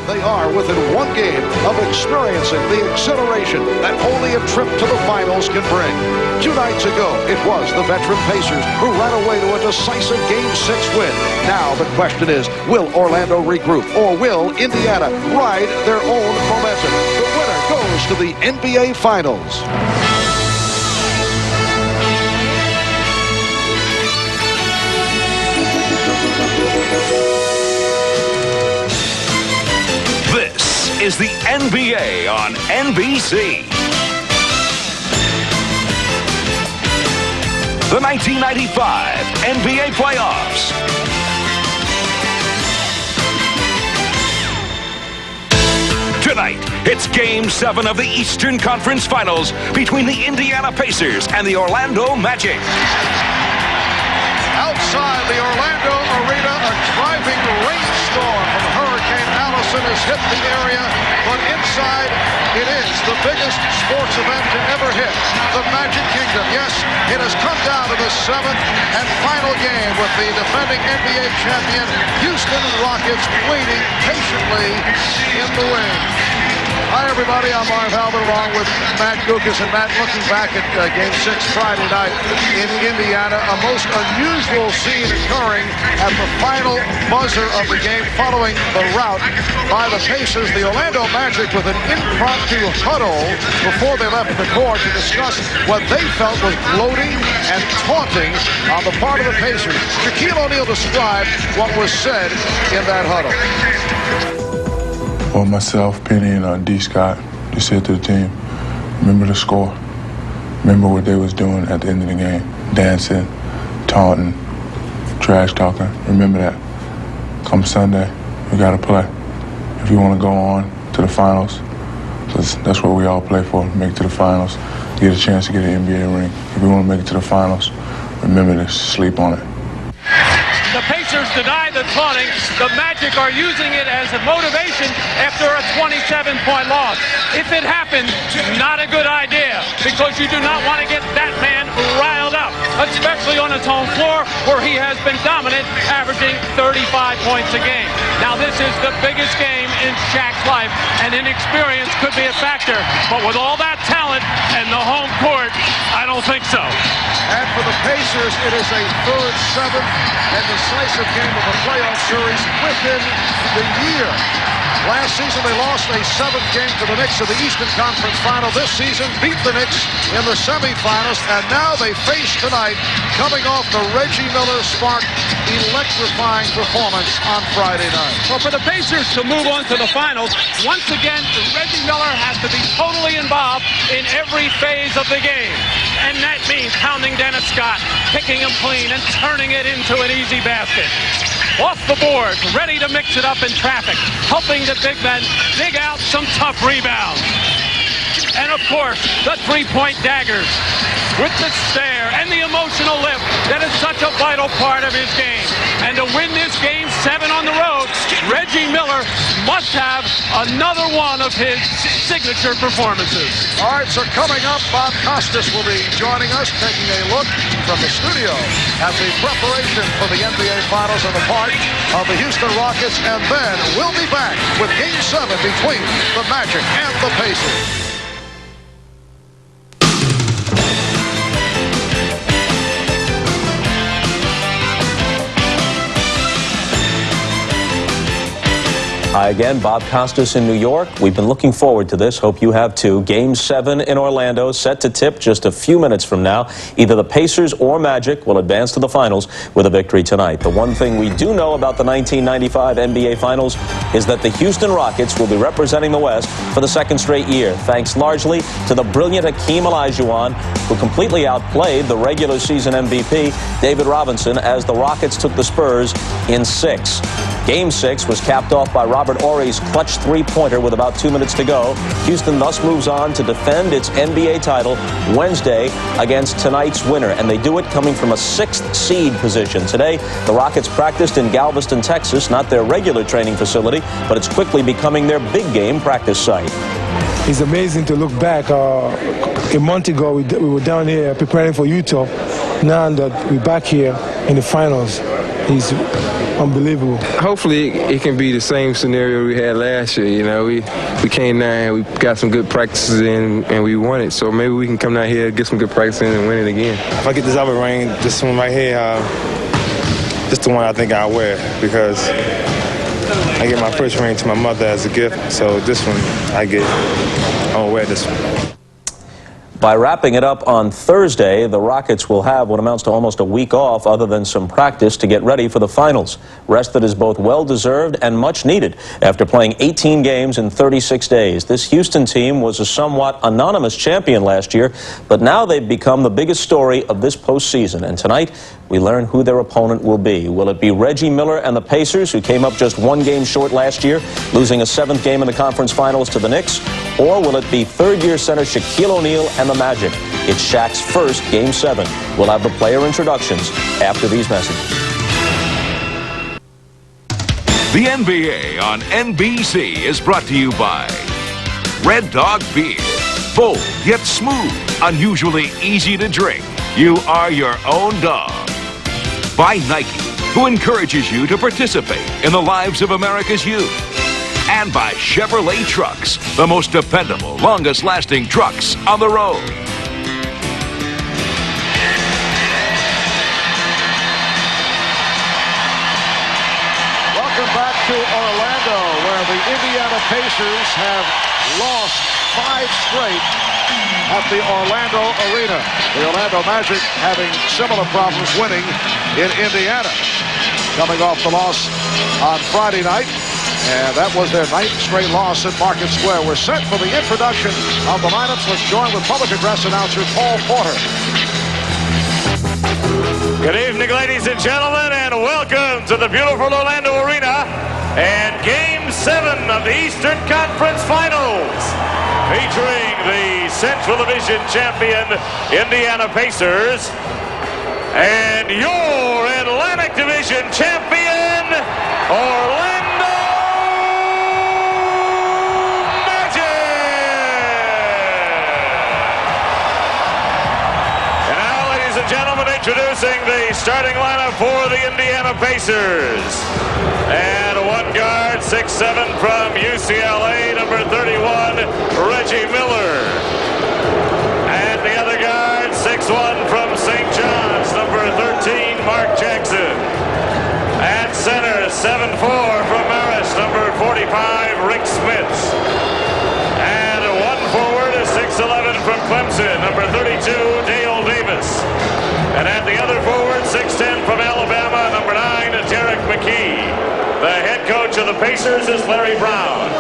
They are within one game of experiencing the exhilaration that only a trip to the finals can bring. 2 nights ago, it was the veteran Pacers who ran away to a decisive Game 6 win. Now the question is, will Orlando regroup, or will Indiana ride their own momentum? The winner goes to the NBA Finals. This is the NBA on NBC. The 1995 NBA playoffs. Tonight, it's Game 7 of the Eastern Conference Finals between the Indiana Pacers and the Orlando Magic. Outside the Orlando Arena, a driving rainstorm from Hurricane Allison has hit the area, but inside it is the biggest sports event to ever hit the Magic Kingdom. Yes, it has come down to the 7th and final game with the defending NBA champion Houston Rockets waiting patiently in the wings. Hi, everybody. I'm Marv Halbert along with Matt Gukas. And Matt, looking back at Game 6 Friday night in Indiana, a most unusual scene occurring at the final buzzer of the game following the rout by the Pacers. The Orlando Magic with an impromptu huddle before they left the court to discuss what they felt was gloating and taunting on the part of the Pacers. Shaquille O'Neal described what was said in that huddle. Well, myself, Penny, and D. Scott just said to the team, remember the score. Remember what they was doing at the end of the game. Dancing, taunting, trash talking. Remember that. Come Sunday, we got to play. If you want to go on to the finals, because that's what we all play for, make it to the finals, get a chance to get an NBA ring. If we want to make it to the finals, remember to sleep on it. The Pacers deny the taunting. The Magic are using it as a motivation after a 27-point loss. If it happened, not a good idea, because you do not want to get that man riled up, especially on his home floor where he has been dominant, averaging 35 points a game. Now this is the biggest game in Shaq's life, and inexperience could be a factor. But with all that talent and the home court, I don't think so. And for the Pacers, it is a third, 7th, and decisive game of the playoff series within the year. Last season, they lost a 7th game to the Knicks in the Eastern Conference Final. This season, beat the Knicks in the semifinals, and now they face tonight, coming off the Reggie Miller-sparked electrifying performance on Friday night. Well, for the Pacers to move on to the finals, once again, Reggie Miller has to be totally involved in every phase of the game. And that means pounding Dennis Scott, picking him clean, and turning it into an easy basket. Off the board, ready to mix it up in traffic, helping the big men dig out some tough rebounds. And of course, the three-point daggers with the stare and the emotional lift that is such a vital part of his game. And to win this Game 7 on the road, Reggie Miller must have another one of his signature performances. All right, so coming up, Bob Costas will be joining us, taking a look from the studio at the preparation for the NBA Finals on the part of the Houston Rockets, and then we'll be back with Game 7 between the Magic and the Pacers. Hi again, Bob Costas in New York. We've been looking forward to this. Hope you have too. Game 7 in Orlando, set to tip just a few minutes from now. Either the Pacers or Magic will advance to the finals with a victory tonight. The one thing we do know about the 1995 NBA Finals is that the Houston Rockets will be representing the West for the second straight year, thanks largely to the brilliant Hakeem Olajuwon, who completely outplayed the regular season MVP, David Robinson, as the Rockets took the Spurs in 6. Game 6 was capped off by Robert Horry's clutch three-pointer with about 2 minutes to go. Houston thus moves on to defend its NBA title Wednesday against tonight's winner, and they do it coming from a 6th seed position. Today, the Rockets practiced in Galveston, Texas, not their regular training facility, but it's quickly becoming their big game practice site. It's amazing to look back. A month ago, we were down here preparing for Utah. Now that we're back here in the finals, he's unbelievable. Hopefully it can be the same scenario we had last year. You know, we came down, we got some good practices in, and we won it. So maybe we can come down here, get some good practice in, and win it again. If I get this other ring, this one right here, this the one I think I'll wear because I get my first ring to my mother as a gift. So this one I'll wear this one. By wrapping it up on Thursday, the Rockets will have what amounts to almost a week off other than some practice to get ready for the finals. Rest that is both well-deserved and much needed after playing 18 games in 36 days. This Houston team was a somewhat anonymous champion last year, but now they've become the biggest story of this postseason. And tonight, we learn who their opponent will be. Will it be Reggie Miller and the Pacers, who came up just one game short last year, losing a 7th game in the conference finals to the Knicks? Or will it be third-year center Shaquille O'Neal and the Magic? It's Shaq's first Game 7. We'll have the player introductions after these messages. The NBA on NBC is brought to you by Red Dog Beer. Bold yet smooth, unusually easy to drink. You are your own dog. By Nike, who encourages you to participate in the lives of America's youth. And by Chevrolet Trucks, the most dependable, longest-lasting trucks on the road. Welcome back to Orlando, where the Indiana Pacers have lost 5 straight at the Orlando Arena. The Orlando Magic having similar problems winning in Indiana. Coming off the loss on Friday night, and that was their 9th straight loss at Market Square. We're set for the introduction of the lineups. Let's join with public address announcer Paul Porter. Good evening, ladies and gentlemen, and welcome to the beautiful Orlando Arena and Game 7 of the Eastern Conference Finals, featuring the Central Division champion Indiana Pacers and your Atlantic Division champion Orlando Magic. And now, ladies and gentlemen, introducing the starting lineup for the Indiana Pacers. And one guard, 6'7" from UCLA, number 31, Reggie Miller. And the other guard, 6'1" from St. John's, number 13, Mark Jackson. At center, 7'4" from Marist, number 45, Rick Smits. And one forward is 6'11" from Clemson, number 32, Dale Davis. And at the other forward, 6'10" from Alabama, number 9, Derek McKee. The head coach of the Pacers is Larry Brown.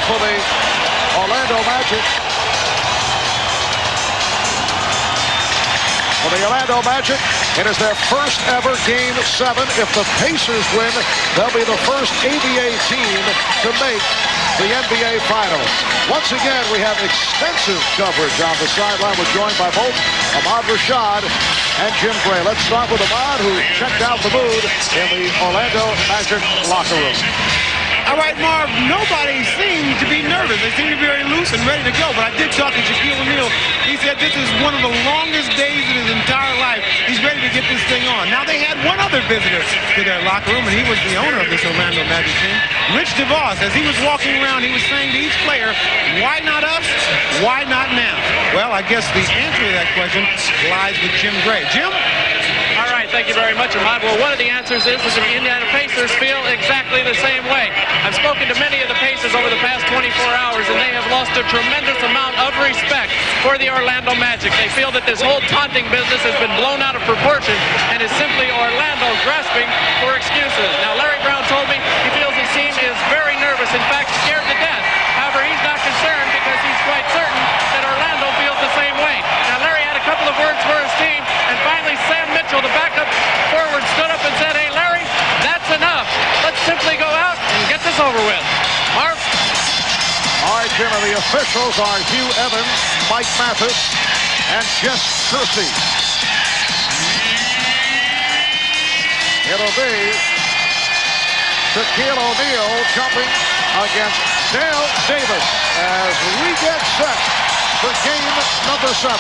For the Orlando Magic. For the Orlando Magic, It is their first ever Game 7. If the Pacers win, they'll be the first ABA team to make the NBA Finals. Once again, we have extensive coverage on the sideline. We're joined by both Ahmad Rashad and Jim Gray. Let's start with Ahmad, who checked out the mood in the Orlando Magic locker room. All right, Marv, nobody seemed to be nervous. They seemed to be very loose and ready to go. But I did talk to Shaquille O'Neal. He said this is one of the longest days in his entire life. He's ready to get this thing on. Now, they had one other visitor to their locker room, and he was the owner of this Orlando Magic team, Rich DeVos. As he was walking around, he was saying to each player, why not us? Why not now? Well, I guess the answer to that question lies with Jim Gray. Jim? All right, thank you very much, Ahmad. Well, one of the answers is that the Indiana Pacers feel exactly the same way. I've spoken to many of the Pacers over the past 24 hours, and they have lost a tremendous amount of respect for the Orlando Magic. They feel that this whole taunting business has been blown out of proportion and is simply Orlando grasping for excuses. Now, Larry Brown told me he feels his team is very nervous, in fact, scared to death. However, he's not concerned because he's quite certain that Orlando feels the same way. Now, Larry had a couple of words for his team, and finally Sam Mitchell, the backup forward, stood up and said, hey, Larry, that's enough. Let's simply go out and get this over with. Marv? All right, Jim, the officials are Hugh Evans, Mike Mathis, and Jess Kersey. It'll be Shaquille O'Neal jumping against Dale Davis as we get set for game number 7.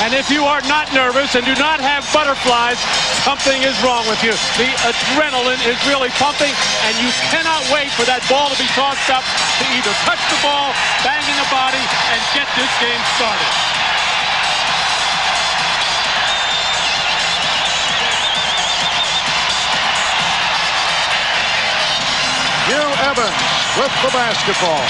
And if you are not nervous and do not have butterflies, something is wrong with you. The adrenaline is really pumping, and you cannot wait for that ball to be tossed up to either touch the ball, bang in the body, and get this game started. Hugh Evans with the basketball.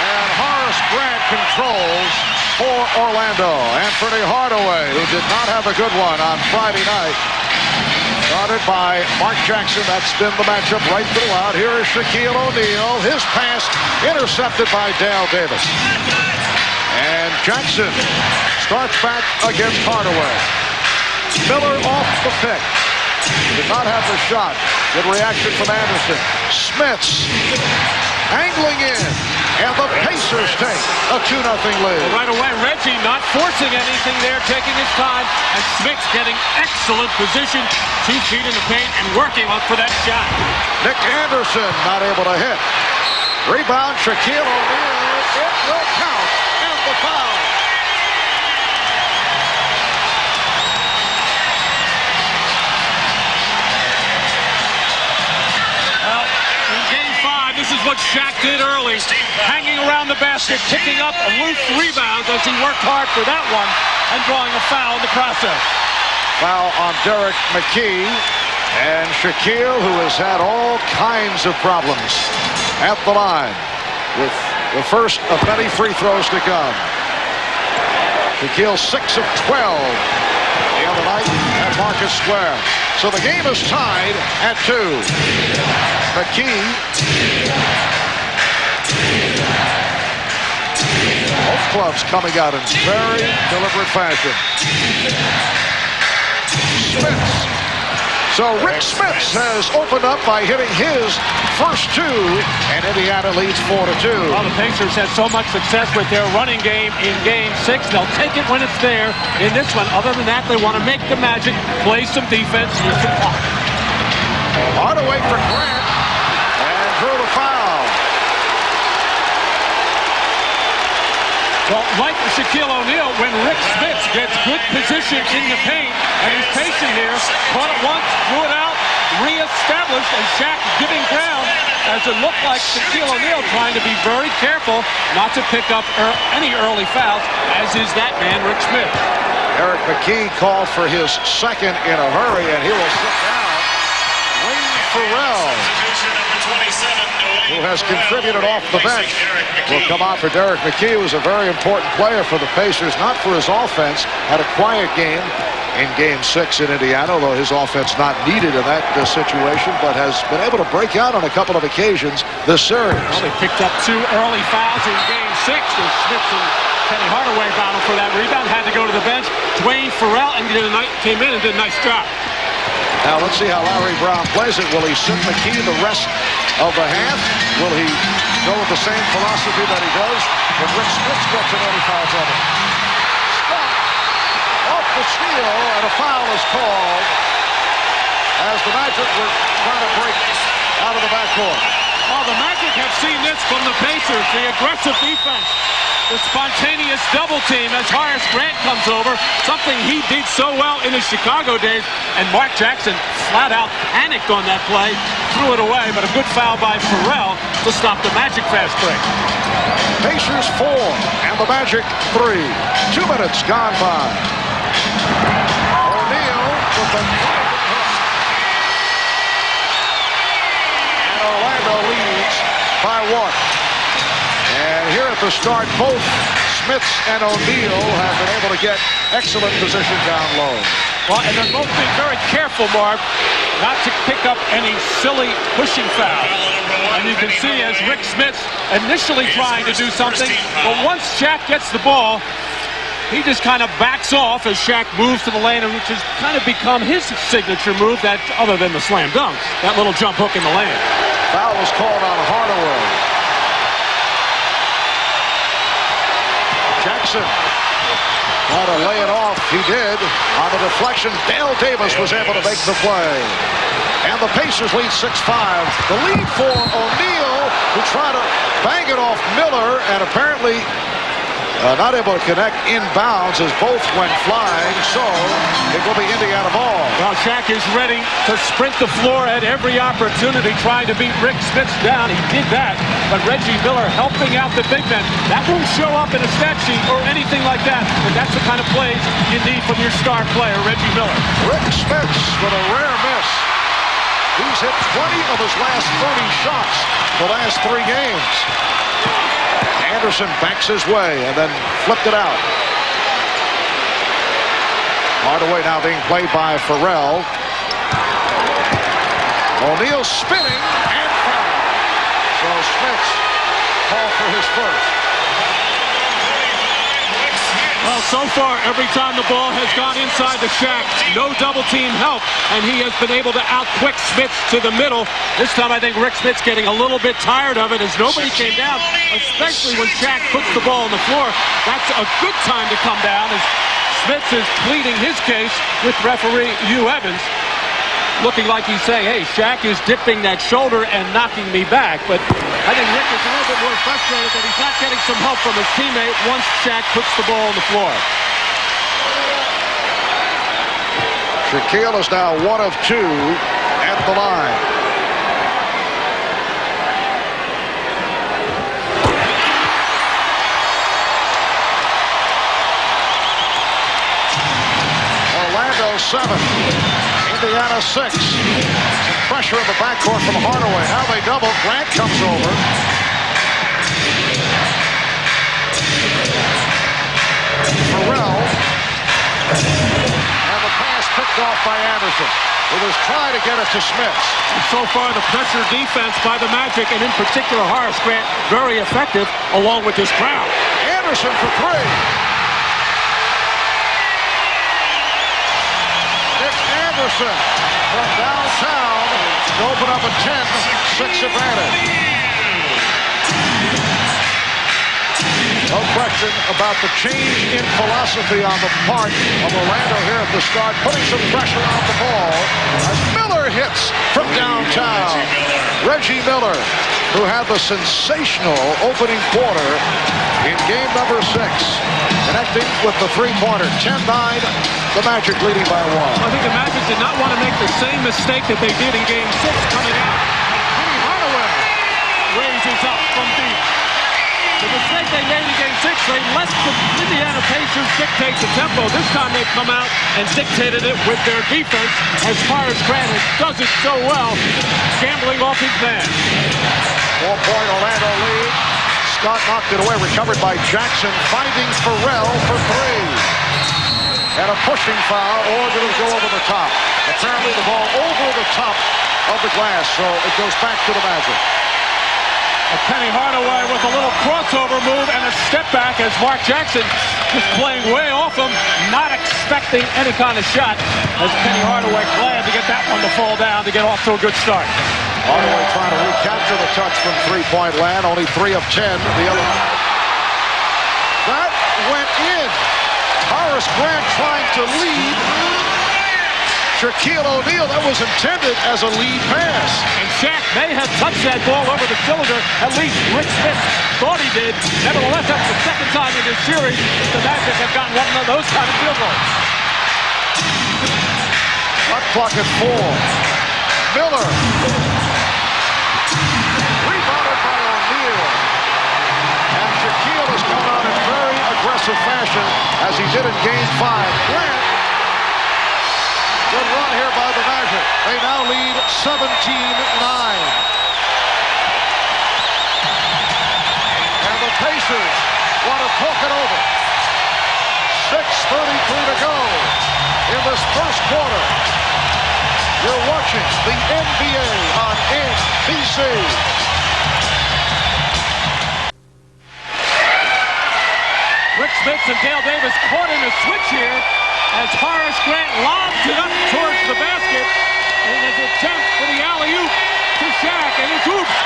And Horace Grant controls for Orlando. Anthony Hardaway, who did not have a good one on Friday night. Guarded by Mark Jackson. That's been the matchup right throughout. Here is Shaquille O'Neal. His pass intercepted by Dale Davis. And Jackson starts back against Hardaway. Miller off the pick. Did not have the shot. Good reaction from Anderson. Smits angling in. And the Pacers take a 2-0 lead. Right away, Reggie not forcing anything there, taking his time. And Smits getting excellent position. 2 feet in the paint and working up for that shot. Nick Anderson not able to hit. Rebound, Shaquille O'Neal. It will count. And the foul. This is what Shaq did early, hanging around the basket, picking up loose rebounds as he worked hard for that one and drawing a foul in the process. Foul on Derek McKee, and Shaquille, who has had all kinds of problems at the line with the first of many free throws to come. Shaquille 6 of 12 the other night at Marcus Square. So the game is tied at 2. McKee. Both clubs coming out in very deliberate fashion. Smits. So Rick Smits has opened up by hitting his first 2, and Indiana leads 4-2. Well, the Pacers had so much success with their running game in Game 6. They'll take it when it's there. In this one, other than that, they want to make the Magic play some defense with some block. Hardaway for Grant, and drew the foul. Well, like Shaquille O'Neal, when Rick Smits gets good position in the paint, and he's pacing there, caught it once, drew it out, reestablished, and Shaq giving ground, as it looked like Shaquille O'Neal trying to be very careful not to pick up any early fouls, as is that man, Rick Smith. Eric McKee called for his second in a hurry, and he will sit down. Wayne Farrell, who has contributed off the bench, will come out for Derek McKee, who's a very important player for the Pacers, not for his offense. Had a quiet game in Game 6 in Indiana, although his offense not needed in that situation, but has been able to break out on a couple of occasions this series. Well, they picked up 2 early fouls in Game 6 as Smith and Kenny Hardaway battled for that rebound, had to go to the bench. Dwayne Farrell came in and did a nice job. Now let's see how Larry Brown plays it. Will he sit McKee the rest of the half? Will he go with the same philosophy that he does when Rick Smith gets an early foul trouble? Scott off the steal, and a foul is called as the Magic were trying to break out of the backcourt. Oh, the Magic have seen this from the Pacers, the aggressive defense. The spontaneous double team as Horace Grant comes over, something he did so well in his Chicago days, and Mark Jackson flat out panicked on that play, threw it away, but a good foul by Farrell to stop the Magic fast break. Pacers 4 and the Magic 3. 2 minutes gone by. O'Neal with the and Orlando leads by 1. And here at the start, both Smits and O'Neal have been able to get excellent position down low. Well, and they're both being very careful, Marv, not to pick up any silly pushing fouls. And you can see as Rick Smits initially trying to do something, but once Shaq gets the ball, he just kind of backs off as Shaq moves to the lane, which has kind of become his signature move, that other than the slam dunk, that little jump hook in the lane. Foul was called on Hardaway. Jackson tried to lay it off. He did. On the deflection, Dale Davis was able to make the play. And the Pacers lead 6-5. The lead for O'Neal, who tried to bang it off Miller, and apparently not able to connect inbounds as both went flying. So it will be Indiana ball. Well, Shaq is ready to sprint the floor at every opportunity, trying to beat Rick Smits down. He did that, but Reggie Miller helping out the big men. That won't show up in a stat sheet or anything like that, but that's the kind of plays you need from your star player, Reggie Miller. Rick Smits with a rare miss. He's hit 20 of his last 30 shots the last 3 games. Anderson backs his way and then flipped it out. Hardaway now being played by Farrell. O'Neal spinning and foul. So Smits called for his first. Well, so far, every time the ball has gone inside the Shaq, no double team help, and he has been able to out-quick Smits to the middle. This time, I think Rick Smits getting a little bit tired of it as nobody came down, especially when Shaq puts the ball on the floor. That's a good time to come down as Smits is pleading his case with referee Hugh Evans, looking like he's saying, hey, Shaq is dipping that shoulder and knocking me back. But I think Rick is a little bit more frustrated that he's not getting some help from his teammate once Shaq puts the ball on the floor. Shaquille is now 1 of 2 at the line. Orlando 7. Indiana 6. Some pressure in the backcourt from Hardaway. Now they double. Grant comes over. Farrell. And the pass picked off by Anderson, who was trying to get it to Smits. So far, the pressure defense by the Magic, and in particular Horace Grant, very effective along with this crowd. Anderson for 3. Anderson from downtown to open up a 10-6 advantage. No question about the change in philosophy on the part of Orlando here at the start, putting some pressure on the ball as Miller hits from downtown. Reggie Miller, who had the sensational opening quarter in game number 6, connecting with the three-pointer. 10-9, the Magic leading by 1. I think the Magic did not want to make the same mistake that they did in game 6 coming out. Kenny Hardaway raises up from deep. The mistake they made in game 6, they let the Indiana Pacers dictate the tempo. This time they've come out and dictated it with their defense as Horace Grant does it so well, gambling off his man. 4-point Orlando lead. Scott knocked it away, recovered by Jackson, finding Farrell for 3. And a pushing foul, or did it go over the top? Apparently the ball over the top of the glass, so it goes back to the Magic. Penny Hardaway with a little crossover move and a step back as Mark Jackson just playing way off him, not expecting any kind of shot, as Penny Hardaway glad to get that one to fall down to get off to a good start. Hardaway trying to recapture the touch from three-point land, only 3 of 10. The other that went in. Horace Grant trying to lead Shaquille O'Neal. That was intended as a lead pass. And Shaq may have touched that ball over the cylinder. At least Rick Smith thought he did. Nevertheless, that's the second time in this series the Magic have gotten one of those kind of field goals. Shot clock at 4. Miller. Rebounded by O'Neal. And Shaquille has come out in very aggressive fashion as he did in Game 5. Grant. Good run here by the Magic. They now lead 17-9. And the Pacers want to talk it over. 6:33 to go in this first quarter. You're watching the NBA on NBC. Rick Smith and Dale Davis caught in a switch here as Horace Grant lobs it up towards the basket in his attempt for the alley-oop to Shaq, and it's oops.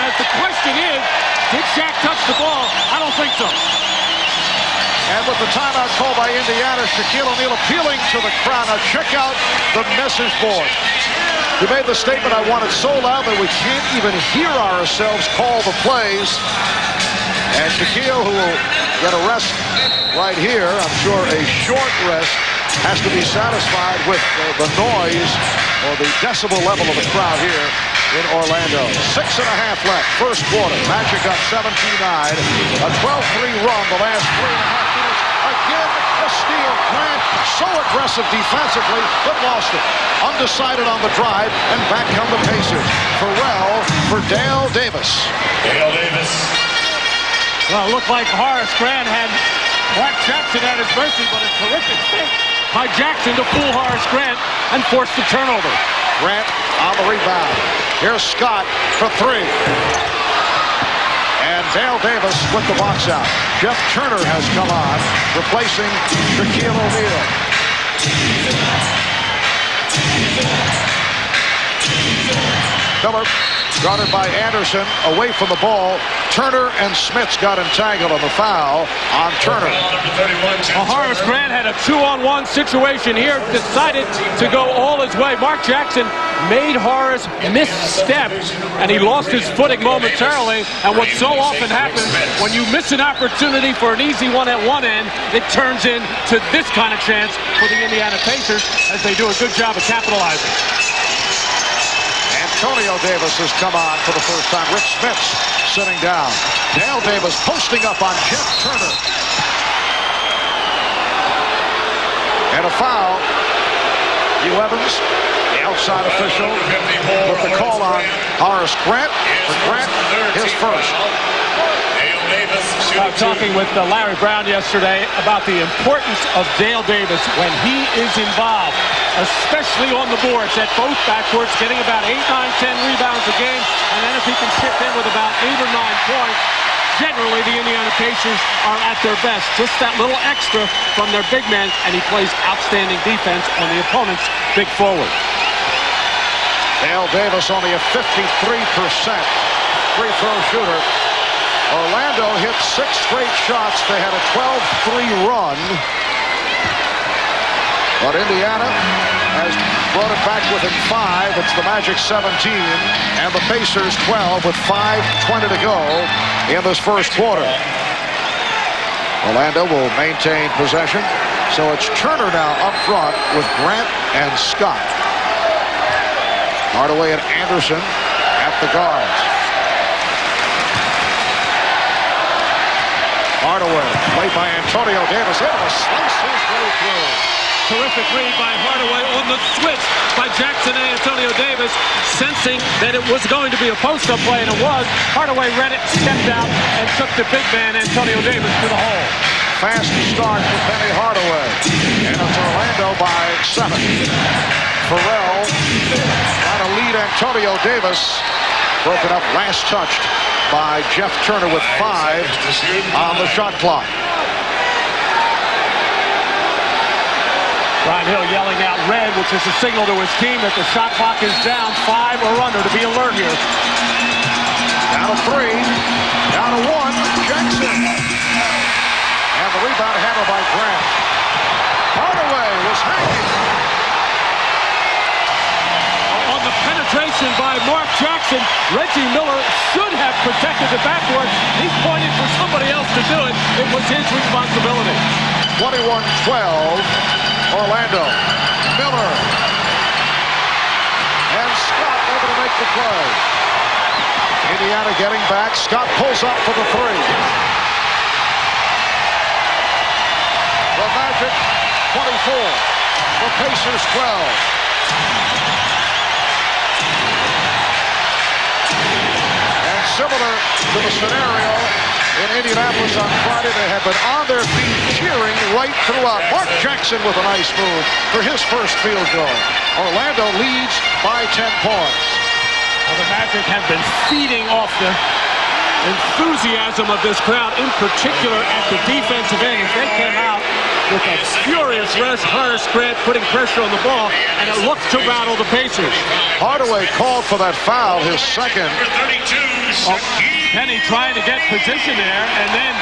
As the question is, did Shaq touch the ball? I don't think so. And with the timeout call by Indiana, Shaquille O'Neal appealing to the crowd. Now check out the message board. He made the statement, I want it so loud that we can't even hear ourselves call the plays. And Shaquille, who will get a rest right here, I'm sure a short rest, has to be satisfied with the noise or the decibel level of the crowd here in Orlando. 6.5 left, first quarter. Magic up 17-9. A 12-3 run the last 3.5 minutes. Again, a steal. Grant so aggressive defensively, but lost it. Undecided on the drive, and back come the Pacers. Pharrell for Dale Davis. Dale Davis. Well, it looked like Horace Grant had Mark Jackson at his mercy, but a terrific pick by Jackson to fool Horace Grant and force the turnover. Grant on the rebound. Here's Scott for 3. And Dale Davis with the box out. Jeff Turner has come on, replacing Shaquille O'Neal. Miller, guarded by Anderson, away from the ball. Turner and Smits got entangled on the foul on Turner. Well, Horace Grant had a 2-on-1 situation here, decided to go all his way. Mark Jackson made Horace misstep, and he lost his footing momentarily. And what so often happens, when you miss an opportunity for an easy one at one end, it turns into this kind of chance for the Indiana Pacers as they do a good job of capitalizing. Antonio Davis has come on for the first time. Rick Smits sitting down. Dale Davis posting up on Jeff Turner. And a foul. Hugh Evans, the outside official, with the call on Horace Grant. For Grant, his first. Talking with Larry Brown yesterday about the importance of Dale Davis when he is involved, especially on the boards at both backcourts, getting about 8, 9, 10 rebounds a game, and then if he can chip in with about 8 or 9 points, generally the Indiana Pacers are at their best. Just that little extra from their big man, and he plays outstanding defense on the opponent's big forward. Dale Davis only a 53% free throw shooter. Orlando hit 6 straight shots. They had a 12-3 run. But Indiana has brought it back within 5. It's the Magic 17 and the Pacers 12 with 5:20 to go in this first quarter. Orlando will maintain possession. So it's Turner now up front with Grant and Scott. Hardaway and Anderson at the guards. Hardaway, played by Antonio Davis, able to slice his way through. Terrific read by Hardaway on the switch by Jackson and Antonio Davis, sensing that it was going to be a post-up play, and it was. Hardaway read it, stepped out, and took the big man, Antonio Davis, to the hole. Fast start for Penny Hardaway, and it's Orlando by 7. Pharrell trying to lead Antonio Davis. Broken up, last touched by Jeff Turner with 5 on the shot clock. Brian Hill yelling out red, which is a signal to his team that the shot clock is down 5 or under to be alert here. Down to 3, down to 1, Jackson. And the rebound handled by Grant. Hardaway was hanging. On the penetration by Mark Jackson, Reggie Miller should have protected the backboard. He's pointing for somebody else to do it. It was his responsibility. 21-12. Orlando, Miller, and Scott able to make the play. Indiana getting back. Scott pulls up for the 3. The Magic 24, the Pacers 12. And similar to the scenario in Indianapolis on Friday, they have been on their feet cheering right throughout. Mark Jackson with a nice move for his first field goal. Orlando leads by 10 points. Well, the Magic have been feeding off the enthusiasm of this crowd, in particular at the defensive end. As they came out with a furious Harris spread, putting pressure on the ball, and it looked to rattle the Pacers. Hardaway called for that foul, his second. Penny trying to get position there, and then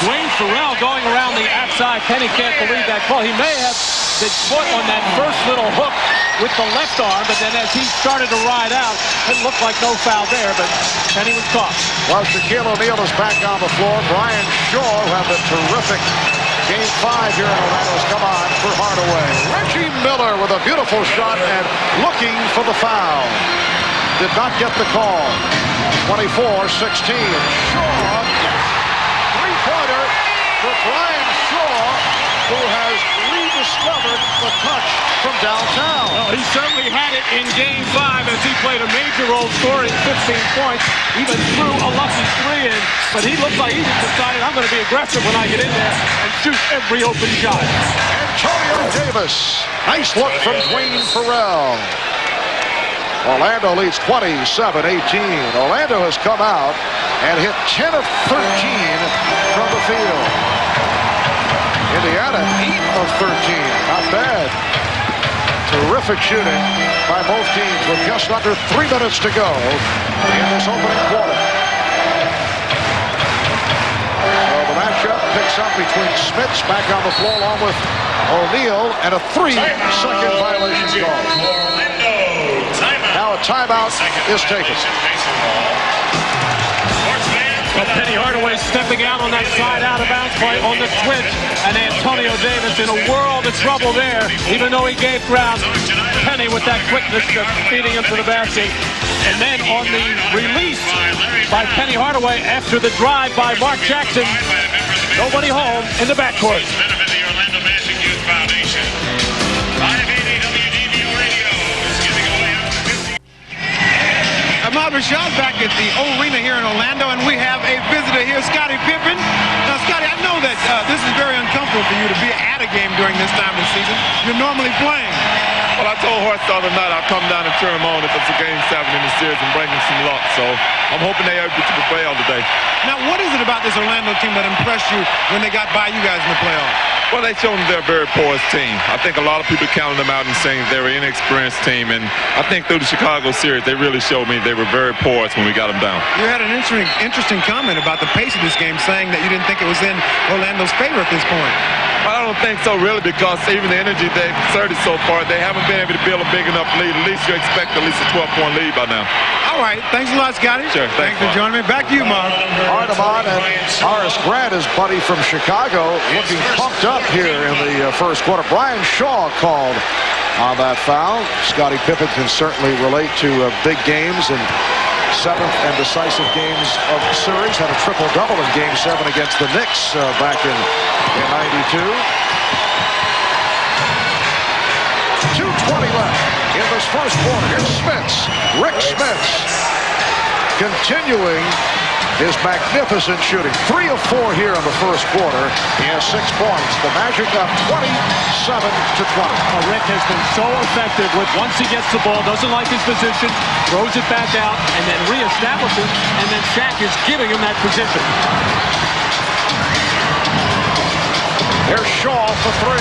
Dwayne Farrell going around the outside. Penny can't believe that call. He may have been put on that first little hook with the left arm, but then as he started to ride out, it looked like no foul there, but Penny was caught. Well, Shaquille O'Neal is back on the floor. Brian Shaw, who had a terrific Game 5 here in Orlando, has come on for Hardaway. Reggie Miller with a beautiful shot and looking for the foul. Did not get the call. 24-16. Shaw, three-pointer for Brian Shaw, who has rediscovered the touch from downtown. Well, he certainly had it in Game 5 as he played a major role, scoring 15 points, even threw a lucky 3 in. But he looked like he just decided, I'm going to be aggressive when I get in there and shoot every open shot. Antonio Davis. Nice look from Dwayne Farrell. Orlando leads 27-18. Orlando has come out and hit 10 of 13 from the field. Indiana 8 of 13. Not bad. Terrific shooting by both teams with just under 3 minutes to go in this opening quarter. So the matchup picks up between Smits back on the floor along with O'Neal, and a 3-second violation call. Now a timeout is taken. Well, Penny Hardaway stepping out on that side out-of-bounds play on the switch, and Antonio Davis in a world of trouble there, even though he gave ground. Penny with that quickness just feeding him to the basket. And then on the release by Penny Hardaway after the drive by Mark Jackson, nobody home in the backcourt. Ahmad Rashad back at the O-Arena here in Orlando, and we have a visitor here, Scottie Pippen. Now, Scottie, I know that this is very uncomfortable for you to be at a game during this time of the season. You're normally playing. Well, I told Horst the other night I'll come down and cheer him on if it's a Game 7 in the series and bring him some luck. So I'm hoping they're able to prevail today. Now, what is it about this Orlando team that impressed you when they got by you guys in the playoffs? Well, they've shown they're a very porous team. I think a lot of people counted them out and saying they're an inexperienced team. And I think through the Chicago series, they really showed me they were very porous when we got them down. You had an interesting comment about the pace of this game, saying that you didn't think it was in Orlando's favor at this point. I don't think so, really, because even the energy they've exerted so far, they haven't been able to build a big enough lead. At least you expect at least a 12-point lead by now. All right. Thanks a lot, Scottie. Sure. Thanks for joining me. Back to you, Mark. Artemon and Horace Grant, his buddy from Chicago, looking pumped up here in the first quarter. Brian Shaw called on that foul. Scottie Pippen can certainly relate to big games and seventh and decisive games of the series. Had a triple-double in Game 7 against the Knicks back in '92. 2:20 left in this first quarter. Here's Smits. Rick Smits continuing his magnificent shooting. 3 of 4 here in the first quarter. He has 6 points. The Magic up 27-20. Rick has been so effective with once he gets the ball, doesn't like his position, throws it back out, and then reestablishes, and then Shaq is giving him that position. There's Shaw for 3.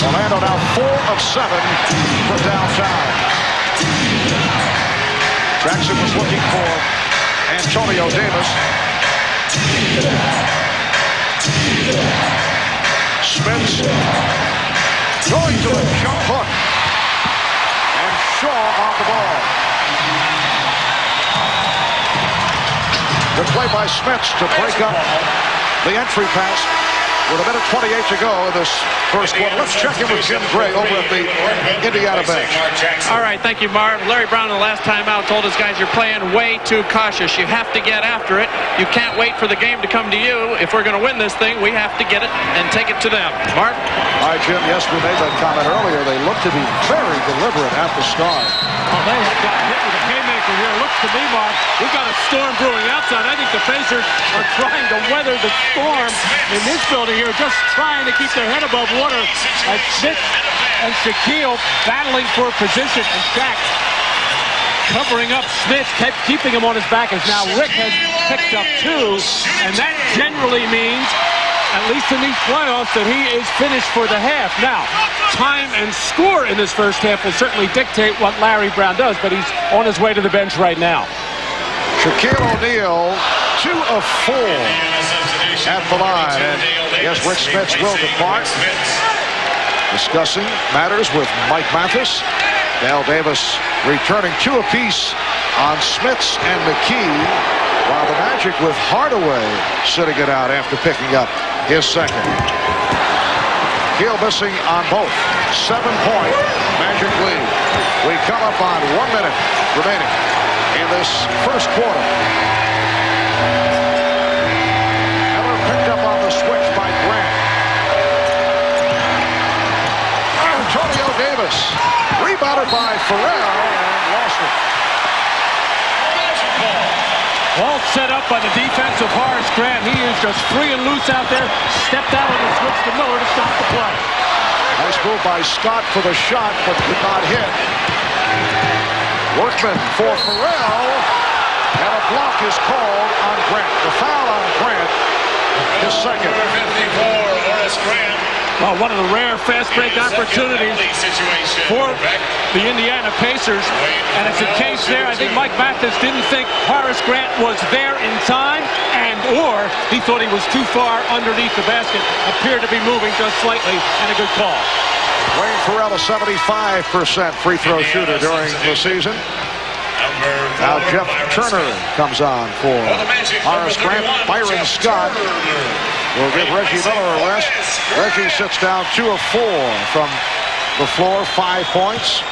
Orlando now 4 of 7 from downtown. Jackson was looking for Antonio Davis. Smith going to the jump hook. And Shaw on the ball. Good play by Smith to break up the entry pass. With a minute 28 to go in this first quarter. Let's check in with Jim Gray over at the Indiana bench. All right, thank you, Marv. Larry Brown, the last time out, told his guys you're playing way too cautious. You have to get after it. You can't wait for the game to come to you. If we're going to win this thing, we have to get it and take it to them. Marv? All right, Jim, yes, we made that comment earlier. They look to be very deliberate at the start. Oh, they have got hit with a haymaker here. Looks to me, Marv, we've got a storm brewing outside. I think the Pacers are trying to weather the storm in this building here, just trying to keep their head above water. As Smith and Shaquille battling for position, and Shaq covering up Smith, keeping him on his back, as now Rick has picked up 2, and that generally means, at least in these playoffs, that he is finished for the half. Now, time and score in this first half will certainly dictate what Larry Brown does, but he's on his way to the bench right now. Shaquille O'Neal, 2 of 4 at the line. And yes, Rick Smith will depart. Discussing matters with Mike Mathis. Dale Davis returning 2 apiece on Smits and McKee, while the Magic with Hardaway sitting it out after picking up his second. Heel missing on both. 7-point Magic lead. We come up on 1 minute remaining in this first quarter. Eller picked up on the switch by Grant. Antonio Davis rebounded by Pharrell and lost it. All set up by the defense of Horace Grant. He is just free and loose out there. Stepped out on the switch to Miller to stop the play. Nice move by Scott for the shot, but could not hit. Workman for Pharrell, and a block is called on Grant. The foul on Grant, his second. Number 54, Horace Grant. Well, one of the rare fast break opportunities for the Indiana Pacers. And it's a case there, I think Mike Mathis didn't think Horace Grant was there in time, or he thought he was too far underneath the basket. Appeared to be moving just slightly, and a good call. Wayne Pharrell, a 75% free throw shooter during the season. Now Jeff Turner comes on for Horace Grant. Byron Scott will give Reggie Miller a rest. Reggie sits down 2 of 4 from the floor, 5 points.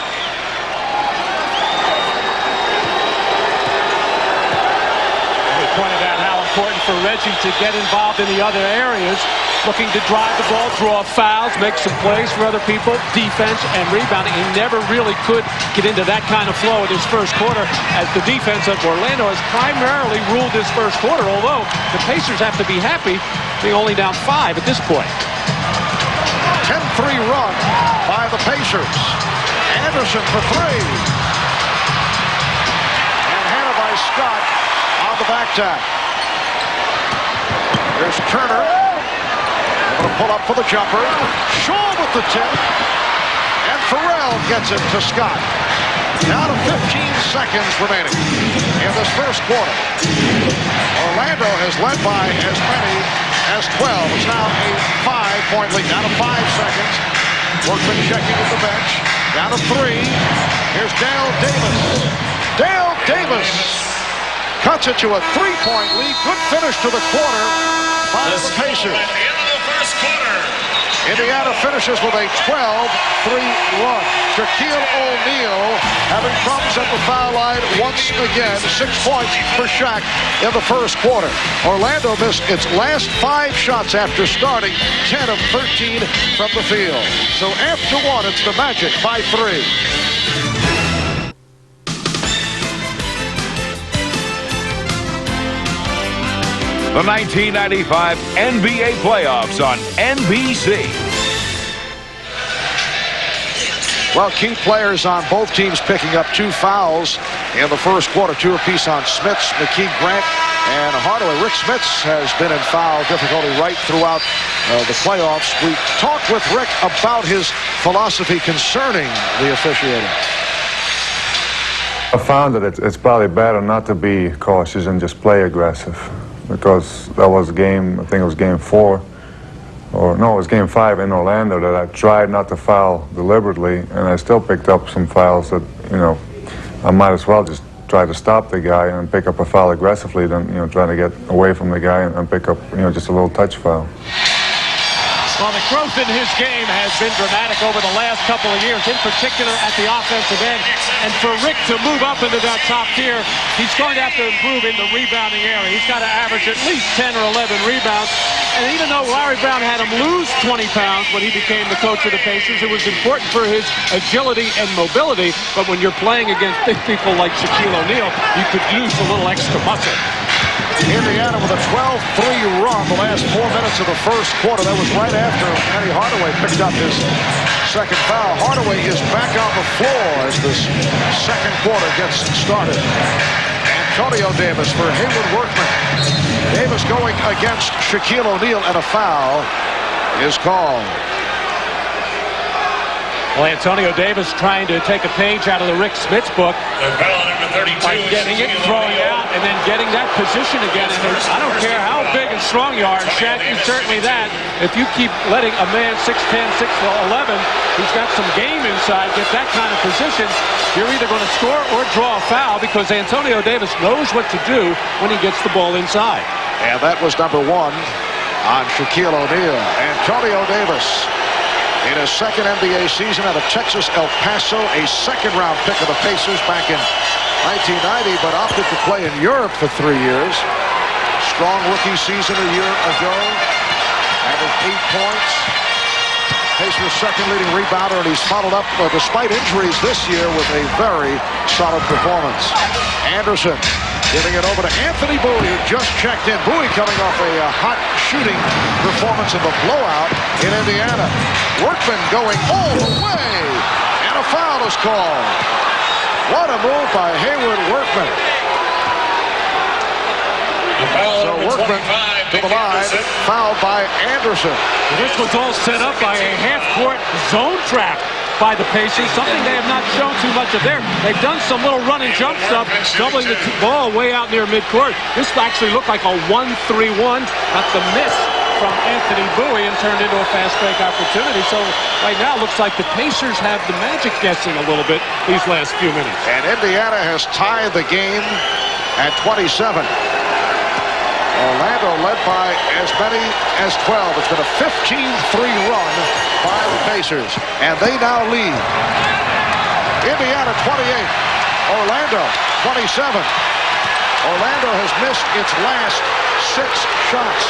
We pointed out how important for Reggie to get involved in the other areas, looking to drive the ball, draw fouls, make some plays for other people, defense and rebounding. He never really could get into that kind of flow in his first quarter, as the defense of Orlando has primarily ruled this first quarter, although the Pacers have to be happy being only down 5 at this point. 10-3 run by the Pacers. Anderson for 3. And handled by Scott on the back tap. There's Turner. Able to pull up for the jumper. Shaw with the tip. And Pharrell gets it to Scott. Down to 15 seconds remaining in this first quarter. Orlando has led by as many as 12. It's now a 5-point lead. Down to 5 seconds. Workman checking at the bench. Down to 3. Here's Dale Davis. Dale Davis cuts it to a 3-point lead. Good finish to the quarter by the Pacers. Indiana finishes with a 12-3 run. Shaquille O'Neal having problems at the foul line once again. 6 points for Shaq in the first quarter. Orlando missed its last 5 shots after starting 10 of 13 from the field. So after 1, it's the Magic by 3. The 1995 NBA playoffs on NBC. Well, key players on both teams picking up 2 fouls in the first quarter, 2 apiece on Smits, McKee, Grant, and Hardaway. Rick Smits has been in foul difficulty right throughout the playoffs. We talked with Rick about his philosophy concerning the officiating. I found that it's probably better not to be cautious and just play aggressive, because that was game, I think it was game 4, or no, it was game 5 in Orlando that I tried not to foul deliberately, and I still picked up some fouls that, you know, I might as well just try to stop the guy and pick up a foul aggressively than, you know, trying to get away from the guy and pick up, you know, just a little touch foul. Well, the growth in his game has been dramatic over the last couple of years, in particular at the offensive end. And for Rick to move up into that top tier, he's going to have to improve in the rebounding area. He's got to average at least 10 or 11 rebounds. And even though Larry Brown had him lose 20 pounds when he became the coach of the Pacers, it was important for his agility and mobility. But when you're playing against big people like Shaquille O'Neal, you could use a little extra muscle. Indiana with a 12-3 run the last 4 minutes of the first quarter. That was right after Penny Hardaway picked up his second foul. Hardaway is back on the floor as this second quarter gets started. Antonio Davis for Hayward Workman. Davis going against Shaquille O'Neal, and a foul is called. Well, Antonio Davis trying to take a page out of the Rick Smits book by getting it, throwing out, and then getting that position again. And I don't care how big and strong you are, and Shaq is certainly that. If you keep letting a man 6'10", 6'11", who's got some game inside, get that kind of position, you're either going to score or draw a foul, because Antonio Davis knows what to do when he gets the ball inside. And that was number 1 on Shaquille O'Neal. Antonio Davis, in his second NBA season out of Texas El Paso, a second-round pick of the Pacers back in 1990, but opted to play in Europe for 3 years. Strong rookie season a year ago. Averaged 8 points. Pacers' second leading rebounder, and he's followed up, despite injuries this year, with a very solid performance. Anderson giving it over to Anthony Bowie, who just checked in. Bowie coming off a hot shooting performance in the blowout in Indiana. Workman going all the way, and a foul is called. What a move by Hayward Workman. So Workman to the line, fouled by Anderson. This was all set up by a half-court zone trap by the Pacers, something they have not shown too much of there. They've done some little run and jump stuff, doubling the ball way out near midcourt. This actually looked like a 1-3-1, not the miss from Anthony Bowie, and turned into a fast break opportunity. So right now it looks like the Pacers have the Magic guessing a little bit these last few minutes. And Indiana has tied the game at 27. Orlando led by as many as 12. It's been a 15-3 run by the Pacers, and they now lead. Indiana 28, Orlando 27. Orlando has missed its last 6 shots.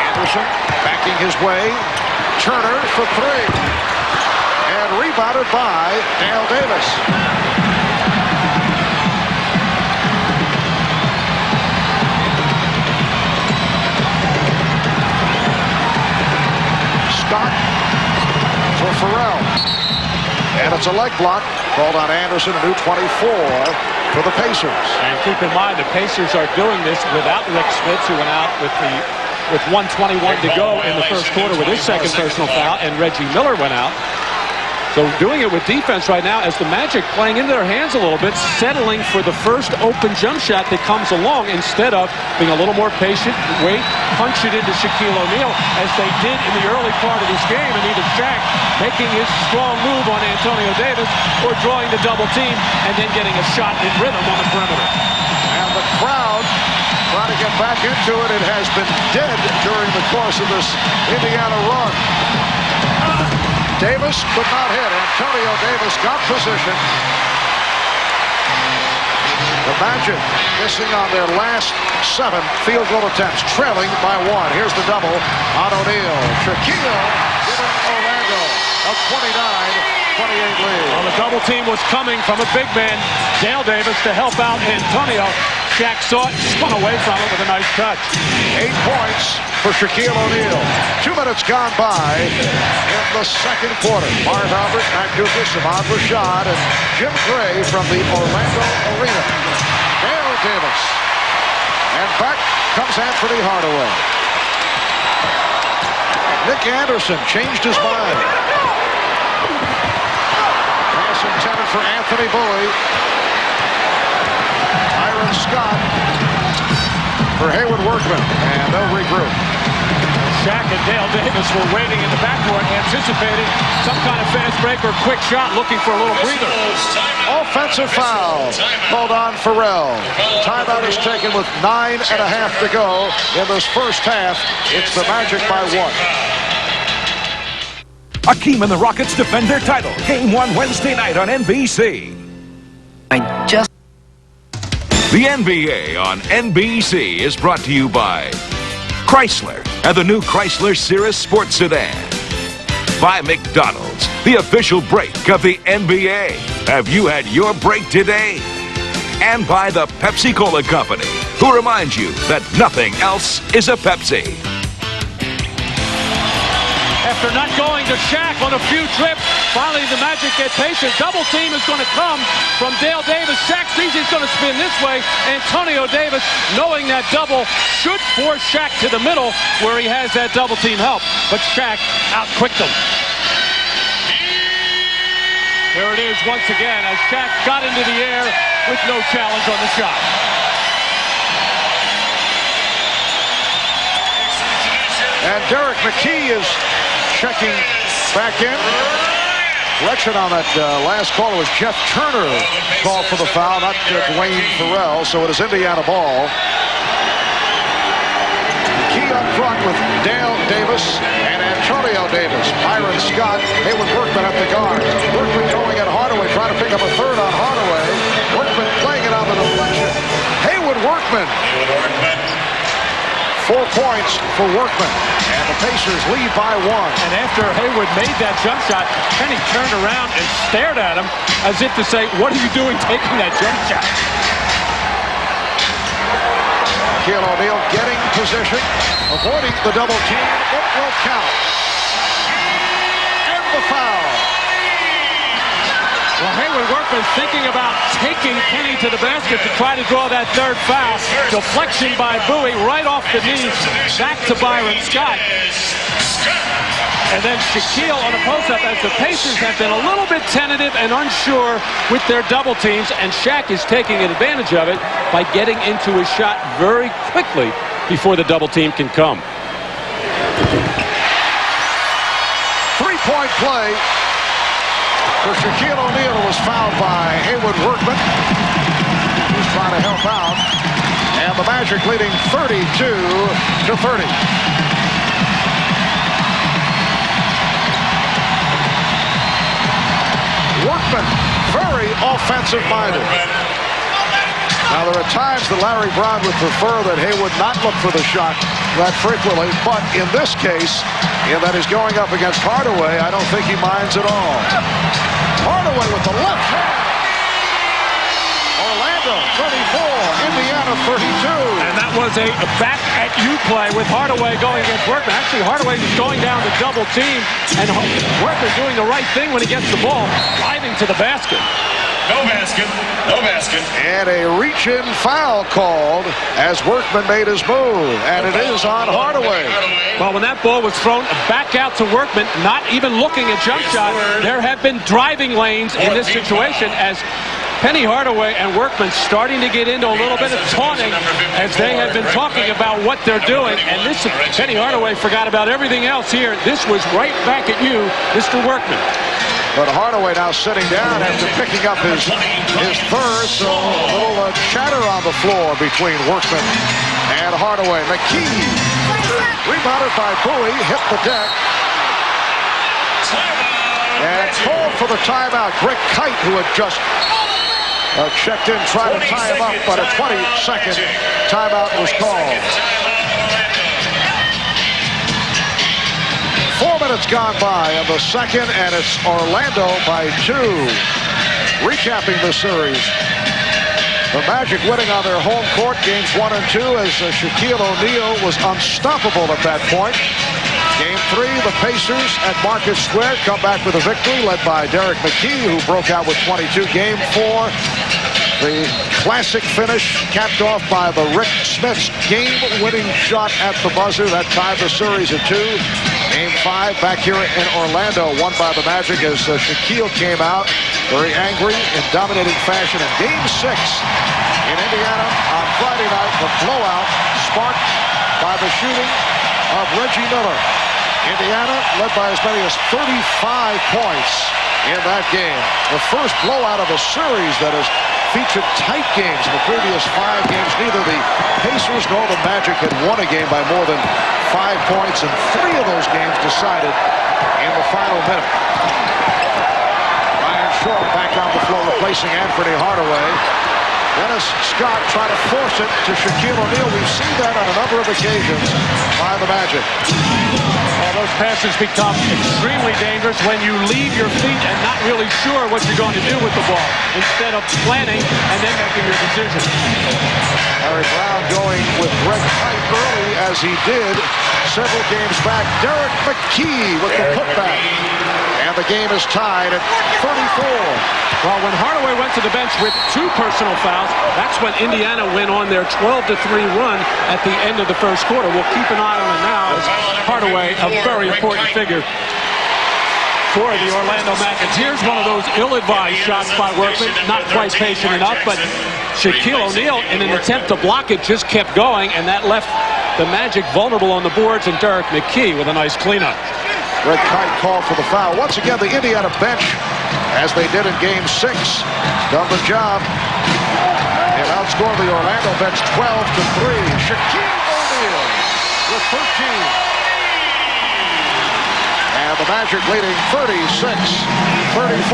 Anderson backing his way. Turner for 3. And rebounded by Dale Davis. Scott for Farrell. And it's a leg block called on Anderson, a new 24 for the Pacers. And keep in mind, the Pacers are doing this without Rick Smits, who went out with 1:21 to go in the first quarter with his second personal foul, and Reggie Miller went out. So doing it with defense right now, as the Magic playing into their hands a little bit, settling for the first open jump shot that comes along instead of being a little more patient, wait, punch it into Shaquille O'Neal, as they did in the early part of this game, and either Shaq making his strong move on Antonio Davis or drawing the double team and then getting a shot in rhythm on the perimeter. And the crowd trying to get back into it. It has been dead during the course of this Indiana run. Davis could not hit. Antonio Davis got position. The Magic missing on their last 7 field goal attempts, trailing by 1. Here's the double on O'Neal. Shaquille giving Orlando a lead. Well, the double team was coming from a big man, Dale Davis, to help out Antonio. Shaq saw it, spun away from it with a nice touch. 8 points for Shaquille O'Neal. 2 minutes gone by in the second quarter. Marv Albert, Matt Dukas, Ahmad Rashad, and Jim Gray from the Orlando Arena. Dale Davis. And back comes Anthony Hardaway. Nick Anderson changed his mind. Pass intended for Anthony Bowie. Byron Scott for Hayward Workman, and they'll regroup. Shaq and Dale Davis were waiting in the backcourt, anticipating some kind of fast break or quick shot, looking for a little breather. Offensive foul called on Pharrell. Timeout is taken with 9.5 to go in this first half. It's the Magic by 1. Akeem and the Rockets defend their title. Game 1 Wednesday night on NBC. The NBA on NBC is brought to you by Chrysler and the new Chrysler Cirrus Sports Sedan. By McDonald's, the official break of the NBA. Have you had your break today? And by the Pepsi-Cola Company, who reminds you that nothing else is a Pepsi. After not going to Shaq on a few trips, finally the Magic get patient. Double team is going to come from Dale Davis. Shaq sees he's going to spin this way. Antonio Davis, knowing that double, should force Shaq to the middle where he has that double team help. But Shaq out-quicked him. There it is once again as Shaq got into the air with no challenge on the shot. And Derek McKee is checking back in. Correction on that last call. It was Jeff Turner called for the foul, not Dwayne Farrell. So it is Indiana ball. McKee up front with Dale Davis and Antonio Davis. Byron Scott, Hayward Workman at the guard. Workman going at Hardaway, trying to pick up a third on Hardaway. Workman playing it on the deflection. Hayward Workman. 4 points for Workman, and the Pacers lead by 1. And after Hayward made that jump shot, Penny turned around and stared at him as if to say, what are you doing taking that jump shot? Shaquille O'Neal getting position, avoiding the double team. It will count. And the foul. Well, Hayward Workman thinking about taking Penny to the basket to try to draw that third foul. Deflection by Bowie right off the knees, back to Byron Scott. And then Shaquille on a post-up as the Pacers have been a little bit tentative and unsure with their double teams, and Shaq is taking advantage of it by getting into his shot very quickly before the double team can come. 3-point play for Shaquille O'Neal, who was fouled by Hayward Workman. He's trying to help out. And the Magic leading 32-30. Workman, very offensive-minded. Now, there are times that Larry Brown would prefer that Hayward not look for the shot that frequently, but in this case, in that he's going up against Hardaway, I don't think he minds at all. Hardaway with the left hand. Orlando 34, Indiana 32. And that was a back-at-you play with Hardaway going against Workman. Actually, Hardaway was going down the double team, and Workman doing the right thing when he gets the ball, driving to the basket. No basket. No basket. And a reach-in foul called as Workman made his move. And it is on Hardaway. Well, when that ball was thrown back out to Workman, not even looking at jump shot, there have been driving lanes in this situation as Penny Hardaway and Workman starting to get into a little bit of taunting as they have been talking about what they're doing. And this, Penny Hardaway forgot about everything else here. This was right back at you, Mr. Workman. But Hardaway now sitting down after picking up his third, so a little chatter on the floor between Workman and Hardaway. McKee, rebounded by Bowie, hit the deck. And called for the timeout. Greg Kite, who had just checked in, tried to tie him up, but a 20-second timeout was called. 4 minutes minutes gone by of the second, and it's Orlando by 2. Recapping the series. The Magic winning on their home court games 1 and 2 as Shaquille O'Neal was unstoppable at that point. Game 3, the Pacers at Market Square come back with a victory led by Derek McKee, who broke out with 22. Game 4, the classic finish capped off by the Rick Smith's game-winning shot at the buzzer that tied the series at 2. Game 5 back here in Orlando, won by the Magic as Shaquille came out very angry in dominating fashion. In Game 6 in Indiana on Friday night, the blowout sparked by the shooting of Reggie Miller. Indiana led by as many as 35 points in that game. The first blowout of a series that has featured tight games in the previous 5 games. Neither the Pacers nor the Magic had won a game by more than 5 points, and 3 of those games decided in the final minute. Ryan Shaw back on the floor replacing Anthony Hardaway. Dennis Scott trying to force it to Shaquille O'Neal. We've seen that on a number of occasions by the Magic. Well, those passes become extremely dangerous when you leave your feet and not really sure what you're going to do with the ball, instead of planning and then making your decision. Larry Brown going with Greg Kite early as he did several games back. Derek McKee with the putback. And the game is tied at 34. Well, when Hardaway went to the bench with 2 personal fouls, that's when Indiana went on their 12-3 run at the end of the first quarter. We'll keep an eye on it now as Hardaway, a very important figure for the Orlando Magic. Here's one of those ill-advised shots by Workman, not quite patient enough, but Shaquille O'Neal, in an attempt to block it, just kept going, and that left the Magic vulnerable on the boards, and Derek McKee with a nice cleanup. Greg Kite called for the foul. Once again, the Indiana bench, as they did in Game 6, done the job and outscored the Orlando bench 12-3. Shaquille O'Neal with 13. And the Magic leading 36-34.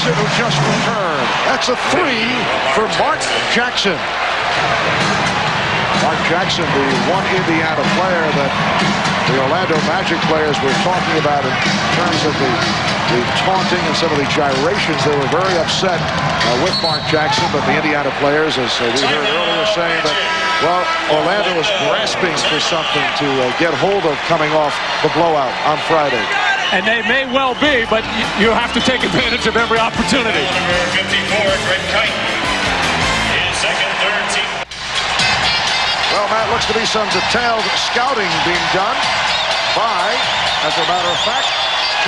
Who just returned. That's a 3 for Mark Jackson. Mark Jackson, the one Indiana player that the Orlando Magic players were talking about in terms of the taunting and some of the gyrations. They were very upset with Mark Jackson, but the Indiana players, as we heard earlier, saying that, well, Orlando was grasping for something to get hold of coming off the blowout on Friday. And they may well be, but you have to take advantage of every opportunity. Number 54, Greg Kite. His second, third team. Well, Matt, looks to be some detailed scouting being done by, as a matter of fact,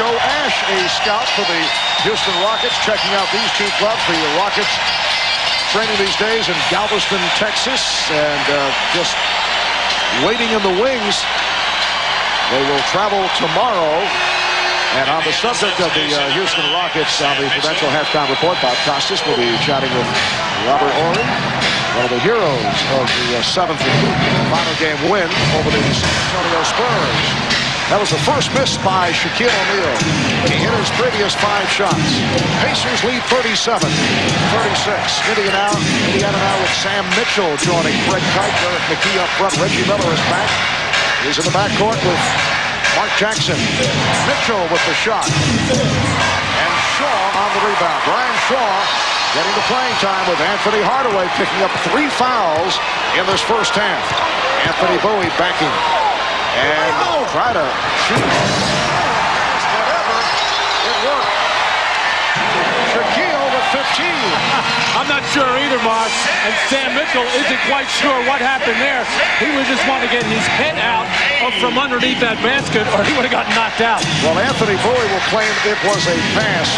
Joe Ash, a scout for the Houston Rockets, checking out these 2 clubs. The Rockets training these days in Galveston, Texas, and just waiting in the wings. They will travel tomorrow. And on the subject of the Houston Rockets, on the Prudential Halftime Report, Bob Costas will be chatting with Robert Horry, one of the heroes of the 7th final game win over the San Antonio Spurs. That was the first miss by Shaquille O'Neal. He hit his previous 5 shots. Pacers lead 37-36. Indiana now with Sam Mitchell joining Greg Kite. Derek McKee up front. Reggie Miller is back. He's in the backcourt with Mark Jackson. Mitchell with the shot. And Shaw on the rebound. Brian Shaw getting the playing time with Anthony Hardaway picking up 3 fouls in this first half. Anthony Bowie backing. And try to shoot. Whatever. It worked. Shaquille with 15. I'm not sure either, Mark. And Sam Mitchell isn't quite sure what happened there. He would just want to get his head out from underneath that basket, or he would have gotten knocked out. Well, Anthony Bowie will claim it was a pass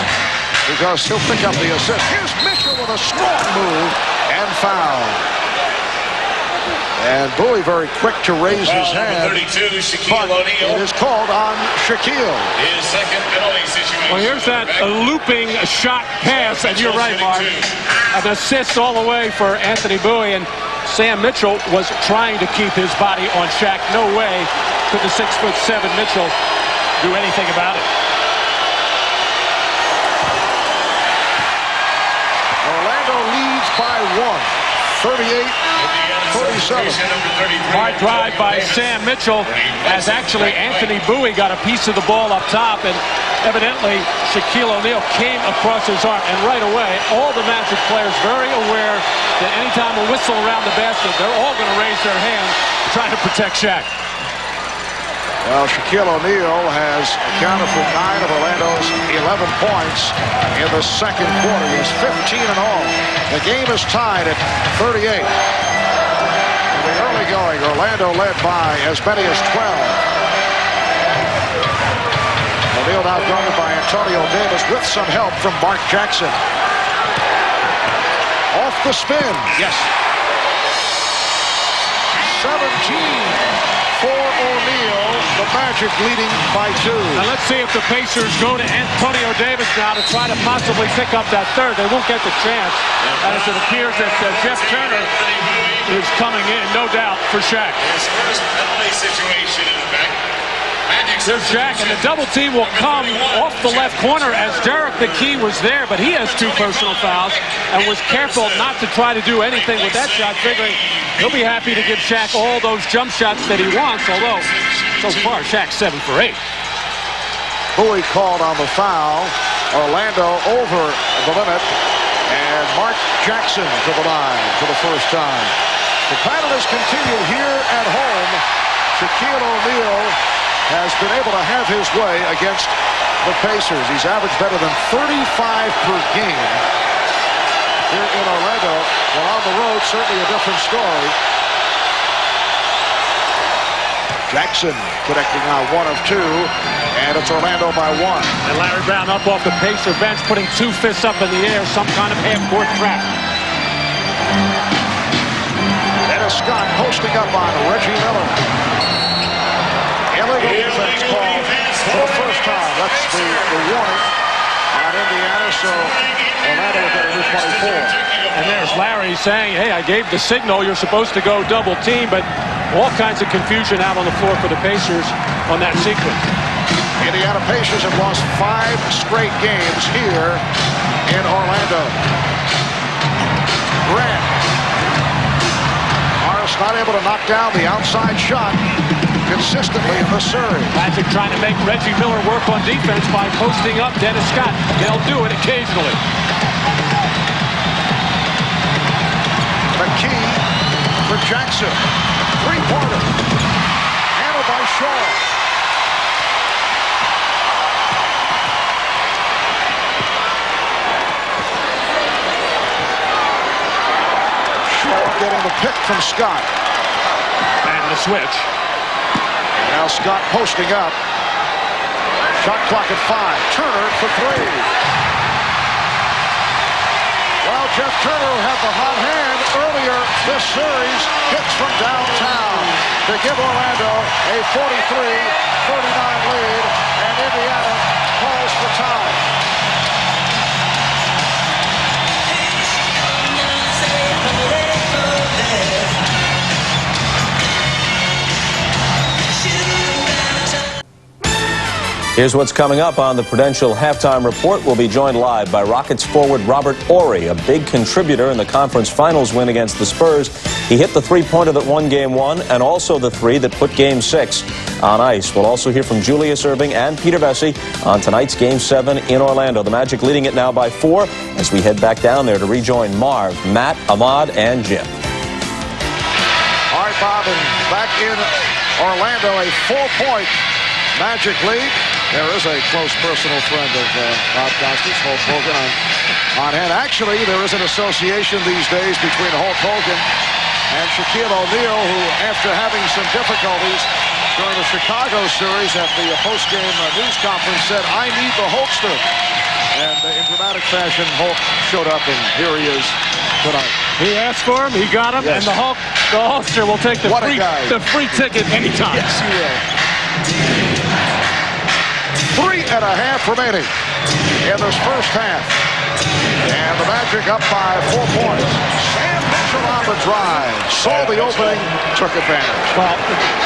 because he'll pick up the assist. Here's Mitchell with a strong move and foul. And Bowie very quick to raise his hand. 32, Shaquille O'Neal. It is called on Shaquille. His second penalty situation. Well, here's that looping shot pass, and you're right, Mark. An assist all the way for Anthony Bowie, and Sam Mitchell was trying to keep his body on Shaq. No way could the 6'7" Mitchell do anything about it. by 1. 38-37. Hard drive by Sam Mitchell, as actually Anthony Bowie got a piece of the ball up top, and evidently Shaquille O'Neal came across his arm, and right away all the Magic players very aware that anytime a whistle around the basket, they're all going to raise their hand trying to protect Shaq. Well, Shaquille O'Neal has accounted for 9 of Orlando's 11 points in the second quarter. He has 15 in all. The game is tied at 38. In the early going, Orlando led by as many as 12. O'Neal now guarded by Antonio Davis with some help from Mark Jackson. Off the spin. Yes. 17 for O'Neal. The Magic leading by 2. Now let's see if the Pacers go to Antonio Davis now to try to possibly pick up that third. They won't get the chance, as it appears that Jeff Turner is coming in, no doubt, for Shaq. His first penalty situation, in fact. There's Shaq, and the double team will come off the left corner as Derek McKee was there, but he has 2 personal fouls and was careful not to try to do anything with that shot, figuring he'll be happy to give Shaq all those jump shots that he wants, although so far Shaq's 7 for 8. Bowie called on the foul. Orlando over the limit, and Mark Jackson to the line for the first time. The pattern has continued here at home. Shaquille O'Neal has been able to have his way against the Pacers. He's averaged better than 35 per game here in Orlando. Well, on the road, certainly a different story. Jackson connecting now 1 of 2, and it's Orlando by 1. And Larry Brown up off the Pacer bench, putting 2 fists up in the air, some kind of half-court trap. Dennis Scott posting up on Reggie Miller. Illegal defense called for the first time. That's the warning on Indiana, so Orlando will get a new 24. And there's Larry saying, hey, I gave the signal, you're supposed to go double team, but all kinds of confusion out on the floor for the Pacers on that sequence. Indiana Pacers have lost 5 straight games here in Orlando. Grant. Morris not able to knock down the outside shot consistently in the series. Magic trying to make Reggie Miller work on defense by posting up Dennis Scott. They'll do it occasionally. McKee for Jackson. 3-pointer. Handled by Shaw. Shaw getting the pick from Scott. And the switch. Now Scott posting up. Shot clock at 5. Turner for 3. Well, Jeff Turner had the hot hand earlier this series. Hits from downtown to give Orlando a 43-39 lead, and Indiana calls for time. Here's what's coming up on the Prudential Halftime Report. We'll be joined live by Rockets forward Robert Horry, a big contributor in the conference finals win against the Spurs. He hit the 3-pointer that won Game 1 and also the 3 that put Game 6 on ice. We'll also hear from Julius Erving and Peter Vesey on tonight's Game 7 in Orlando. The Magic leading it now by 4 as we head back down there to rejoin Marv, Matt, Ahmad, and Jim. All right, Bob, and back in Orlando, a 4-point Magic lead. There is a close personal friend of Bob Costas, Hulk Hogan, on hand. Actually, there is an association these days between Hulk Hogan and Shaquille O'Neal, who, after having some difficulties during the Chicago series at the post-game news conference, said, "I need the Hulkster." And in dramatic fashion, Hulk showed up, and here he is tonight. He asked for him, he got him, yes. And the Hulkster will take the free ticket anytime. Yes, he will. 3.5 remaining in this first half. And the Magic up by 4 points. Sam Mitchell Jackson on the drive. Saw the opening, took advantage. Well,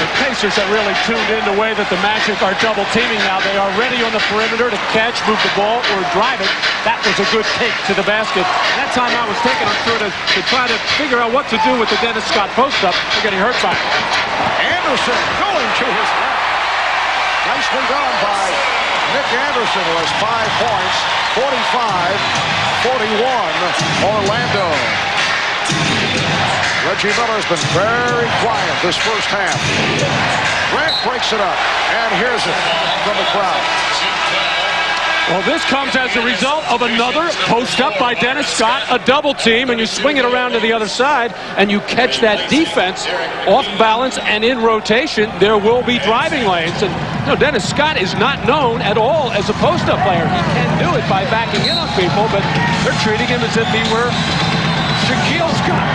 the Pacers have really tuned in the way that the Magic are double teaming now. They are ready on the perimeter to catch, move the ball, or drive it. That was a good take to the basket. That time I was taking them through to try to figure out what to do with the Dennis Scott post-up. They're getting hurt by it. Anderson going to his left. Nicely done by Nick Anderson, who has 5 points. 45-41 Orlando. Reggie Miller's been very quiet this first half. Grant breaks it up and hears it from the crowd. Well, this comes as a result of another post-up by Dennis Scott, a double team, and you swing it around to the other side, and you catch that defense off balance and in rotation. There will be driving lanes, and Dennis Scott is not known at all as a post-up player. He can do it by backing in on people, but they're treating him as if he were Shaquille Scott.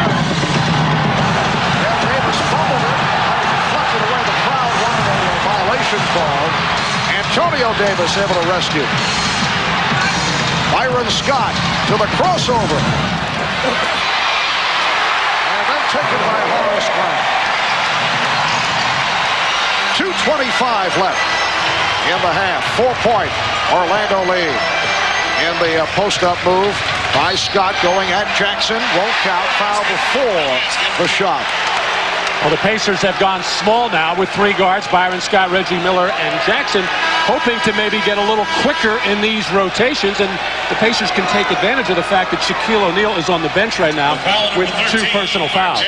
Davis fumbled it, deflected away. The crowd wanted a violation call. Antonio Davis able to rescue. Byron Scott to the crossover. And then taken by Horace Grant. 2:25 left in the half. 4-point Orlando lead. In the post-up move by Scott going at Jackson. Won't count. Foul before the shot. Well, the Pacers have gone small now with 3 guards, Byron Scott, Reggie Miller, and Jackson, hoping to maybe get a little quicker in these rotations, and the Pacers can take advantage of the fact that Shaquille O'Neal is on the bench right now with 2 personal fouls.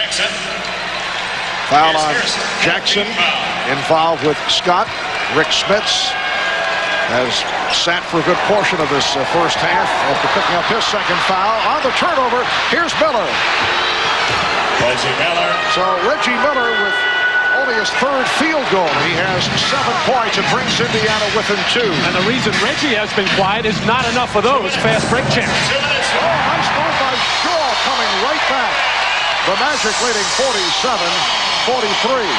Foul on Jackson, involved with Scott. Rick Smits has sat for a good portion of this first half after picking up his second foul. On the turnover, here's Miller. Reggie Miller. So Reggie Miller with only his 3rd field goal. He has 7 points and brings Indiana within 2. And the reason Reggie has been quiet is not enough of those fast break chances. Oh, nice move by Shaw coming right back. The Magic leading 47-43.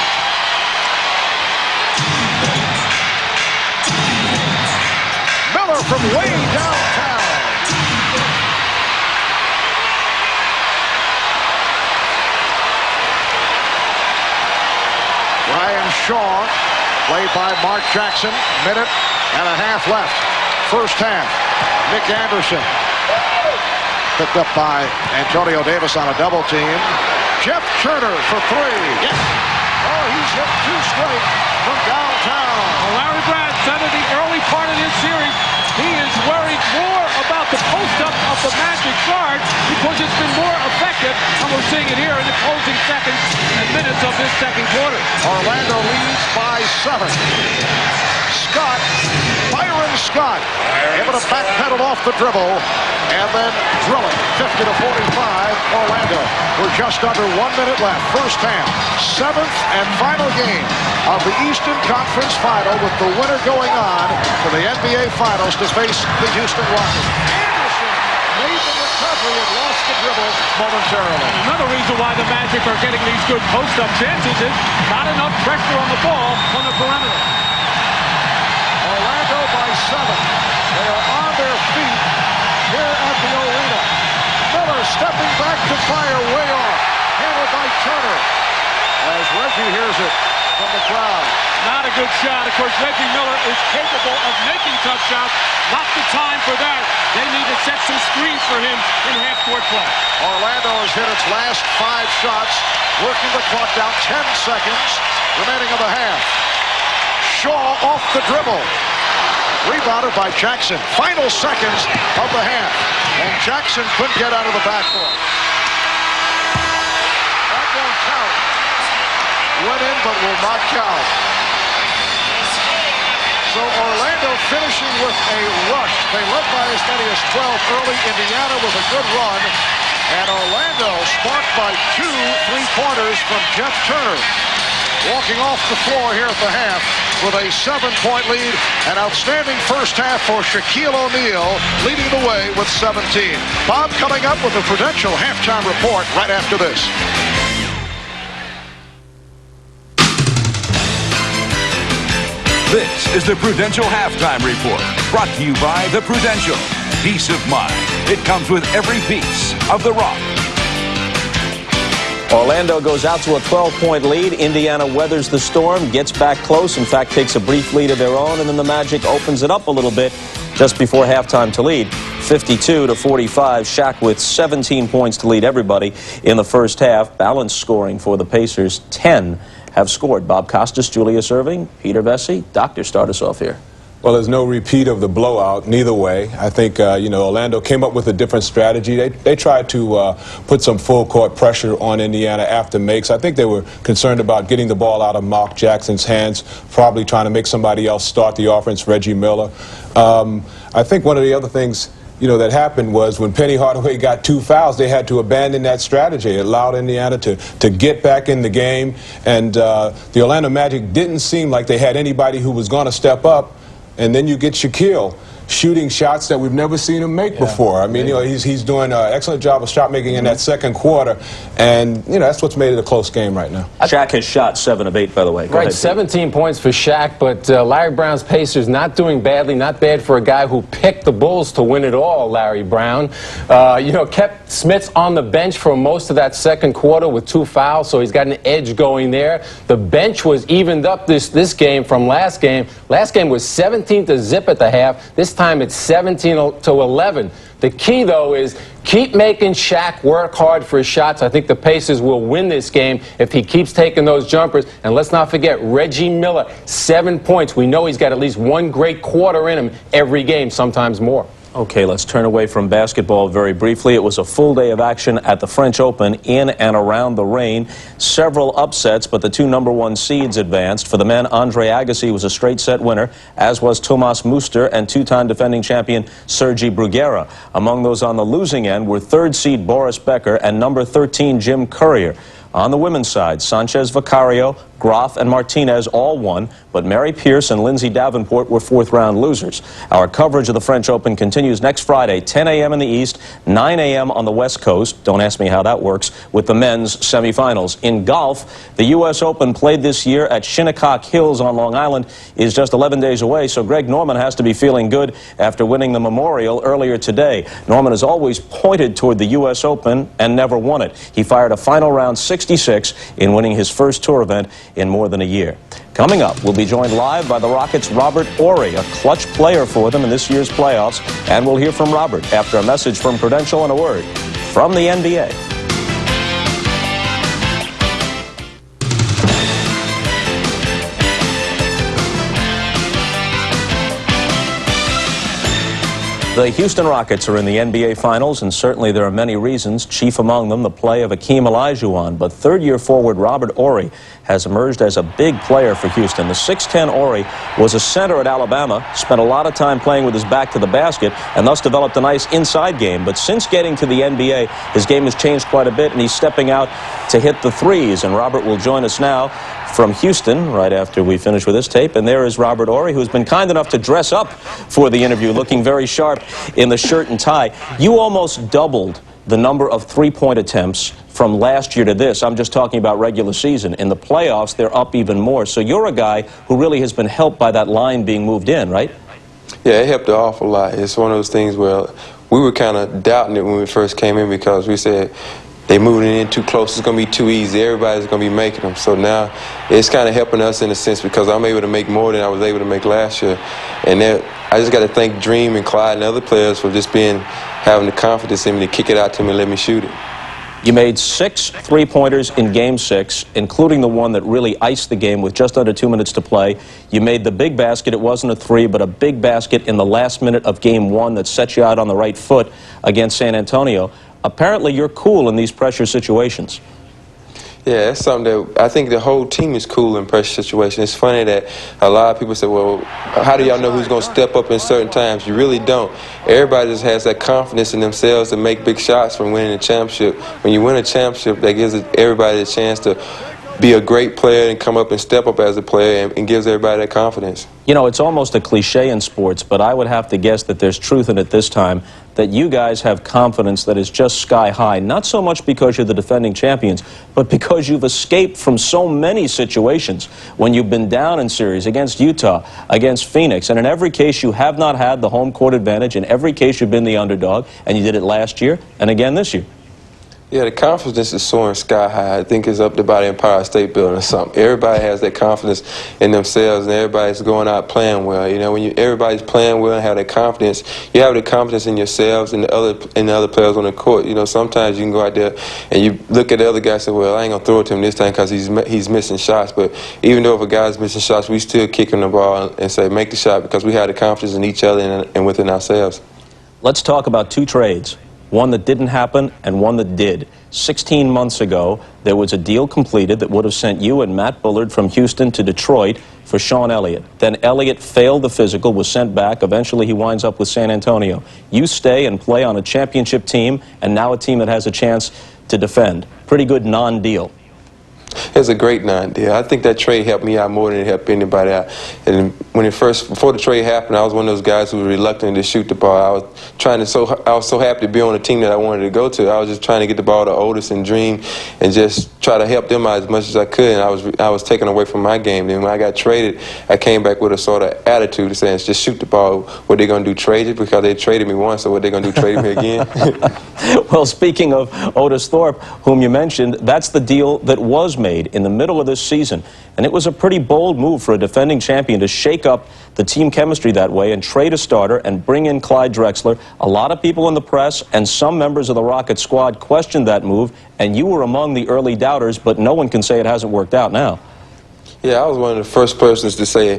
Miller from way downtown. Ryan Shaw, played by Mark Jackson. Minute and a half left. First half. Nick Anderson. Picked up by Antonio Davis on a double team. Jeff Turner for 3. Yes. Oh, he's hit 2 straight from downtown. Well, Larry Brad said in the early part of this series, he is worried more about the post-up of the Magic guard because it's been more effective, and we're seeing it here in the closing seconds and minutes of this second quarter. Orlando leads by 7. Scott, Byron Scott, able to backpedal off the dribble and then drill it. 50-45, Orlando. We're just under 1 minute left. First half, 7th and final game of the Eastern Conference Final, with the winner going on to the NBA Finals to face the Houston Rockets. Anderson made the recovery and lost the dribble momentarily. Another reason why the Magic are getting these good post-up chances is not enough pressure on the ball on the perimeter. Orlando by 7. They are on their feet here at the arena. Miller stepping back to fire way off. Handled by Turner. As Reggie hears it from the crowd. Not a good shot. Of course, Reggie Miller is capable of making tough shots. Not the time for that. They need to set some screens for him in half-court play. Orlando has hit its last 5 shots, working the clock down. 10 seconds remaining of the half. Shaw off the dribble. Rebounded by Jackson. Final seconds of the half. And Jackson couldn't get out of the backcourt. That won't count. Went in but will not count. So Orlando finishing with a rush. They led by as many as 12 early. Indiana with a good run. And Orlando sparked by 2 3-pointers from Jeff Turner. Walking off the floor here at the half with a 7-point lead. An outstanding first half for Shaquille O'Neal, leading the way with 17. Bob coming up with a Prudential halftime report right after this. This is the Prudential Halftime Report, brought to you by the Prudential. Peace of mind. It comes with every piece of the rock. Orlando goes out to a 12-point lead. Indiana weathers the storm, gets back close, in fact takes a brief lead of their own, and then the Magic opens it up a little bit just before halftime to lead 52-45. Shaq with 17 points to lead everybody in the first half. Balanced scoring for the Pacers. 10 have scored. Bob Costas, Julius Erving, Peter Vesey. Doctor, start us off here. Well, there's no repeat of the blowout, neither way. I think, Orlando came up with a different strategy. They tried to put some full-court pressure on Indiana after makes. I think they were concerned about getting the ball out of Mark Jackson's hands, probably trying to make somebody else start the offense, Reggie Miller. I think one of the other things, that happened was when Penny Hardaway got 2 fouls, they had to abandon that strategy. It allowed Indiana to get back in the game, and the Orlando Magic didn't seem like they had anybody who was going to step up. And then you get Shaquille shooting shots that we've never seen him make before. I mean, he's doing an excellent job of shot making in that second quarter, and that's what's made it a close game right now. Shaq has shot 7 of 8, by the way. Go ahead, 17 points for Shaq, but Larry Brown's Pacers not doing badly, not bad for a guy who picked the Bulls to win it all, Larry Brown. Kept Smits on the bench for most of that second quarter with 2 fouls, so he's got an edge going there. The bench was evened up this game from last game. Last game was 17-0 at the half. This time it's 17-11. The key, though, is keep making Shaq work hard for his shots. I think the Pacers will win this game if he keeps taking those jumpers. And let's not forget, Reggie Miller, 7 points. We know he's got at least one great quarter in him every game, sometimes more. Okay, let's turn away from basketball very briefly. It was a full day of action at the French Open in and around the rain. Several upsets, but the 2 #1 seeds advanced. For the men, Andre Agassi was a straight-set winner, as was Thomas Muster and 2-time defending champion Sergi Bruguera. Among those on the losing end were 3rd seed Boris Becker and number 13 Jim Courier. On the women's side, Sanchez Vicario, Graf, and Martinez all won, but Mary Pierce and Lindsay Davenport were 4th-round losers. Our coverage of the French Open continues next Friday, 10 a.m. in the East, 9 a.m. on the West Coast. Don't ask me how that works, with the men's semifinals. In golf, the U.S. Open played this year at Shinnecock Hills on Long Island is just 11 days away, so Greg Norman has to be feeling good after winning the Memorial earlier today. Norman has always pointed toward the U.S. Open and never won it. He fired a final round 66 in winning his first tour event in more than a year. Coming up, we'll be joined live by the Rockets' Robert Horry, a clutch player for them in this year's playoffs, and we'll hear from Robert after a message from Prudential and a word from the NBA. The Houston Rockets are in the NBA Finals, and certainly there are many reasons, chief among them the play of Akeem Olajuwon. But third-year forward Robert Horry has emerged as a big player for Houston. The 6'10" Horry was a center at Alabama, spent a lot of time playing with his back to the basket, and thus developed a nice inside game. But since getting to the NBA, his game has changed quite a bit, and he's stepping out to hit the threes. And Robert will join us now from Houston right after we finish with this tape. And there is Robert Horry, who's been kind enough to dress up for the interview, looking very sharp in the shirt and tie. You almost doubled the number of three-point attempts from last year to this. I'm just talking about regular season. In the playoffs, they're up even more. So you're a guy who really has been helped by that line being moved in, right? Yeah, it helped an awful lot. It's one of those things where we were kind of doubting it when we first came in because we said, they moving it in too close, it's going to be too easy, everybody's going to be making them. So now it's kind of helping us in a sense because I'm able to make more than I was able to make last year. And I just got to thank Dream and Clyde and other players for just having the confidence in me to kick it out to me and let me shoot it. You made 6 three-pointers in Game 6, including the one that really iced the game with just under 2 minutes to play. You made the big basket. It wasn't a three, but a big basket in the last minute of Game 1 that set you out on the right foot against San Antonio. Apparently, you're cool in these pressure situations. Yeah, that's something that I think the whole team is cool in pressure situations. It's funny that a lot of people say, well, how do y'all know who's going to step up in certain times? You really don't. Everybody just has that confidence in themselves to make big shots from winning a championship. When you win a championship, that gives everybody a chance to be a great player and come up and step up as a player and gives everybody that confidence. You know, it's almost a cliche in sports, but I would have to guess that there's truth in it this time, that you guys have confidence that is just sky high, not so much because you're the defending champions, but because you've escaped from so many situations when you've been down in series against Utah, against Phoenix, and in every case you have not had the home court advantage. In every case you've been the underdog, and you did it last year and again this year. Yeah, the confidence is soaring sky high. I think it's up to about the Empire State Building or something. Everybody has that confidence in themselves, and everybody's going out playing well. You know, when everybody's playing well and have that confidence, you have the confidence in yourselves and the other players on the court. You know, sometimes you can go out there and you look at the other guy and say, well, I ain't going to throw it to him this time because he's missing shots. But even though if a guy's missing shots, we still kick him the ball and say, make the shot, because we have the confidence in each other and within ourselves. Let's talk about two trades. One that didn't happen and one that did. 16 months ago, there was a deal completed that would have sent you and Matt Bullard from Houston to Detroit for Sean Elliott. Then Elliott failed the physical, was sent back. Eventually, he winds up with San Antonio. You stay and play on a championship team, and now a team that has a chance to defend. Pretty good non-deal. It's a great non-deal. I think that trade helped me out more than it helped anybody out. And before the trade happened, I was one of those guys who was reluctant to shoot the ball. I was so happy to be on a team that I wanted to go to. I was just trying to get the ball to Otis and Dream and just try to help them out as much as I could. And I was taken away from my game. Then when I got traded, I came back with a sort of attitude of saying, just shoot the ball. What they going to do, trade it? Because they traded me once, so what they going to do, trade me again? Well, speaking of Otis Thorpe, whom you mentioned, that's the deal that was made in the middle of this season. And it was a pretty bold move for a defending champion to shake up the team chemistry that way and trade a starter and bring in Clyde Drexler. A lot of people in the press and some members of the Rocket squad questioned that move, and you were among the early doubters, but no one can say it hasn't worked out now. Yeah, I was one of the first persons to say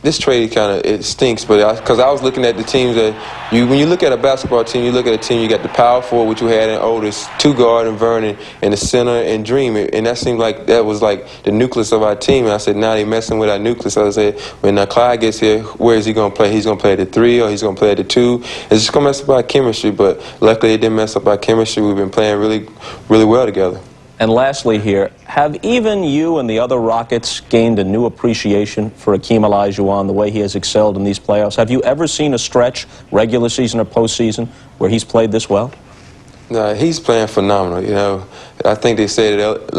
this trade it stinks, but because I was looking at the teams that when you look at a basketball team, you look at a team, you got the power forward, which you had in Otis, two guard and Vernon, and the center and Dream, and that seemed like that was like the nucleus of our team. And I said, now they're messing with our nucleus. I said, when Clyde gets here, where is he going to play? He's going to play at the 3 or he's going to play at the 2. It's just going to mess up our chemistry, but luckily it didn't mess up our chemistry. We've been playing really, really well together. And lastly here, have even you and the other Rockets gained a new appreciation for Akeem Olajuwon, the way he has excelled in these playoffs? Have you ever seen a stretch, regular season or postseason, where he's played this well? No, he's playing phenomenal. You know, I think they said it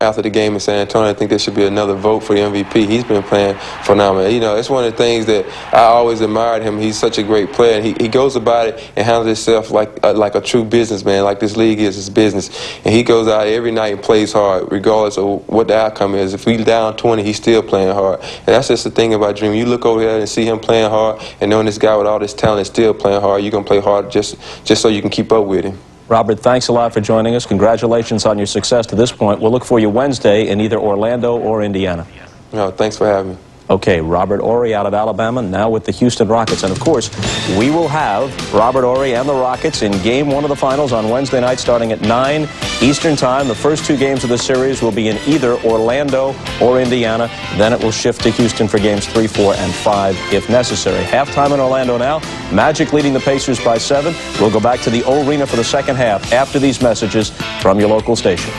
after the game in San Antonio. I think there should be another vote for the MVP. He's been playing phenomenal. You know, it's one of the things that I always admired him. He's such a great player. And he goes about it and handles himself like a true businessman, like this league is his business. And he goes out every night and plays hard, regardless of what the outcome is. If he's down 20, he's still playing hard. And that's just the thing about Dream. You look over here and see him playing hard, and knowing this guy with all this talent is still playing hard, you're going to play hard just so you can keep up with him. Robert, thanks a lot for joining us. Congratulations on your success to this point. We'll look for you Wednesday in either Orlando or Indiana. No, thanks for having me. Okay, Robert Horry out of Alabama, now with the Houston Rockets. And, of course, we will have Robert Horry and the Rockets in Game 1 of the Finals on Wednesday night starting at 9 Eastern Time. The first 2 games of the series will be in either Orlando or Indiana. Then it will shift to Houston for Games 3, 4, and 5 if necessary. Halftime in Orlando now. Magic leading the Pacers by 7. We'll go back to the O-Arena for the second half after these messages from your local station.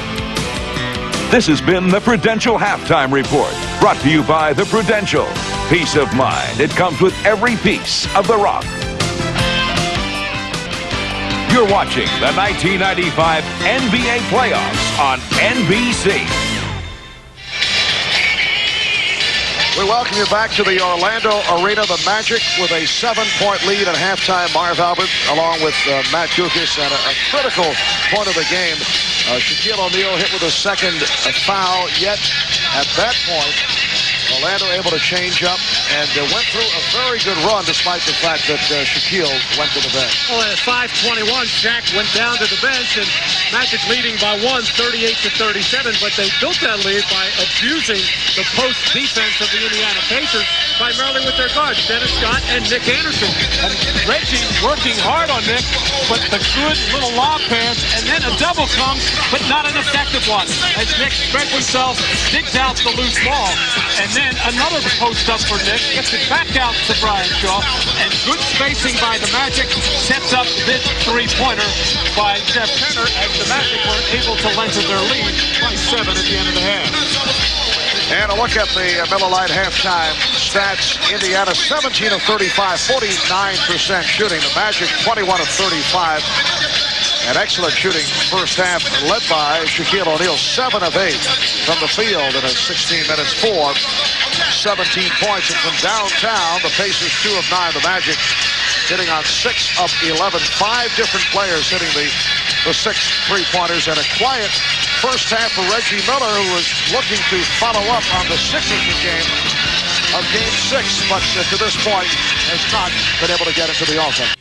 This has been the Prudential Halftime Report, brought to you by the Prudential. Peace of mind. It comes with every piece of the rock. You're watching the 1995 NBA playoffs on NBC. We welcome you back to the Orlando Arena. The Magic with a 7-point lead at halftime. Marv Albert along with Matt Dukas at a critical point of the game. Shaquille O'Neal hit with a second foul, yet at that point, Orlando able to change up and went through a very good run despite the fact that Shaquille went to the bench. Well, at 5:21, Shaq went down to the bench, and Magic leading by 1, 38-37, but they built that lead by abusing the post defense of the Indiana Pacers, primarily with their guards, Dennis Scott and Nick Anderson. And Reggie working hard on Nick, but the good little lob pass, and then a double comes, but not an effective one. As Nick spreads himself, digs out the loose ball, and then another post up for Nick, gets it back out to Brian Shaw, and good spacing by the Magic sets up this three-pointer by Jeff Turner, as the Magic were able to lengthen their lead by 7 at the end of the half. And a look at the Miller Lite halftime stats. Indiana 17 of 35, 49% shooting. The Magic 21 of 35. An excellent shooting first half led by Shaquille O'Neal, 7 of 8 from the field in a 16 minutes, 17 points. And from downtown, the Pacers 2 of 9. The Magic hitting on 6 of 11. 5 different players hitting the the 6 3-pointers, and a quiet first half for Reggie Miller, who was looking to follow up on the signature game of Game 6, but to this point has not been able to get into the offense.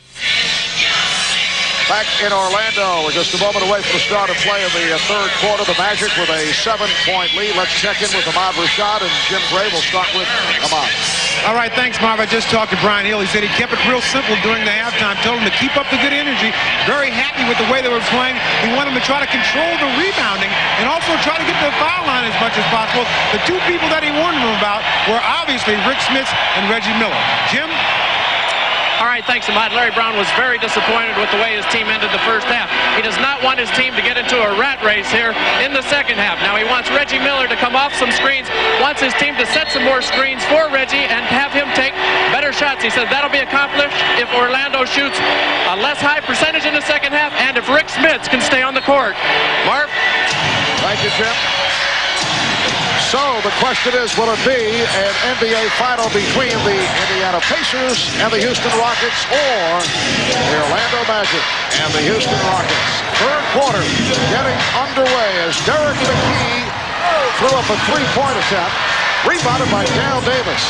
Back in Orlando, we're just a moment away from the start of play of the third quarter. The Magic with a 7-point lead. Let's check in with Ahmad Rashad, and Jim Gray will start with Ahmad. All right, thanks, Marv. I just talked to Brian Hill. He said he kept it real simple during the halftime. Told him to keep up the good energy. Very happy with the way they were playing. He wanted them to try to control the rebounding and also try to get to the foul line as much as possible. The two people that he warned them about were obviously Rick Smits and Reggie Miller. Jim? All right, thanks, Ahmad. Larry Brown was very disappointed with the way his team ended the first half. He does not want his team to get into a rat race here in the second half. Now, he wants Reggie Miller to come off some screens, wants his team to set some more screens for Reggie and have him take better shots. He says that'll be accomplished if Orlando shoots a less high percentage in the second half and if Rick Smits can stay on the court. Marv? Thank you, Jim. So the question is, will it be an NBA final between the Indiana Pacers and the Houston Rockets, or the Orlando Magic and the Houston Rockets? Third quarter getting underway as Derek McKee threw up a 3-point attempt, rebounded by Dale Davis.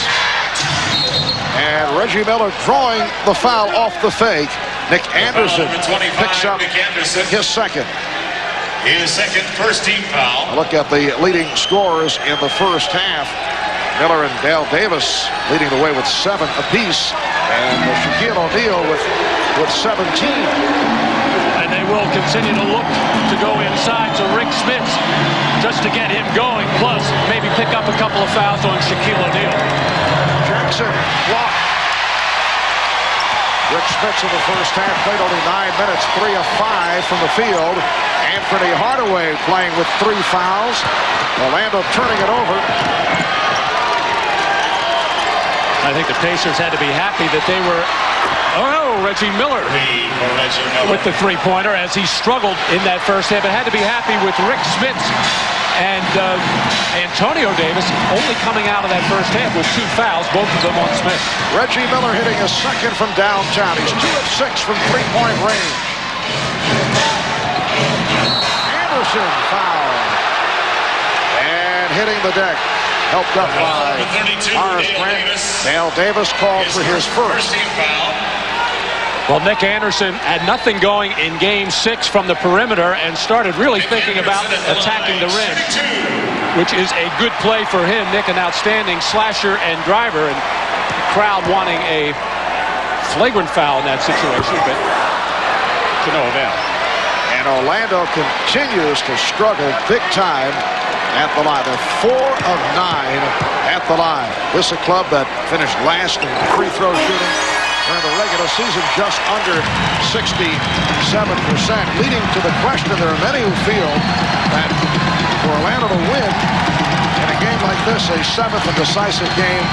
And Reggie Miller drawing the foul off the fake. Nick Anderson picks up his second. His second first-team foul. A look at the leading scorers in the first half. Miller and Dale Davis leading the way with 7 apiece, and Shaquille O'Neal with 17. And they will continue to look to go inside to Rick Smits just to get him going, plus maybe pick up a couple of fouls on Shaquille O'Neal. Jackson blocked. Rick Smits in the first half played only 9 minutes, 3 of 5 from the field. Anthony Hardaway playing with 3 fouls. Orlando turning it over. I think the Pacers had to be happy that they were, Reggie Miller with the 3-pointer as he struggled in that first half. It had to be happy with Rick Smits and Antonio Davis only coming out of that first half with 2 fouls, both of them on Smith. Reggie Miller hitting a second from downtown. He's 2 of 6 from 3-point range. Anderson foul. And hitting the deck. Helped up by Horace Grant. Dale Davis called for his first. Well, Nick Anderson had nothing going in Game 6 from the perimeter and started really thinking about attacking the rim, which is a good play for him. Nick, an outstanding slasher and driver, and the crowd wanting a flagrant foul in that situation, but to no avail. And Orlando continues to struggle big time at the line. They're 4 of 9 at the line. This is a club that finished last in free throw shooting during the regular season, just under 67%, leading to the question there are many who feel that for Orlando to win in a game like this, a 7th and decisive game,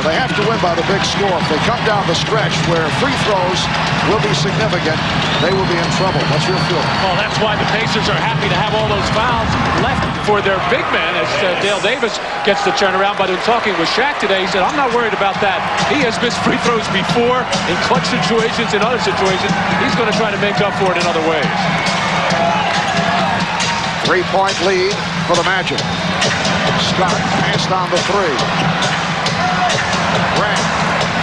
they have to win by the big score. If they come down the stretch where free throws will be significant, they will be in trouble. What's your feeling? Well, that's why the Pacers are happy to have all those fouls left for their big man as Dale Davis gets the turnaround. But in talking with Shaq today, he said, I'm not worried about that. He has missed free throws before in clutch situations and other situations. He's going to try to make up for it in other ways. 3-point lead for the Magic. Scott passed on the 3. Grant.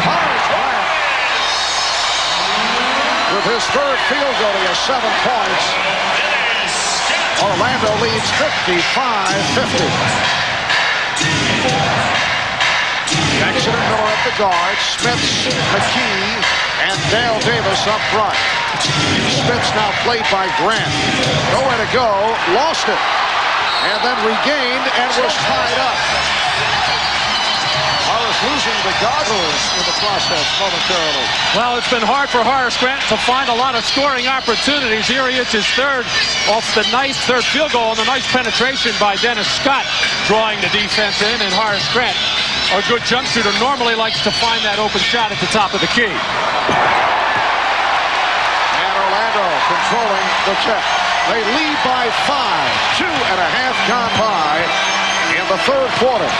Horace Grant. With his third field goal, he has 7 points. Orlando leads 55-50. Jackson and Miller at the guard. Smits, McKee, and Dale Davis up front. Smits now played by Grant. Nowhere to go. Lost it. And then regained and was tied up. Horace losing the goggles in the process momentarily. Well, it's been hard for Horace Grant to find a lot of scoring opportunities. Here he is, his third off the nice third field goal and the nice penetration by Dennis Scott, drawing the defense in, and Horace Grant, a good jump shooter, normally likes to find that open shot at the top of the key. And Orlando controlling the check. They lead by 5. 2.5 gone by in the third quarter.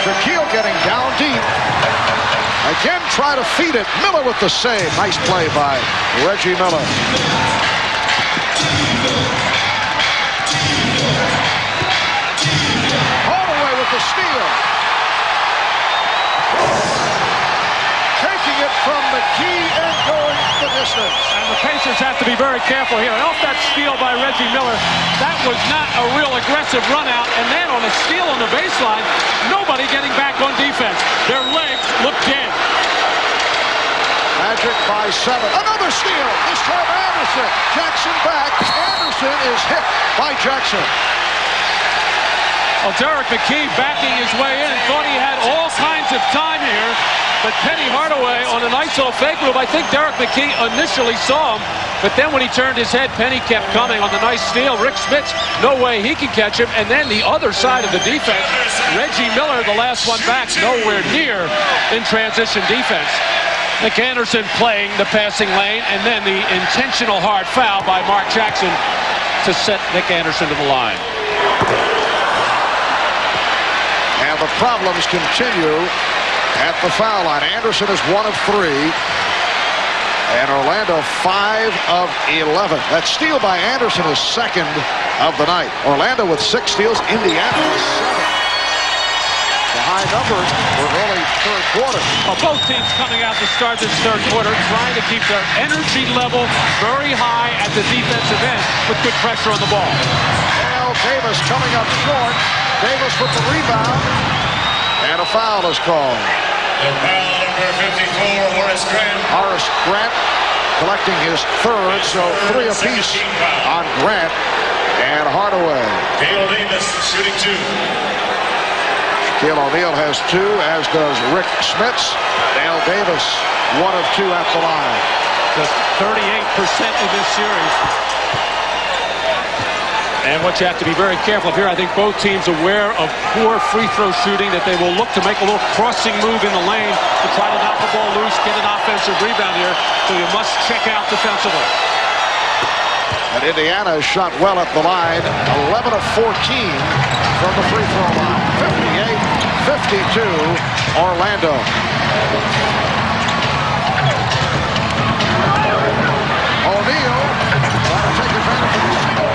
Shaquille getting down deep. Again, try to feed it. Miller with the save. Nice play by Reggie Miller. Hardaway with the steal. Taking it from McKee and going the distance. And the Pacers have to be very careful here. Off that steal by Reggie Miller, that was not a real aggressive run out. And then on a steal on the baseline, nobody getting back on defense. Their legs look dead. Magic by 7. Another steal. This time Anderson. Jackson back. Anderson is hit by Jackson. Well, Derek McKee backing his way in, thought he had all kinds of time here. But Penny Hardaway on an ISO fake move. I think Derek McKee initially saw him, but then when he turned his head, Penny kept coming on the nice steal. Rick Smits, no way he can catch him. And then the other side of the defense, Reggie Miller, the last one back, nowhere near in transition defense. Nick Anderson playing the passing lane, and then the intentional hard foul by Mark Jackson to set Nick Anderson to the line. And the problems continue at the foul line. Anderson is 1 of 3. And Orlando 5 of 11. That steal by Anderson is 2nd of the night. Orlando with 6 steals. Indiana with 7. The high numbers were early third quarter. Well, both teams coming out to start this third quarter trying to keep their energy level very high at the defensive end with good pressure on the ball. Al Davis coming up short. Davis with the rebound. And a foul is called. The foul number 54, Horace Grant. Horace Grant collecting his 3rd, so 3 apiece on Grant and Hardaway. Dale Davis shooting 2. Shaquille O'Neal has 2, as does Rick Smits. Dale Davis, 1 of 2 at the line. Just 38% in this series. And what you have to be very careful of here, I think both teams aware of poor free throw shooting, that they will look to make a little crossing move in the lane to try to knock the ball loose, get an offensive rebound here. So you must check out defensively. And Indiana has shot well at the line, 11 of 14 from the free throw line. 58-52, Orlando. O'Neal trying to take advantage of the steal.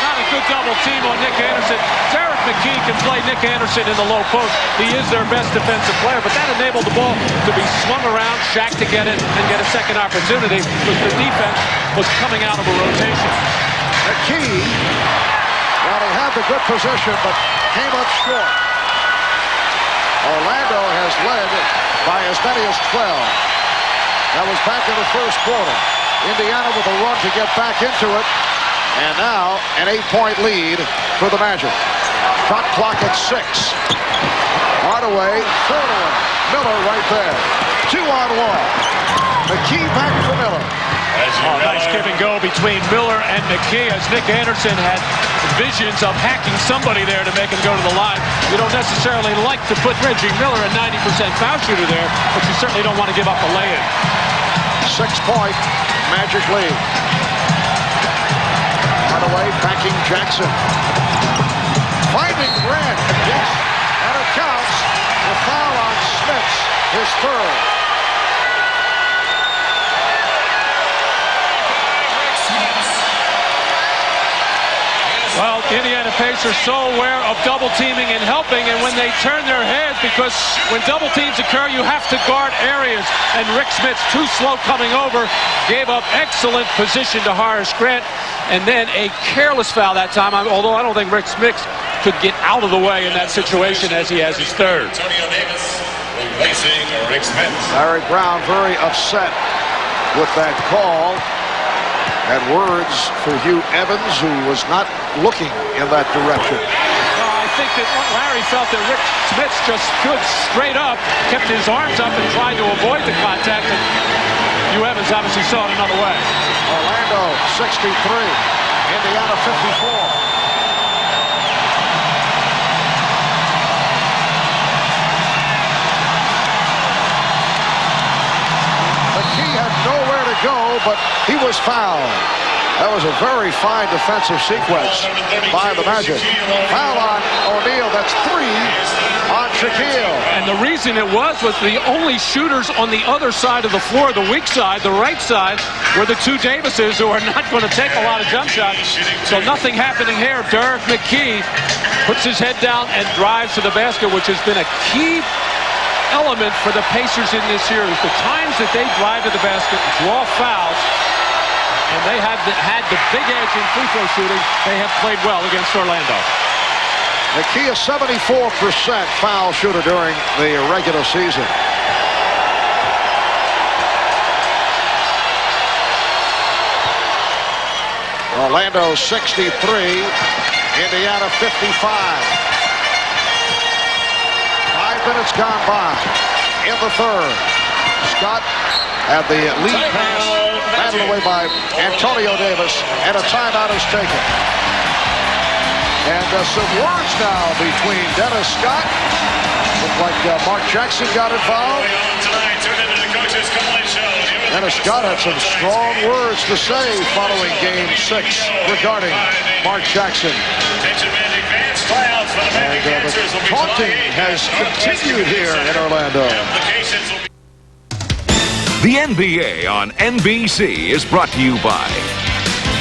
Not a good double team on Nick Anderson. Derek McKee can play Nick Anderson in the low post. He is their best defensive player, but that enabled the ball to be swung around, Shaq to get it, and get a second opportunity because the defense was coming out of a rotation. McKee, well, he had the good position, but came up short. Orlando has led by as many as 12. That was back in the first quarter. Indiana with a run to get back into it. And now an 8-point lead for the Magic. Shot clock at 6. Hardaway, thrown away. Miller right there. 2-on-1. McKee back for Miller. Nice give and go between Miller and McKee as Nick Anderson had visions of hacking somebody there to make him go to the line. You don't necessarily like to put Reggie Miller, a 90% foul shooter, there, but you certainly don't want to give up a lay-in. 6-point Magic lead. Hardaway backing Jackson. Finding Grant. Yes. And it counts. The foul on Smits, his 3rd. Well, Indiana Pacers so aware of double teaming and helping, and when they turn their heads, because when double teams occur, you have to guard areas, and Rick Smits, too slow coming over, gave up excellent position to Horace Grant, and then a careless foul that time, although I don't think Rick Smits could get out of the way in that situation as he has his 3rd. Antonio Davis replacing Rick Smits. Larry Brown very upset with that call. Had words for Hugh Evans, who was not looking in that direction. I think that Larry felt that Rick Smits just stood straight up, kept his arms up, and tried to avoid the contact. And Hugh Evans obviously saw it another way. Orlando 63, Indiana 54. McKee had nowhere to go, but he was fouled. That was a very fine defensive sequence by the Magic. Foul on O'Neal, that's 3. on Shaquille. And the reason it was the only shooters on the other side of the floor, the weak side, the right side, were the two Davises who are not going to take a lot of jump shots. So nothing happening here. Derek McKee puts his head down and drives to the basket, which has been a key element for the Pacers in this series. The times that they drive to the basket, draw fouls, and they have had the big edge in free throw shooting, they have played well against Orlando. McKee is 74% foul shooter during the regular season. Orlando 63, Indiana 55. 5 minutes gone by in the third. Scott had the lead pass battled away by Antonio Davis, and a timeout is taken. And some words now between Dennis Scott. Looked like Mark Jackson got involved. Dennis Scott had some strong words to say following Game 6 regarding Mark Jackson. And the taunting has continued here in Orlando. The NBA on NBC is brought to you by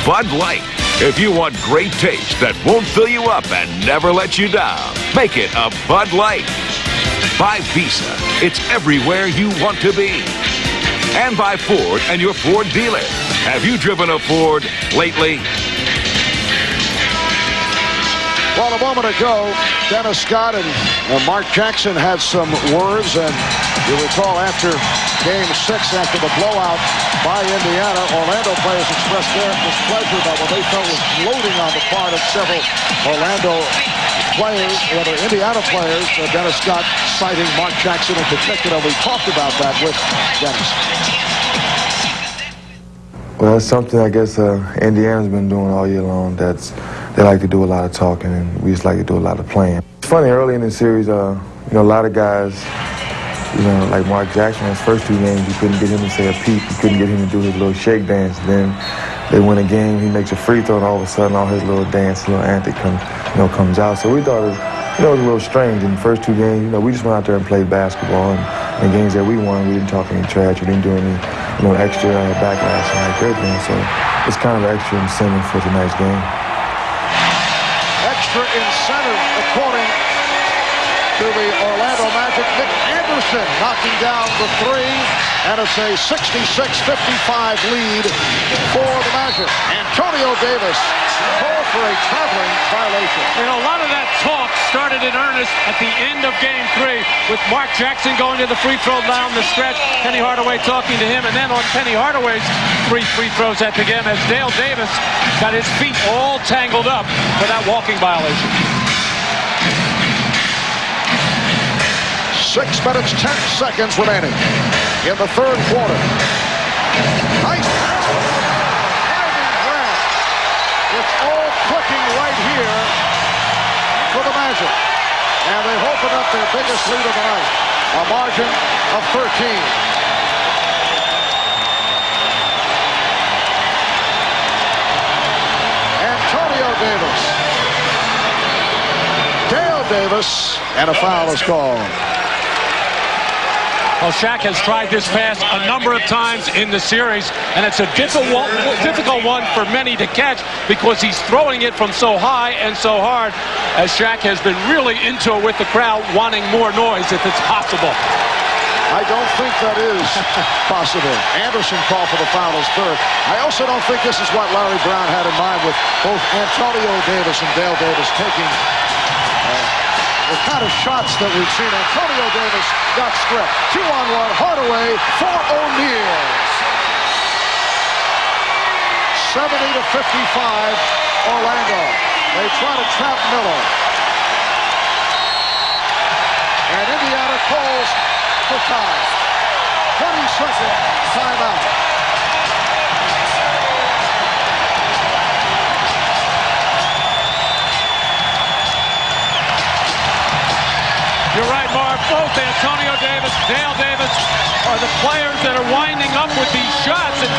Bud Light. If you want great taste that won't fill you up and never let you down, make it a Bud Light. By Visa, it's everywhere you want to be. And by Ford and your Ford dealer. Have you driven a Ford lately? Well, a moment ago, Dennis Scott and Mark Jackson had some words, and you recall after Game 6, after the blowout by Indiana, Orlando players expressed their displeasure about what they felt was gloating on the part of several Orlando players, whether Indiana players. Dennis Scott citing Mark Jackson in particular. We talked about that with Dennis. Well, it's something I guess Indiana's been doing all year long. They like to do a lot of talking, and we just like to do a lot of playing. It's funny, early in the series, a lot of guys, like Mark Jackson, his first 2 games, you couldn't get him to say a peep. You couldn't get him to do his little shake dance. Then they win a game, he makes a free throw, and all of a sudden, all his little dance, little antic comes out. So we thought it was a little strange. In the first 2 games, we just went out there and played basketball. And in games that we won, we didn't talk any trash. We didn't do any, extra backlash like they're doing. So it's kind of extra incentive for tonight's game. Extra incentive, according to the Orlando Magic. Nick Anderson knocking down the 3, and it's a 66-55 lead for the Magic. Antonio Davis called for a traveling violation. A lot of that talk started in earnest at the end of Game 3 with Mark Jackson going to the free throw down the stretch, Penny Hardaway talking to him, and then on Penny Hardaway's 3 free throws at the game as Dale Davis got his feet all tangled up for that walking violation. 6 minutes, 10 seconds remaining in the third quarter. Nice driving grab. It's all clicking right here for the Magic. And they've opened up their biggest lead of the night, a margin of 13. Antonio Davis. Dale Davis, and a foul is called. Well, Shaq has tried this pass a number of times in the series, and it's a difficult one for many to catch because he's throwing it from so high and so hard, as Shaq has been really into it with the crowd, wanting more noise if it's possible. I don't think that is possible. Anderson called for the foul as third. I also don't think this is what Larry Brown had in mind with both Antonio Davis and Dale Davis taking the kind of shots that we've seen. Antonio Davis got stripped. 2-on-1, Hardaway for O'Neal. 70-55, Orlando. They try to trap Miller. And Indiana calls for time. 30-second timeout. You're right, Marv. Both Antonio Davis, Dale Davis are the players that are winding up with these shots. And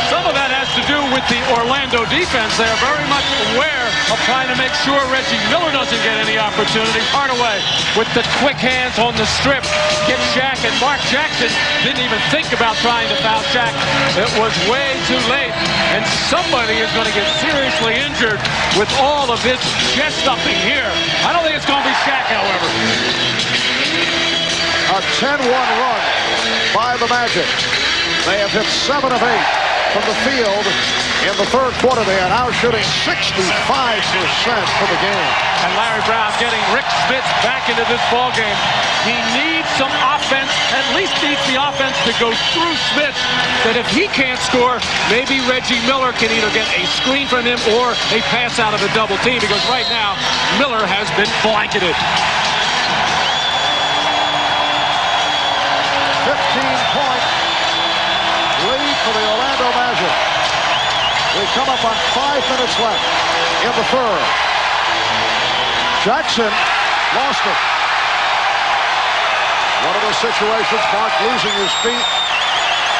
some of that has has to do with the Orlando defense. They are very much aware of trying to make sure Reggie Miller doesn't get any opportunity. Hardaway with the quick hands on the strip gets Shaq, and Mark Jackson didn't even think about trying to foul Shaq. It was way too late, and somebody is going to get seriously injured with all of this chest stuffing here. I don't think it's going to be Shaq, however. A 10-1 run by the Magic. They have hit 7 of 8 from the field in the third quarter. They are now shooting 65% for the game. And Larry Brown getting Rick Smith back into this ball game. He needs some offense, at least needs the offense to go through Smith, that if he can't score, maybe Reggie Miller can either get a screen from him or a pass out of a double team, because right now Miller has been blanketed. 15-point lead for the Orlando Magic. We come up on 5 minutes left in the third. Jackson lost it. One of those situations, Mark losing his feet,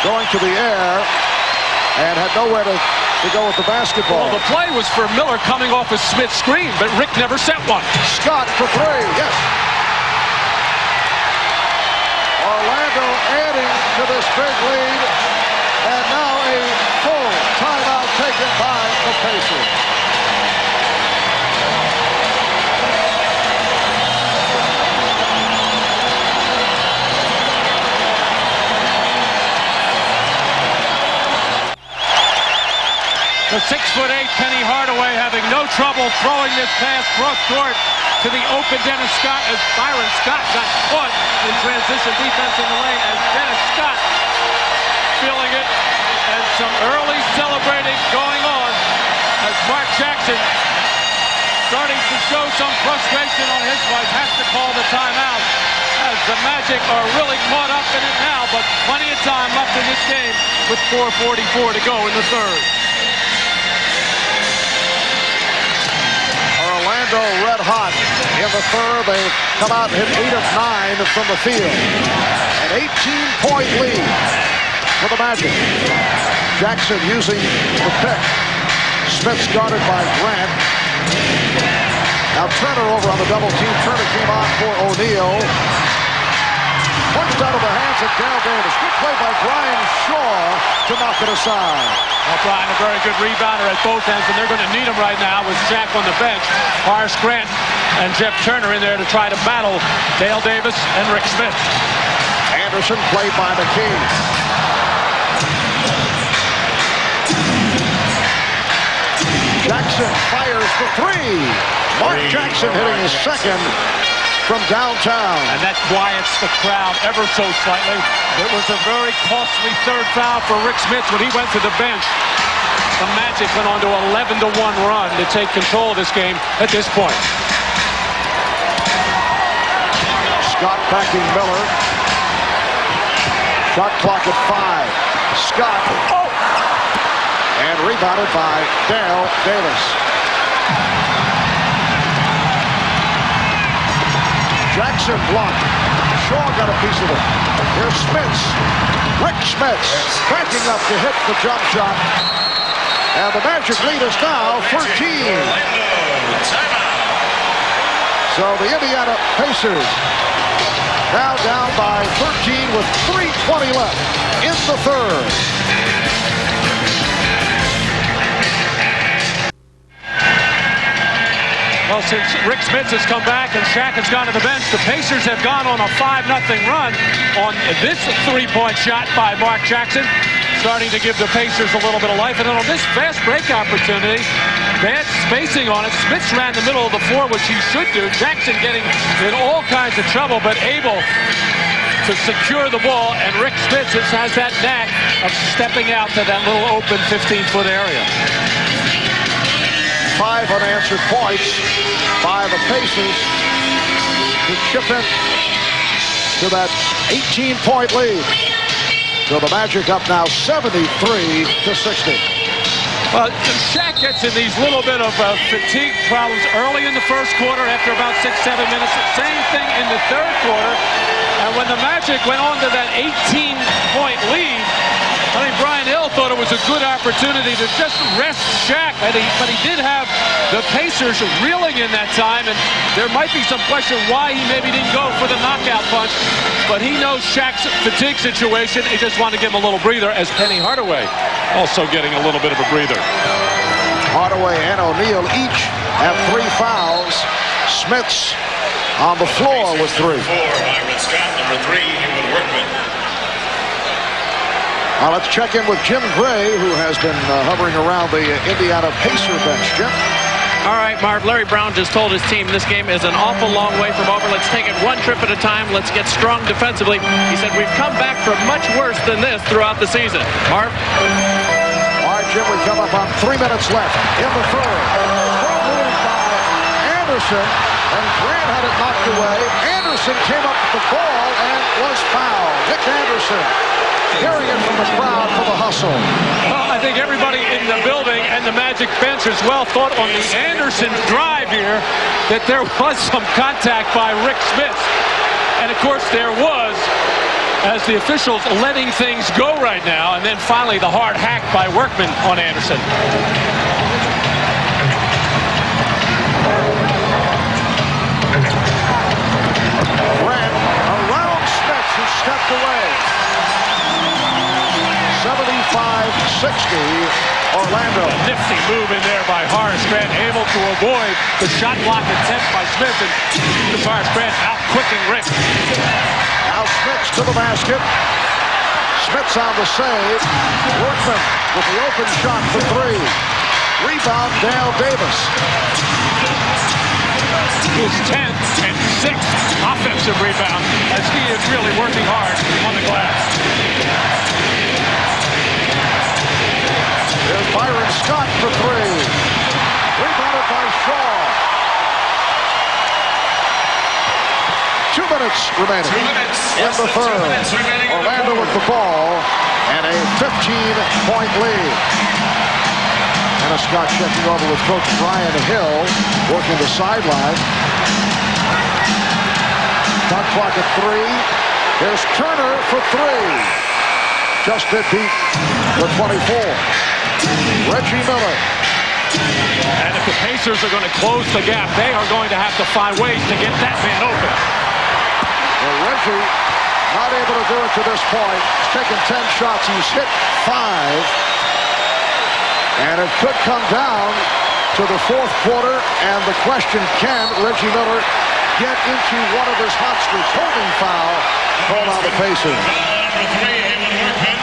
going to the air, and had nowhere to go with the basketball. Well, the play was for Miller coming off a Smith screen, but Rick never set one. Scott for 3, yes. Orlando adding to this big lead, and now a full timeout taken by the Pacers. The 6'8" Penny Hardaway having no trouble throwing this pass cross court to the open Dennis Scott, as Byron Scott got caught in transition defense in the lane, as Dennis Scott feeling it, and some early celebrating going on as Mark Jackson starting to show some frustration on his wife, has to call the timeout, as the Magic are really caught up in it now, but plenty of time left in this game with 4:44 to go in the third. Orlando red hot in the third. They've come out and hit 8 of 9 from the field. An 18-point lead for the Magic. Jackson using the pick. Smith's guarded by Grant. Now Turner over on the double team. Turner came on for O'Neal. Punched out of the hands of Dale Davis. Good play by Brian Shaw to knock it aside. Well, Brian, a very good rebounder at both ends, and they're going to need him right now with Shaq on the bench. Horace Grant and Jeff Turner in there to try to battle Dale Davis and Rick Smith. Anderson played by McKee. Jackson fires for 3. Mark Jackson hitting his second from downtown. And that quiets the crowd ever so slightly. It was a very costly third foul for Rick Smith when he went to the bench. The Magic went on to an 11-1 run to take control of this game at this point. Scott backing Miller. Shot clock at 5. Scott. Oh! And rebounded by Dale Davis. Jackson blocked. Shaw got a piece of it. Here's Smits. Rick Smits backing up to hit the jump shot. And the Magic lead is now 13. So the Indiana Pacers now down by 13 with 3:20 left in the third. Well, since Rick Smits has come back and Shaq has gone to the bench, the Pacers have gone on a 5-0 run on this three-point shot by Mark Jackson, starting to give the Pacers a little bit of life. And then on this fast break opportunity, bad spacing on it. Smits ran the middle of the floor, which he should do. Jackson getting in all kinds of trouble, but able to secure the ball. And Rick Smits has that knack of stepping out to that little open 15-foot area. 5 unanswered points by the Pacers to chip in to that 18-point lead. So the Magic up now 73-60. Well, Shaq gets in these little bit of fatigue problems early in the first quarter after about 6-7 minutes. Same thing in the third quarter. And when the Magic went on to that 18-point lead, I think Brian Hill thought it was a good opportunity to just rest Shaq, but he did have the Pacers reeling in that time, and there might be some question why he maybe didn't go for the knockout punch, but he knows Shaq's fatigue situation. He just wanted to give him a little breather, as Penny Hardaway also getting a little bit of a breather. Hardaway and O'Neal each have 3 fouls. Smith's on the floor with 3. Number 3, Workman. Now let's check in with Jim Gray, who has been hovering around the Indiana Pacer bench. Jim? All right, Marv, Larry Brown just told his team this game is an awful long way from over. Let's take it one trip at a time. Let's get strong defensively. He said we've come back from much worse than this throughout the season. Marv? All right, Jim, we come up on 3 minutes left in the third. Full move by Anderson, and Grant had it knocked away. Anderson came up with the ball and was fouled. Nick Anderson. Hearing it from the crowd for the hustle. Well, I think everybody in the building and the Magic bench as well thought on the Anderson drive here that there was some contact by Rick Smith. And of course there was, as the officials letting things go right now, and then finally the hard hack by Workman on Anderson. Grant around Smith, who stepped away. 75-60, Orlando. Nifty move in there by Horace Grant, able to avoid the shot block attempt by Smith, and Horace Grant out-quicking Rick. Now Smith's to the basket. Smith's on the save. Workman with the open shot for 3. Rebound, Dale Davis. His 10th and 6th offensive rebound, as he is really working hard on the glass. There's Byron Scott for 3. Rebounded by Shaw. 2 minutes remaining in the third. Orlando with the ball and a 15-point lead. Dennis Scott checking over with Coach Brian Hill, working the sideline. Shot clock at 3. Here's Turner for 3. Just did beat the 24. Reggie Miller. And if the Pacers are going to close the gap, they are going to have to find ways to get that man open. Well, Reggie not able to do it to this point. He's taken 10 shots. He's hit 5. And it could come down to the fourth quarter. And the question, can Reggie Miller get into one of his hot streaks? Holding foul called on the Pacers. Number 3, Workman.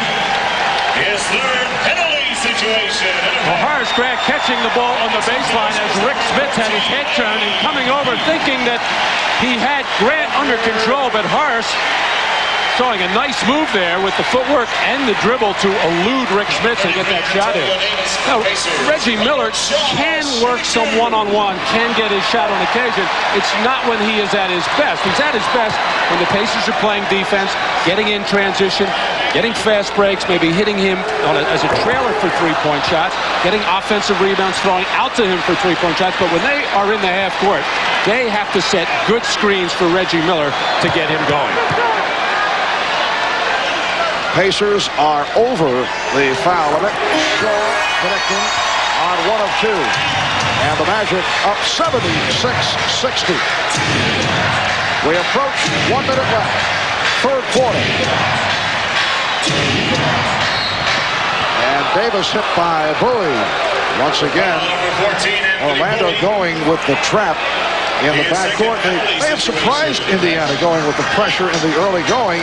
His third penalty situation. Well, Horace Grant catching the ball on the baseline as Rick Smith had his head turned and coming over thinking that he had Grant under control, but Horace showing a nice move there with the footwork and the dribble to elude Rick Smith and get that shot in. Now, Reggie Miller can work some one-on-one, can get his shot on occasion. It's not when he is at his best. He's at his best when the Pacers are playing defense, getting in transition, getting fast breaks, maybe hitting him as a trailer for three-point shots, getting offensive rebounds, throwing out to him for three-point shots. But when they are in the half court, they have to set good screens for Reggie Miller to get him going. Pacers are over the foul limit. Shaw connecting on 1 of 2. And the Magic up 76-60. We approach 1 minute left. Third quarter. And Davis hit by Bowie. Once again, Orlando going with the trap in the backcourt. They have surprised Indiana going with the pressure in the early going,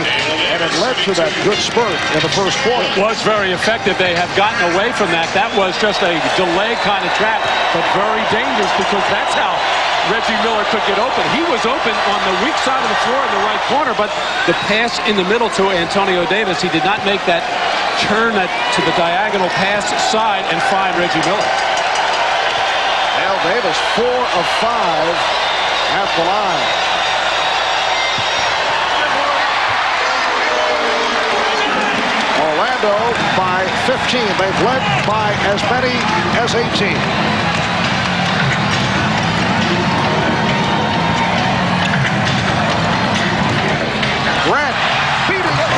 and it led to that good spurt in the first quarter. It was very effective. They have gotten away from that. That was just a delay kind of trap, but very dangerous because that's how Reggie Miller could get open. He was open on the weak side of the floor in the right corner, but the pass in the middle to Antonio Davis, he did not make that turn to the diagonal pass side and find Reggie Miller. Al Davis, 4 of 5 at the line. Orlando by 15. They've led by as many as 18. Grant beating it.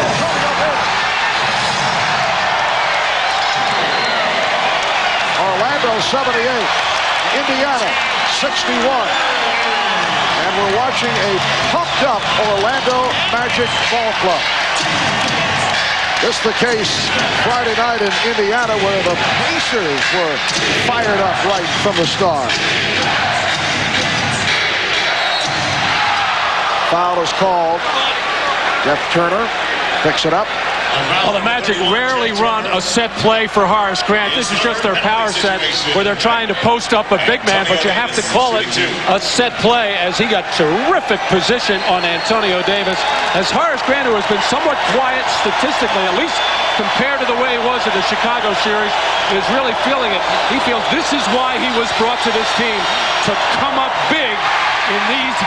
Indiana 61. And we're watching a pumped-up Orlando Magic ball club. This is the case Friday night in Indiana, where the Pacers were fired up right from the start. Foul is called. Jeff Turner picks it up. Well, the Magic rarely run a set play for Horace Grant. This is just their power set where they're trying to post up a big man, but you have to call it a set play as he got terrific position on Antonio Davis. As Horace Grant, who has been somewhat quiet statistically, at least compared to the way he was in the Chicago series, is really feeling it. He feels this is why he was brought to this team, to come up big in these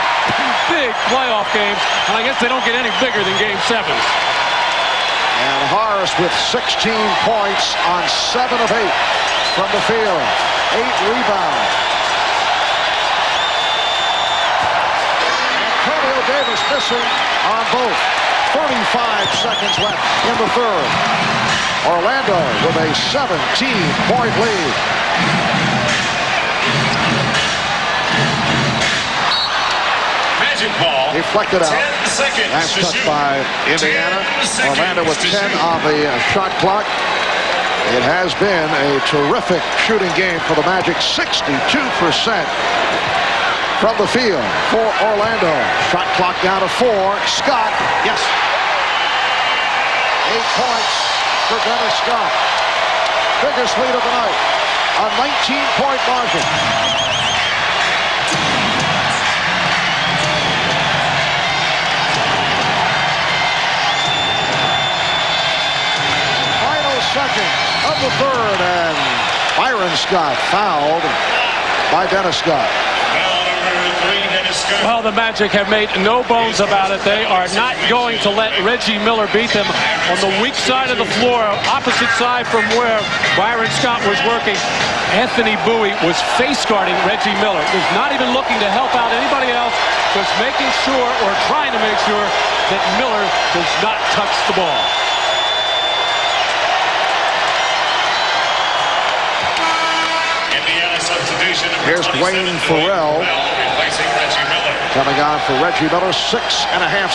big playoff games. And I guess they don't get any bigger than Game 7s. And Horace with 16 points on 7 of 8 from the field. 8 rebounds. Antonio Davis missing on both. 35 seconds left in the third. Orlando with a 17-point lead. Ball. Deflected out. Last touch by Indiana. Orlando with 10 on the shot clock. It has been a terrific shooting game for the Magic. 62% from the field for Orlando. Shot clock down to 4. Scott, yes. 8 points for Dennis Scott. Biggest lead of the night. A 19-point margin. Second of the third, and Byron Scott fouled by Dennis Scott. Well, the Magic have made no bones about it. They are not going to let Reggie Miller beat them on the weak side of the floor, opposite side from where Byron Scott was working. Anthony Bowie was face guarding Reggie Miller. Was not even looking to help out anybody else, just making sure, or trying to make sure, that Miller does not touch the ball. Here's Dwayne Farrell coming on for Reggie Miller. 6.5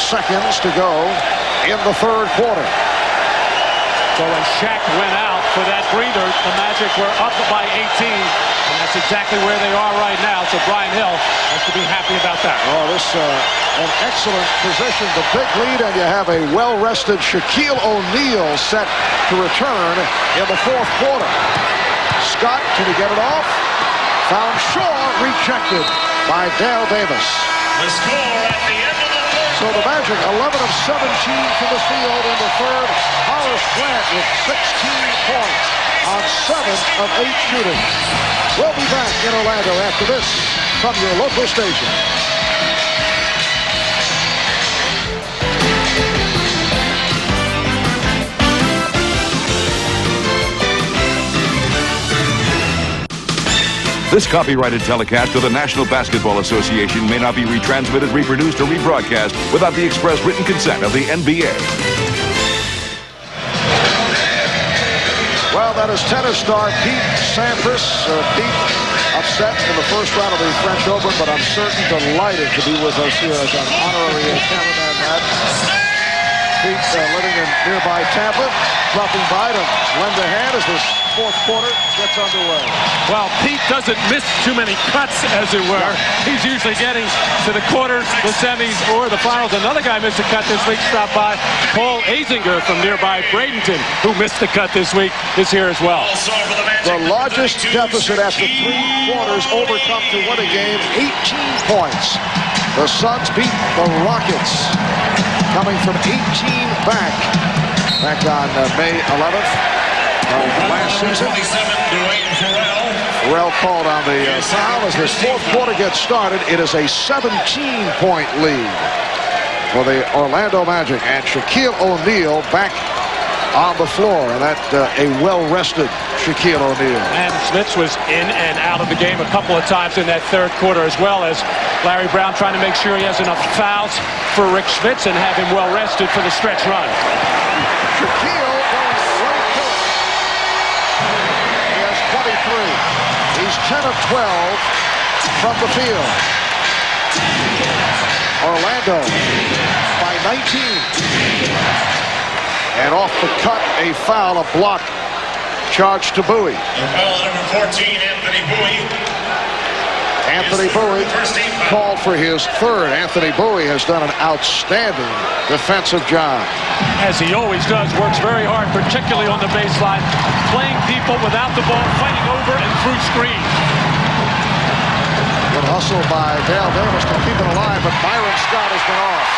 seconds to go in the third quarter. So when Shaq went out for that breather, the Magic were up by 18, and that's exactly where they are right now. So Brian Hill has to be happy about that. Oh, this an excellent position, the big lead, and you have a well-rested Shaquille O'Neal set to return in the fourth quarter. Scott, can he get it off? Found Shaw, rejected by Dale Davis. The score at the end of the third. So the Magic 11 of 17 from the field in the third. Horace Grant with 16 points on 7 of 8 shooting. We'll be back in Orlando after this from your local station. This copyrighted telecast of the National Basketball Association may not be retransmitted, reproduced, or rebroadcast without the express written consent of the NBA. Well, that is tennis star Pete Sampras. Pete upset in the first round of the French Open, but I'm certain delighted to be with us here as an honorary cameraman, Matt. Pete living in nearby Tampa, dropping by to lend a hand as this fourth quarter gets underway. Well, Pete doesn't miss too many cuts, as it were. He's usually getting to the quarters, the semis, or the finals. Another guy missed a cut this week, stopped by. Paul Azinger from nearby Bradenton, who missed the cut this week, is here as well. The largest deficit after 3 quarters overcome to win a game, 18 points. The Suns beat the Rockets, coming from 18 back on May 11th. Last season. Farrell called on the foul as this fourth quarter gets started. It is a 17-point lead for the Orlando Magic, and Shaquille O'Neal back on the floor, and that a well-rested Shaquille O'Neal. And Smits was in and out of the game a couple of times in that third quarter, as well as Larry Brown trying to make sure he has enough fouls for Rick Smits and have him well-rested for the stretch run. Shaquille goes right to it. He has 23. He's He's 10 of 12 from the field. Orlando by 19. And off the cut, a foul, a block charged to Bowie. Foul number 14, Anthony Bowie. Anthony Bowie called for his third. Anthony Bowie has done an outstanding defensive job. As he always does, works very hard, particularly on the baseline, playing people without the ball, fighting over and through screens. Good hustle by Dale Davis to keep it alive, but Byron Scott has been off.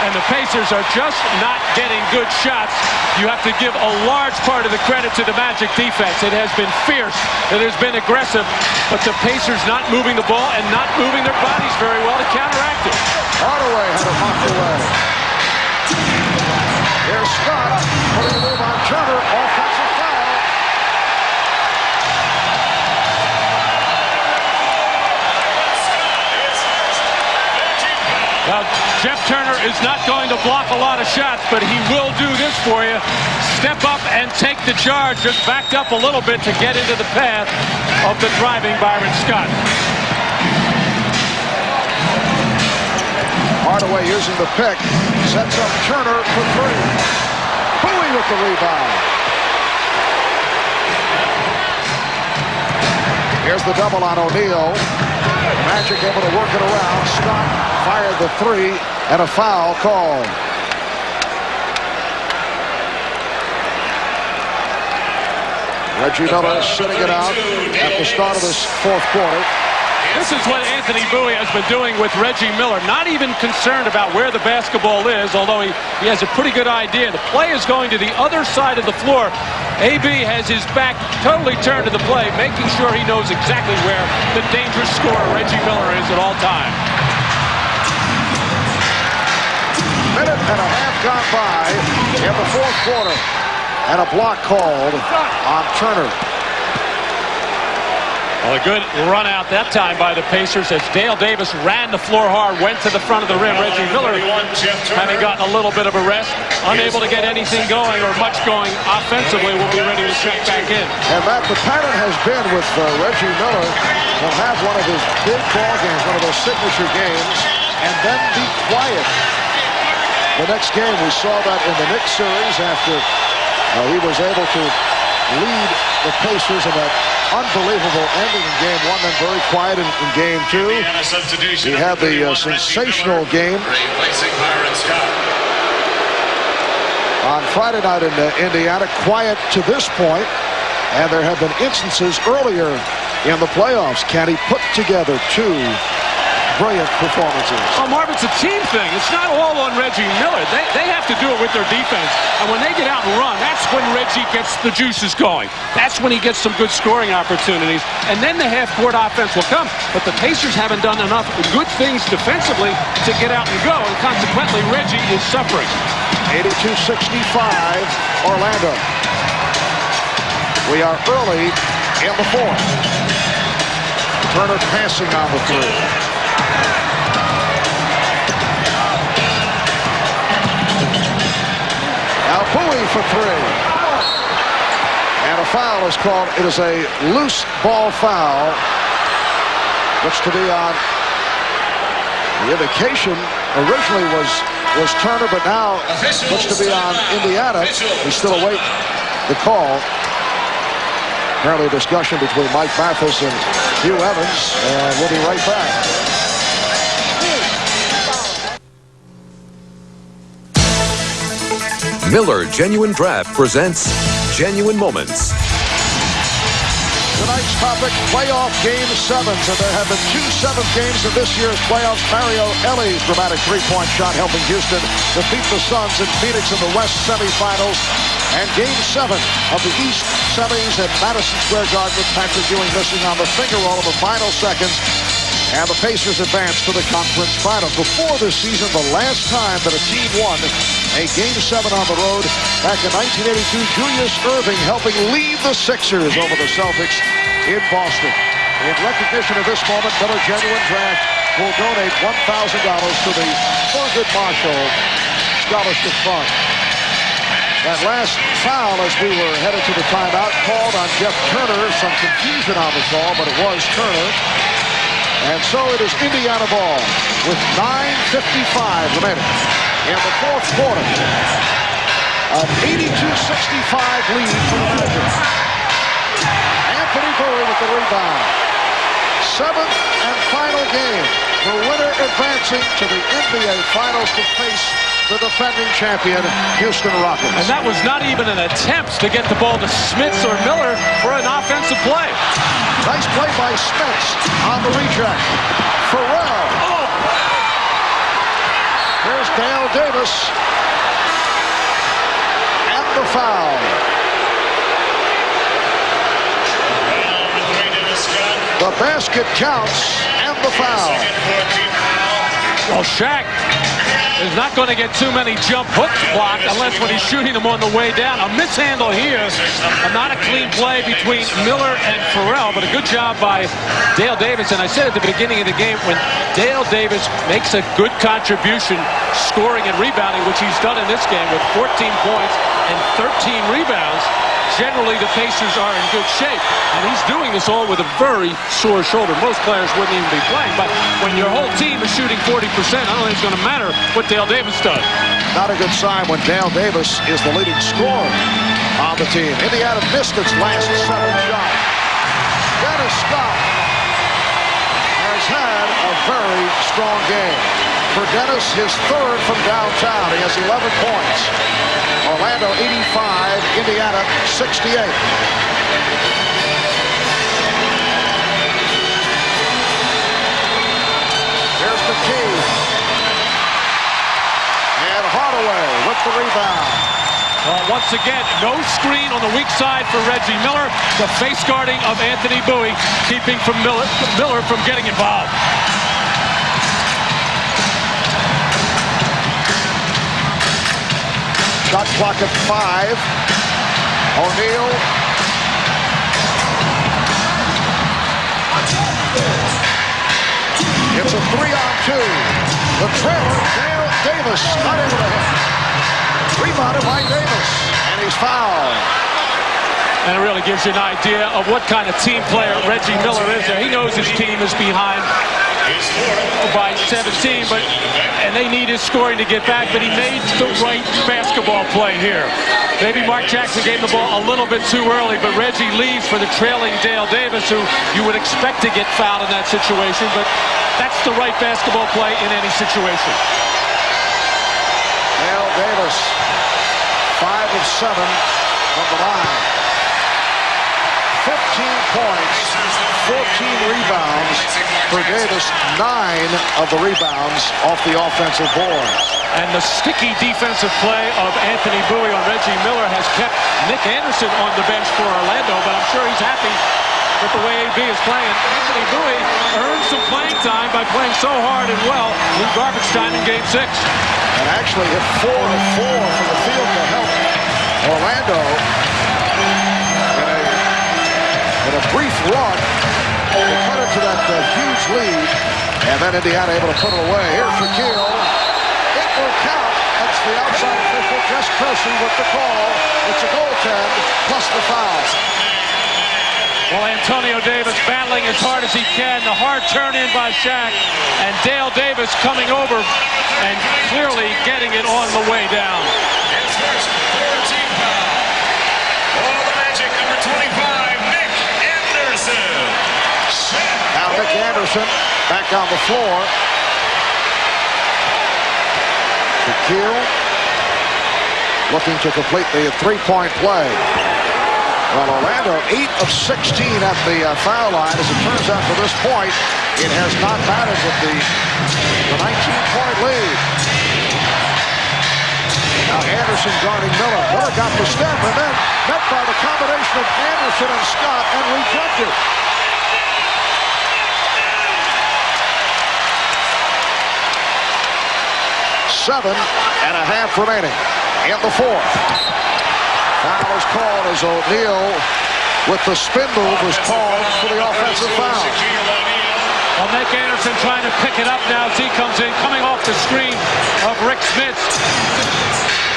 And the Pacers are just not getting good shots. You have to give a large part of the credit to the Magic defense. It has been fierce. It has been aggressive. But the Pacers not moving the ball and not moving their bodies very well to counteract it. Hardaway had it knocked away. Here's Scott putting a move on Turner. Offensive foul. Now, Jeff Turner is not going to block a lot of shots, but he will do this for you. Step up and take the charge. Just backed up a little bit to get into the path of the driving Byron Scott. Hardaway using the pick. Sets up Turner for three. Bowie with the rebound. Here's the double on O'Neal. Magic able to work it around. Scott fired the three and a foul called. Reggie Miller sitting it out at the start of this fourth quarter. This is what Anthony Bowie has been doing with Reggie Miller. Not even concerned about where the basketball is, although he has a pretty good idea. The play is going to the other side of the floor. AB has his back totally turned to the play, making sure he knows exactly where the dangerous scorer Reggie Miller is at all times. Minute and a half gone by in the fourth quarter. And a block called on Turner. Well, a good run out that time by the Pacers as Dale Davis ran the floor hard, went to the front of the rim. Reggie Miller, having gotten a little bit of a rest, unable to get anything going or much going offensively, will be ready to check back in. And Matt, the pattern has been with Reggie Miller. He'll have one of his big ball games, one of those signature games, and then be quiet. The next game, we saw that in the Knicks series after he was able to lead the Pacers in that unbelievable ending in game one, then very quiet in game two. He had the sensational game on Friday night in Indiana, quiet to this point, and there have been instances earlier in the playoffs. Can he put together two brilliant performances? Well, Marv, it's a team thing. It's not all on Reggie Miller. They have to do it with their defense. And when they get out and run, that's when Reggie gets the juices going. That's when he gets some good scoring opportunities. And then the half-court offense will come. But the Pacers haven't done enough good things defensively to get out and go. And consequently, Reggie is suffering. 82-65, Orlando. We are early in the fourth. Turner passing on the three. Now Bowie for three. And a foul is called. It is a loose ball foul. Looks to be on. The indication originally was Turner, but now looks to be on Indiana. We still await the call. Apparently a discussion between Mike Mathis and Hugh Evans, and we'll be right back. Miller Genuine Draft presents Genuine Moments. Tonight's topic, playoff Game 7s, and there have been 2 7th games in this year's playoffs. Mario Elie dramatic three-point shot helping Houston defeat the Suns in Phoenix in the West semifinals. And Game 7 of the East semis at Madison Square Garden with Patrick Ewing missing on the finger roll of the final seconds. And the Pacers advance to the conference finals. Before this season, the last time that a team won a Game 7 on the road, back in 1982, Julius Erving helping lead the Sixers over the Celtics in Boston. In recognition of this moment, Miller Genuine Draft will donate $1,000 to the Thurgood Marshall Scholarship Fund. That last foul as we were headed to the timeout called on Jeff Turner. Some confusion on the call, but it was Turner. And so it is Indiana ball with 9:55 remaining in the fourth quarter. An 82-65 lead for the Magic. Anthony Bowie with the rebound. Seventh and final game. The winner advancing to the NBA Finals to face the defending champion, Houston Rockets. And that was not even an attempt to get the ball to Smits or Miller for an offensive play. Nice play by Smits on the reject. Pharrell. Oh! Here's Dale Davis. And the foul. The basket counts and the foul. Well, Shaq is not going to get too many jump hooks blocked unless when he's shooting them on the way down. A mishandle here. Not a clean play between Miller and Pharrell, but a good job by Dale Davis. And I said at the beginning of the game, when Dale Davis makes a good contribution scoring and rebounding, which he's done in this game with 14 points and 13 rebounds, generally the Pacers are in good shape. And he's doing this all with a very sore shoulder. Most players wouldn't even be playing. But when your whole team is shooting 40%, I don't think it's going to matter what Dale Davis does. Not a good sign when Dale Davis is the leading scorer on the team. Indiana missed its last 7 shots. Dennis Scott has had a very strong game. For Dennis, his third from downtown. He has 11 points. Orlando 85, Indiana 68. Here's McKee. And Hardaway with the rebound. Well, once again, no screen on the weak side for Reggie Miller. The face guarding of Anthony Bowie, keeping from Miller from getting involved. Shot clock at 5. O'Neal. It's a 3-on-2. The trailer, Dale Davis, not able to hit. Rebounded by Davis, and he's fouled. And it really gives you an idea of what kind of team player Reggie Miller is there. He knows his team is behind by 17, and they need his scoring to get back, but he made the right basketball play here. Maybe Mark Jackson gave the ball a little bit too early, but Reggie leaves for the trailing Dale Davis, who you would expect to get fouled in that situation, but that's the right basketball play in any situation. Dale Davis, 5 of 7 from the line. 15 points, 14 rebounds for Davis, 9 of the rebounds off the offensive boards. And the sticky defensive play of Anthony Bowie on Reggie Miller has kept Nick Anderson on the bench for Orlando, but I'm sure he's happy with the way AB is playing. Anthony Bowie earned some playing time by playing so hard and well in garbage time in Game 6. And actually hit 4 of 4 from the field to help Orlando in a brief run. They cut it to that huge lead, and then Indiana able to put it away. Here's Shaquille. It will count. That's the outside official, Jess Kersey, with the call. It's a goaltend plus the foul. Well, Antonio Davis battling as hard as he can. The hard turn in by Shaq, and Dale Davis coming over and clearly getting it on the way down. His first 14 foul. For the Magic, number 25, Nick Anderson. Now Nick Anderson back on the floor. Shaquille looking to complete the three-point play. Well, Orlando 8 of 16 at the foul line. As it turns out to this point, it has not mattered with the 19-point lead. Now Anderson guarding Miller. Miller got the step and then met by the combination of Anderson and Scott and rejected. Seven and a half remaining in the fourth. Foul is called as O'Neal with the spin move was called for the offensive foul. Well, Nick Anderson trying to pick it up now as he comes in, coming off the screen of Rick Smits.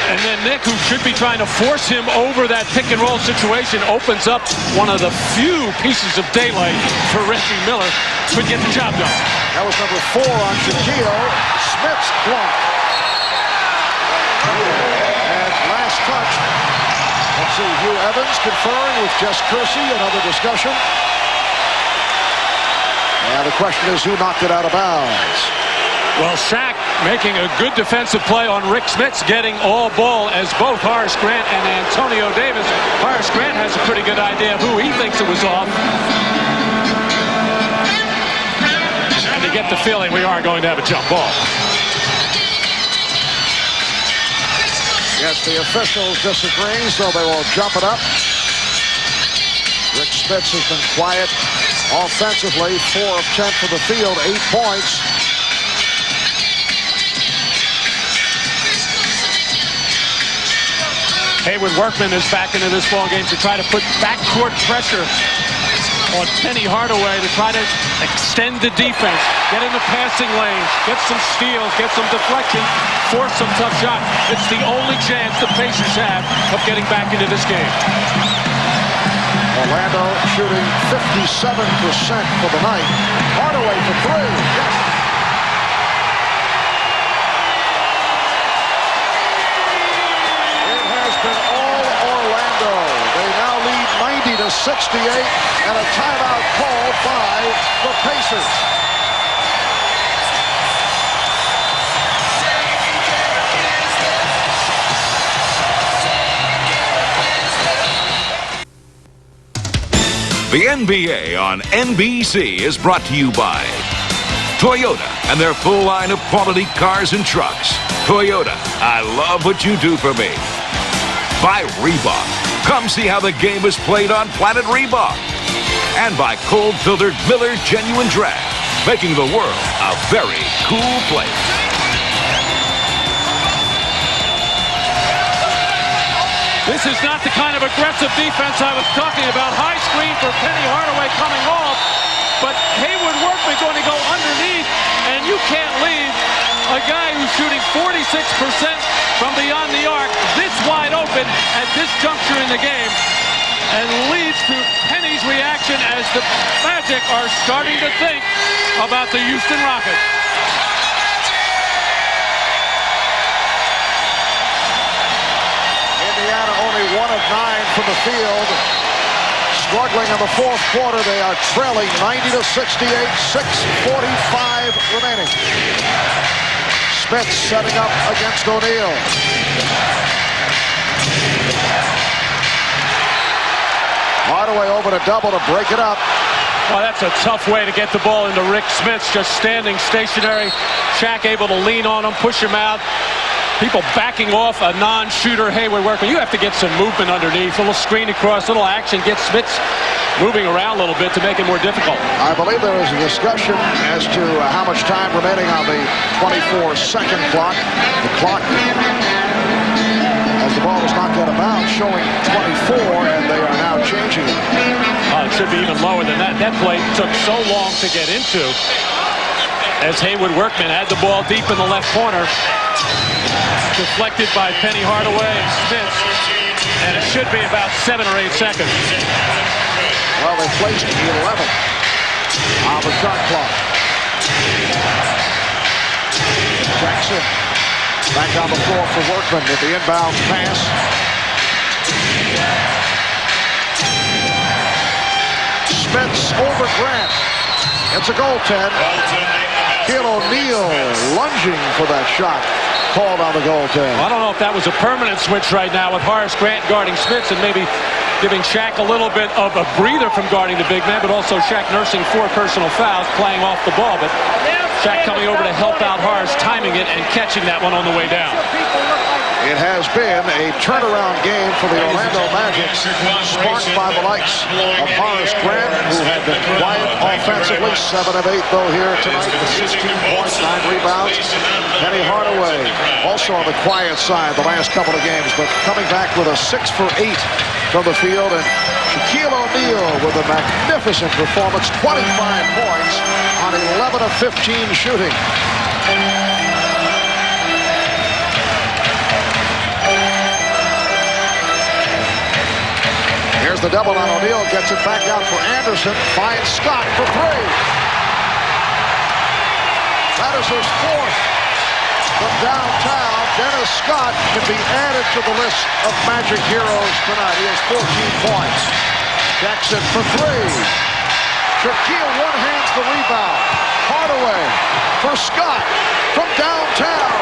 And then Nick, who should be trying to force him over that pick and roll situation, opens up one of the few pieces of daylight for Reggie Miller. Could get the job done. That was number 4 on Shaquille. Smith's block. And last touch. Let's see, Hugh Evans conferring with Jess Kersey. Another discussion. And the question is, who knocked it out of bounds? Well, Shaq making a good defensive play on Rick Smits, getting all ball as both Horace Grant and Antonio Davis. Horace Grant has a pretty good idea of who he thinks it was off. And to get the feeling we are going to have a jump ball. Yes, the officials disagree, so they will jump it up. Rick Smits has been quiet offensively. 4 of 10 for the field, 8 points. Haywood Workman is back into this ball game to try to put backcourt pressure on Penny Hardaway to try to extend the defense, get in the passing lanes, get some steals, get some deflection, force some tough shots. It's the only chance the Pacers have of getting back into this game. Orlando shooting 57% for the night. Hardaway for 3. Yes. They now lead 90-68, and a timeout called by the Pacers. The NBA on NBC is brought to you by Toyota and their full line of quality cars and trucks. Toyota, I love what you do for me. By Reebok. Come see how the game is played on Planet Reebok. And by cold-filtered Miller Genuine Draft, making the world a very cool place. This is not the kind of aggressive defense I was talking about. High screen for Penny Hardaway coming off, but Haywood Workman going to go underneath, and you can't leave a guy who's shooting 46% from beyond the arc this wide open at this juncture in the game, and leads to Penny's reaction as the Magic are starting to think about the Houston Rockets. Indiana only 1 of 9 from the field. Struggling in the 4th quarter. They are trailing 90-68, 6:45 remaining. Smith setting up against O'Neal. Hardaway over to double to break it up. Well, that's a tough way to get the ball into Rick Smits, just standing stationary. Shaq able to lean on him, push him out. People backing off a non-shooter Haywood Workman. You have to get some movement underneath. A little screen across, little action. Get Smits moving around a little bit to make it more difficult. I believe there is a discussion as to how much time remaining on the 24-second clock. The clock, as the ball was knocked out of bounds, showing 24, and they are now changing it. It should be even lower than that. That play took so long to get into as Haywood Workman had the ball deep in the left corner. Deflected by Penny Hardaway and Smith, and it should be about 7 or 8 seconds. Well, they placed 11 on the shot clock. Jackson back on the floor for Workman with the inbounds pass. Smith's over Grant. It's a goaltend. Shaquille O'Neal lunging for that shot. Called on the goaltend. I don't know if that was a permanent switch right now with Horace Grant guarding Smits and maybe giving Shaq a little bit of a breather from guarding the big man, but also Shaq nursing 4 personal fouls, playing off the ball. But Shaq coming over to help out Horace, timing it and catching that one on the way down. It has been a turnaround game for the Orlando Magic, sparked by the likes of Horace Grant, who had been quiet offensively, 7 of 8 though here tonight with 16 points, 9 rebounds. Penny Hardaway also on the quiet side the last couple of games, but coming back with a 6 for 8 from the field, and Shaquille O'Neal with a magnificent performance, 25 points on 11 of 15 shooting. There's the double on O'Neal. Gets it back out for Anderson. Finds Scott for three. That is his fourth from downtown. Dennis Scott can be added to the list of Magic heroes tonight. He has 14 points. Jackson for three. Shaquille one-hands the rebound. Hardaway for Scott from downtown.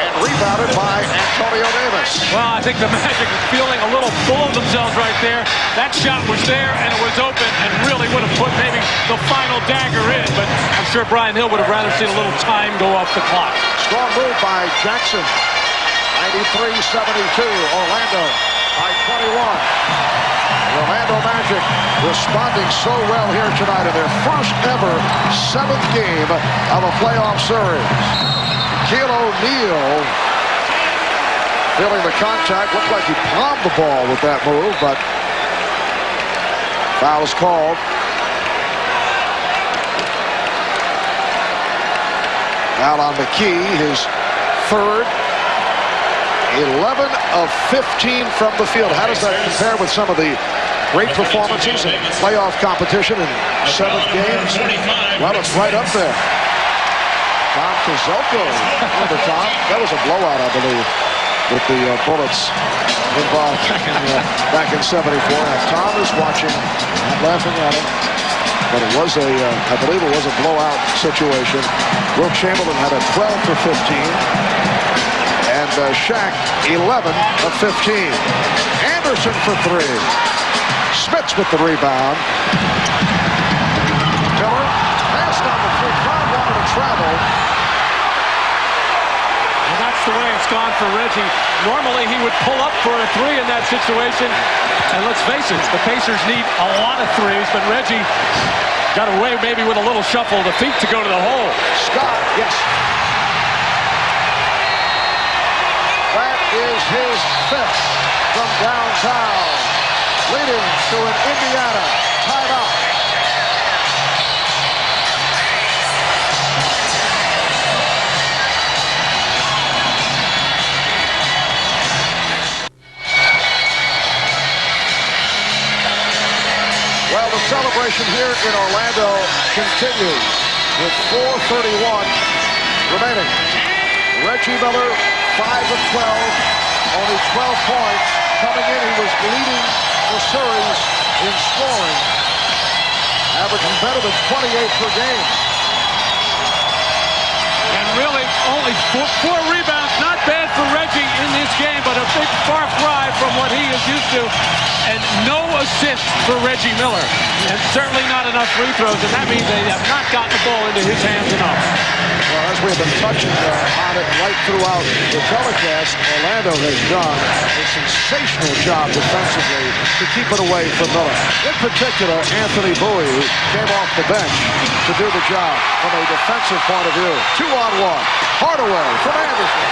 And rebounded by Antonio Davis. Well, I think the Magic is feeling a little full of themselves right there. That shot was there, and it was open, and really would have put maybe the final dagger in. But I'm sure Brian Hill would have rather seen a little time go off the clock. Strong move by Jackson. 93-72. Orlando by 21. The Orlando Magic responding so well here tonight in their first ever 7th game of a playoff series. Shaquille O'Neal feeling the contact. Looked like he palmed the ball with that move, but foul is called. Foul on McKee, his third. 11 of 15 from the field. How does that compare with some of the great performances in playoff competition in 7th games? Well, it's right up there. Tom Kozoko, remember Tom? That was a blowout, I believe, with the Bullets involved back in 74. Now, Tom is watching, not laughing at him, but it was a, I believe it was a blowout situation. Will Chamberlain had a 12 for 15. And Shaq, 11 of 15. Anderson for three. Smits with the rebound. Miller passed on the free. Crowd wanted to travel. And that's the way it's gone for Reggie. Normally he would pull up for a three in that situation. And let's face it, the Pacers need a lot of threes, but Reggie got away maybe with a little shuffle of the feet to go to the hole. Scott, yes. Is his fifth from downtown, leading to an Indiana timeout. Well, the celebration here in Orlando continues with 4:31 remaining. Reggie Miller, 5 of 12, only 12 points. Coming in, he was leading the series in scoring, averaging better than 28 per game. And really, only four rebounds. Not bad for Reggie in this game, but a big far cry from what he is used to. And no assist for Reggie Miller. And certainly not enough free throws, and that means they have not gotten the ball into his hands enough. Well, as we've been touching on it right throughout the telecast, Orlando has done a sensational job defensively to keep it away from Miller. In particular, Anthony Bowie came off the bench to do the job from a defensive point of view. 2-on-1. Hardaway from Anderson.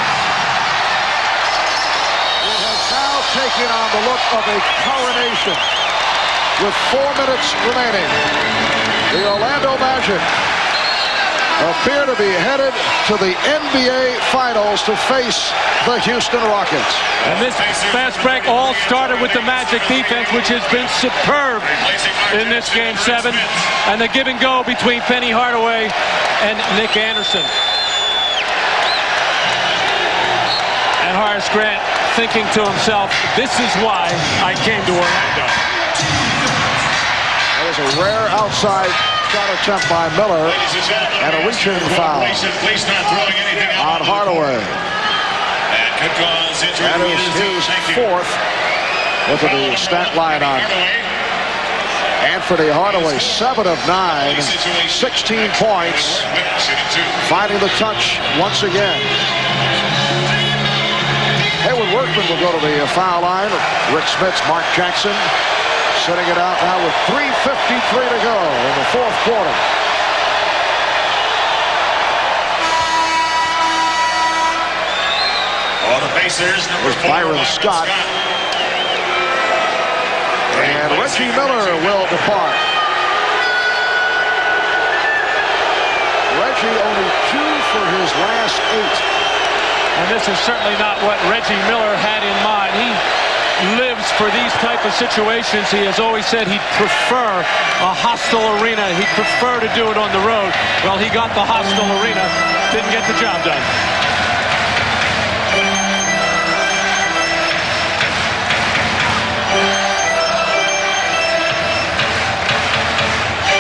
He has now taken on the look of a coronation with 4 minutes remaining. The Orlando Magic appear to be headed to the NBA Finals to face the Houston Rockets. And this fast break all started with the Magic defense, which has been superb in this Game 7. And the give and go between Penny Hardaway and Nick Anderson. And Horace Grant thinking to himself, this is why I came to Orlando. That was a rare outside shot attempt by Miller and a reaching foul on Hardaway. That is his fourth. Look at the stat line on Anthony Hardaway, 7 of 9, 16 points, finding the touch once again. Haywood Workman will go to the foul line. Rick Smits, Mark Jackson setting it out now with 3:53 to go in the fourth quarter. For the Pacers, number 4, Byron Scott. And Reggie Miller will depart. Reggie only 2 for his last 8. And this is certainly not what Reggie Miller had in mind. lives for these type of situations. He has always said he'd prefer a hostile arena. He'd prefer to do it on the road. Well, he got the hostile arena, didn't get the job done.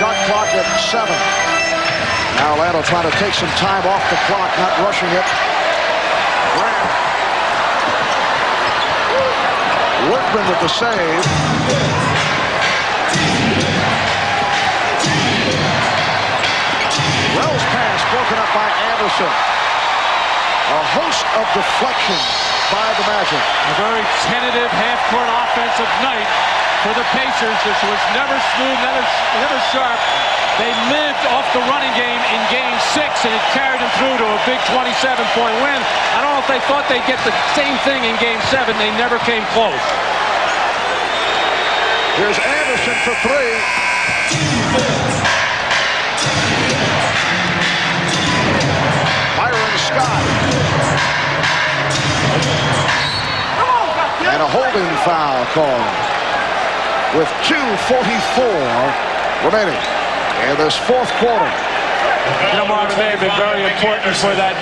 Shot clock at 7. Now Orlando trying to take some time off the clock, not rushing it. Workman with the save. Wells pass broken up by Anderson. A host of deflections by the Magic. A very tentative half-court offensive night for the Pacers. This was never smooth, never sharp. They lived off the running game in Game 6, and it carried them through to a big 27-point win. I don't know if they thought they'd get the same thing in Game 7. They never came close. Here's Anderson for 3. Byron Scott. And a holding foul call with 2:44 remaining in this fourth quarter. You know, Marvin, they have been very important for that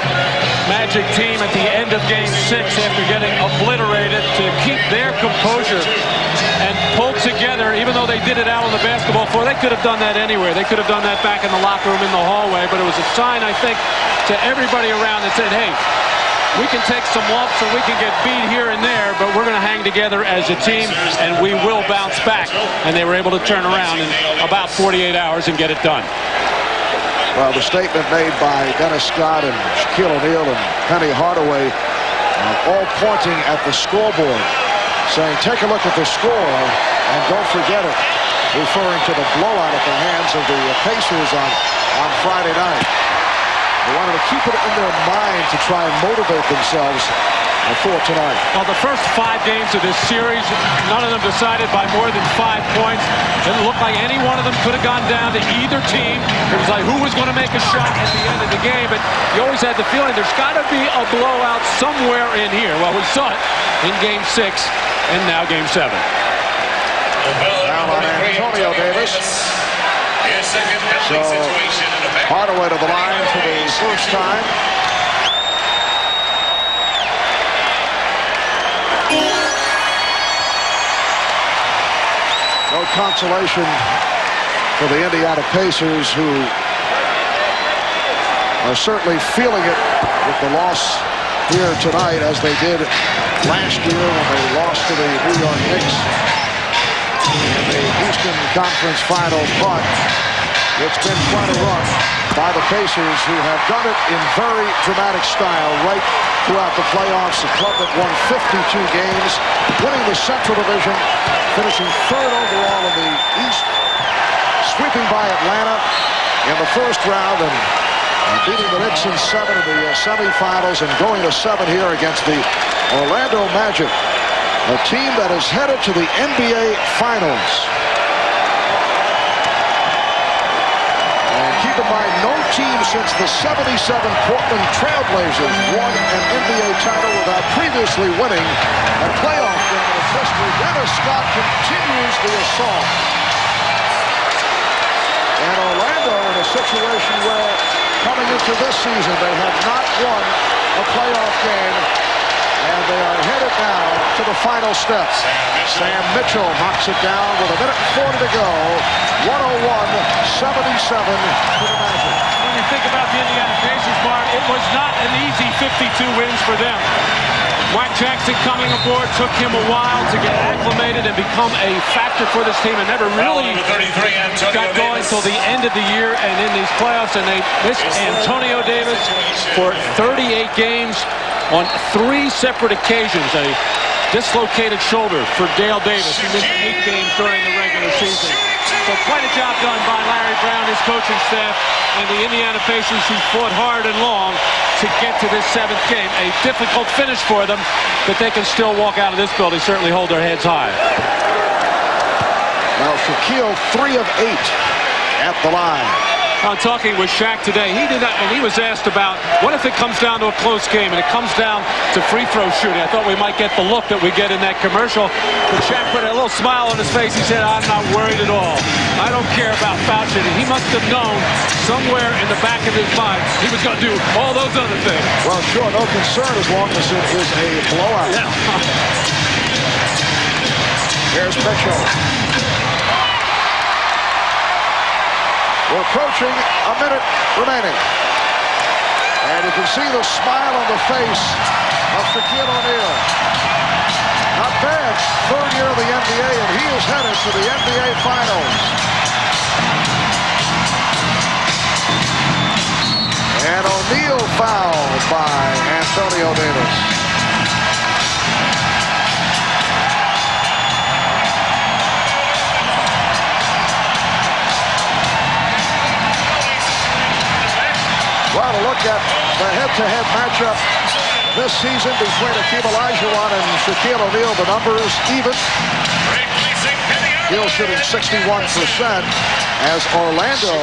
Magic team at the end of Game 6 after getting obliterated to keep their composure and pull together, even though they did it out on the basketball floor. They could have done that anywhere. They could have done that back in the locker room in the hallway, but it was a sign, I think, to everybody around that said, hey, we can take some lumps and we can get beat here and there, but we're going to hang together as a team and we will bounce back. And they were able to turn around in about 48 hours and get it done. Well, the statement made by Dennis Scott and Shaquille O'Neal and Penny Hardaway all pointing at the scoreboard, saying, take a look at the score and don't forget it, referring to the blowout at the hands of the Pacers on Friday night. They wanted to keep it in their mind to try and motivate themselves for tonight. Well, the first 5 games of this series, none of them decided by more than 5 points. It looked like any one of them could have gone down to either team. It was like who was going to make a shot at the end of the game, but you always had the feeling there's got to be a blowout somewhere in here. Well, we saw it in Game 6 and now Game 7. Now on Antonio Davis. So Hardaway to the line for the first time. No consolation for the Indiana Pacers, who are certainly feeling it with the loss here tonight, as they did last year when they lost to the New York Knicks in the Eastern Conference Finals. But it's been quite a run by the Pacers, who have done it in very dramatic style right throughout the playoffs. A club that won 52 games, winning the Central Division, finishing 3rd overall in the East, sweeping by Atlanta in the first round and beating the Knicks in 7 in the semifinals, and going to 7 here against the Orlando Magic, a team that is headed to the NBA Finals. And keep in mind, no team since the '77 Portland Trailblazers won an NBA title without previously winning a playoff game in its history. Dennis Scott continues the assault. And Orlando in a situation where, coming into this season, they have not won a playoff game, and they are headed now to the final steps. Sam Mitchell knocks it down with 1:40 to go. 101-77 to the Magic. When you think about the Indiana Pacers, Mark, it was not an easy 52 wins for them. Mark Jackson coming aboard took him a while to get acclimated and become a factor for this team, and never really got going until the end of the year and in these playoffs. And they missed Antonio Davis for 38 games on 3 separate occasions. A dislocated shoulder for Dale Davis. He missed 8 games during the regular season. So quite a job done by Larry Brown, his coaching staff, and the Indiana Pacers, who fought hard and long to get to this 7th game. A difficult finish for them, but they can still walk out of this building, certainly hold their heads high. Now Shaquille 3 of 8 at the line. Talking with Shaq today, he did that, and he was asked about what if it comes down to a close game and it comes down to free throw shooting. I thought we might get the look that we get in that commercial, but Shaq put a little smile on his face. He said, "I'm not worried at all. I don't care about foul shooting." He must have known somewhere in the back of his mind he was going to do all those other things. Well, sure, no concern as long as it is a blowout. Yeah. Here's Mitchell. We're approaching a minute remaining. And you can see the smile on the face of Shaquille O'Neal. Not bad. Third year of the NBA, and he is headed to the NBA Finals. And O'Neal fouled by Antonio Davis. Well, to look at the head-to-head matchup this season between Hakeem Olajuwon and Shaquille O'Neal, the numbers even. O'Neal shooting 61% as Orlando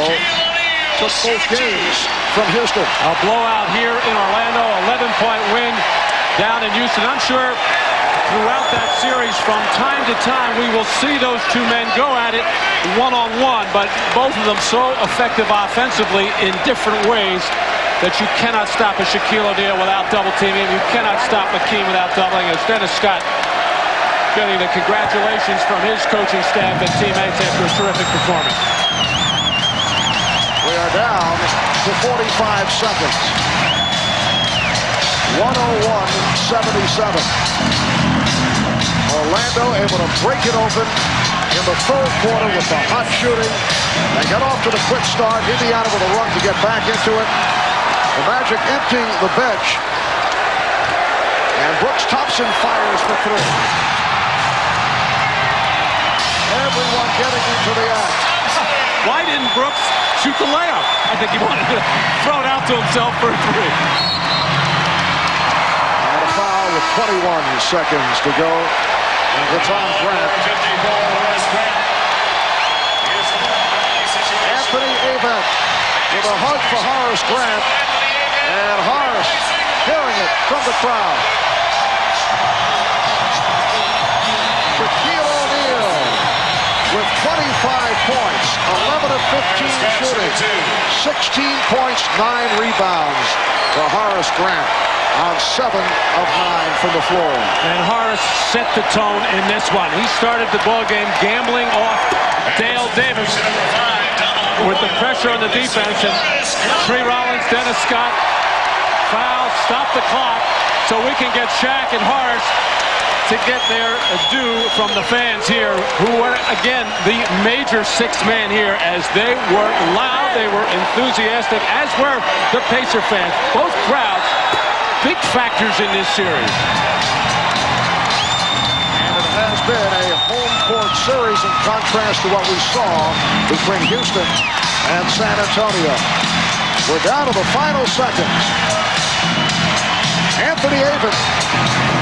took both games from Houston. A blowout here in Orlando, 11-point win down in Houston. I'm sure throughout that series, from time to time, we will see those two men go at it one-on-one, but both of them so effective offensively in different ways that you cannot stop a Shaquille O'Neal without double-teaming. You cannot stop Hakeem without doubling. As Dennis Scott getting the congratulations from his coaching staff and teammates after a terrific performance. We are down to 45 seconds. 101-77. Orlando able to break it open in the third quarter with the hot shooting. They got off to the quick start. Indiana with a run to get back into it. The Magic emptying the bench. And Brooks Thompson fires for three. Everyone getting into the act. Why didn't Brooks shoot the layup? I think he wanted to throw it out to himself for a three. And a foul with 21 seconds to go. And it's on Grant. Anthony Avent with a hug for Horace Grant. And Horace hearing it from the crowd. Shaquille O'Neal with 25 points, 11 of 15 shooting, 16 points, 9 rebounds for Horace Grant on 7 of 9 from the floor. And Horace set the tone in this one. He started the ball game gambling off Dale Davis with the pressure on the defense, and Tree Rollins, Dennis Scott, foul, stop the clock, so we can get Shaq and Horace to get their due from the fans here, who were, again, the major sixth man here, as they were loud, they were enthusiastic, as were the Pacer fans. Both crowds, big factors in this series. And it has been a home court series in contrast to what we saw between Houston and San Antonio. We're down to the final seconds. Anthony Avent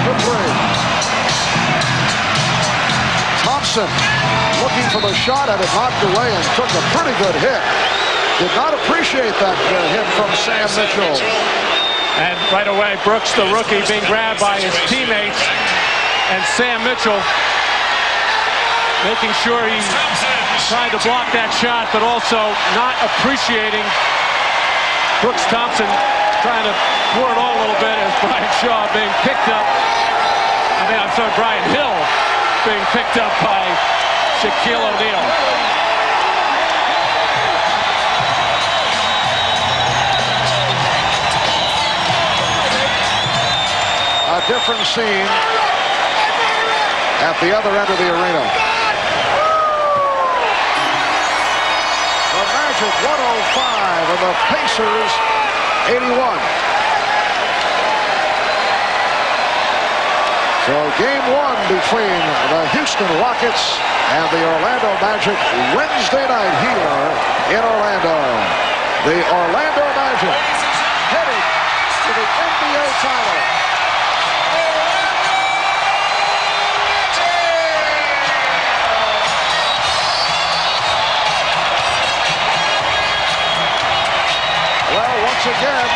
for three. Thompson looking for the shot, and it knocked away and took a pretty good hit. Did not appreciate that hit from Sam Mitchell. And right away, Brooks, the rookie, being grabbed by his teammates, and Sam Mitchell making sure he tried to block that shot, but also not appreciating Brooks Thompson trying to thwart all a little bit as Brian Shaw being picked up. Brian Hill being picked up by Shaquille O'Neal. A different scene at the other end of the arena. The Magic 105 and the Pacers 81. So game one between the Houston Rockets and the Orlando Magic Wednesday night here in Orlando. The Orlando Magic heading to the NBA title. once again,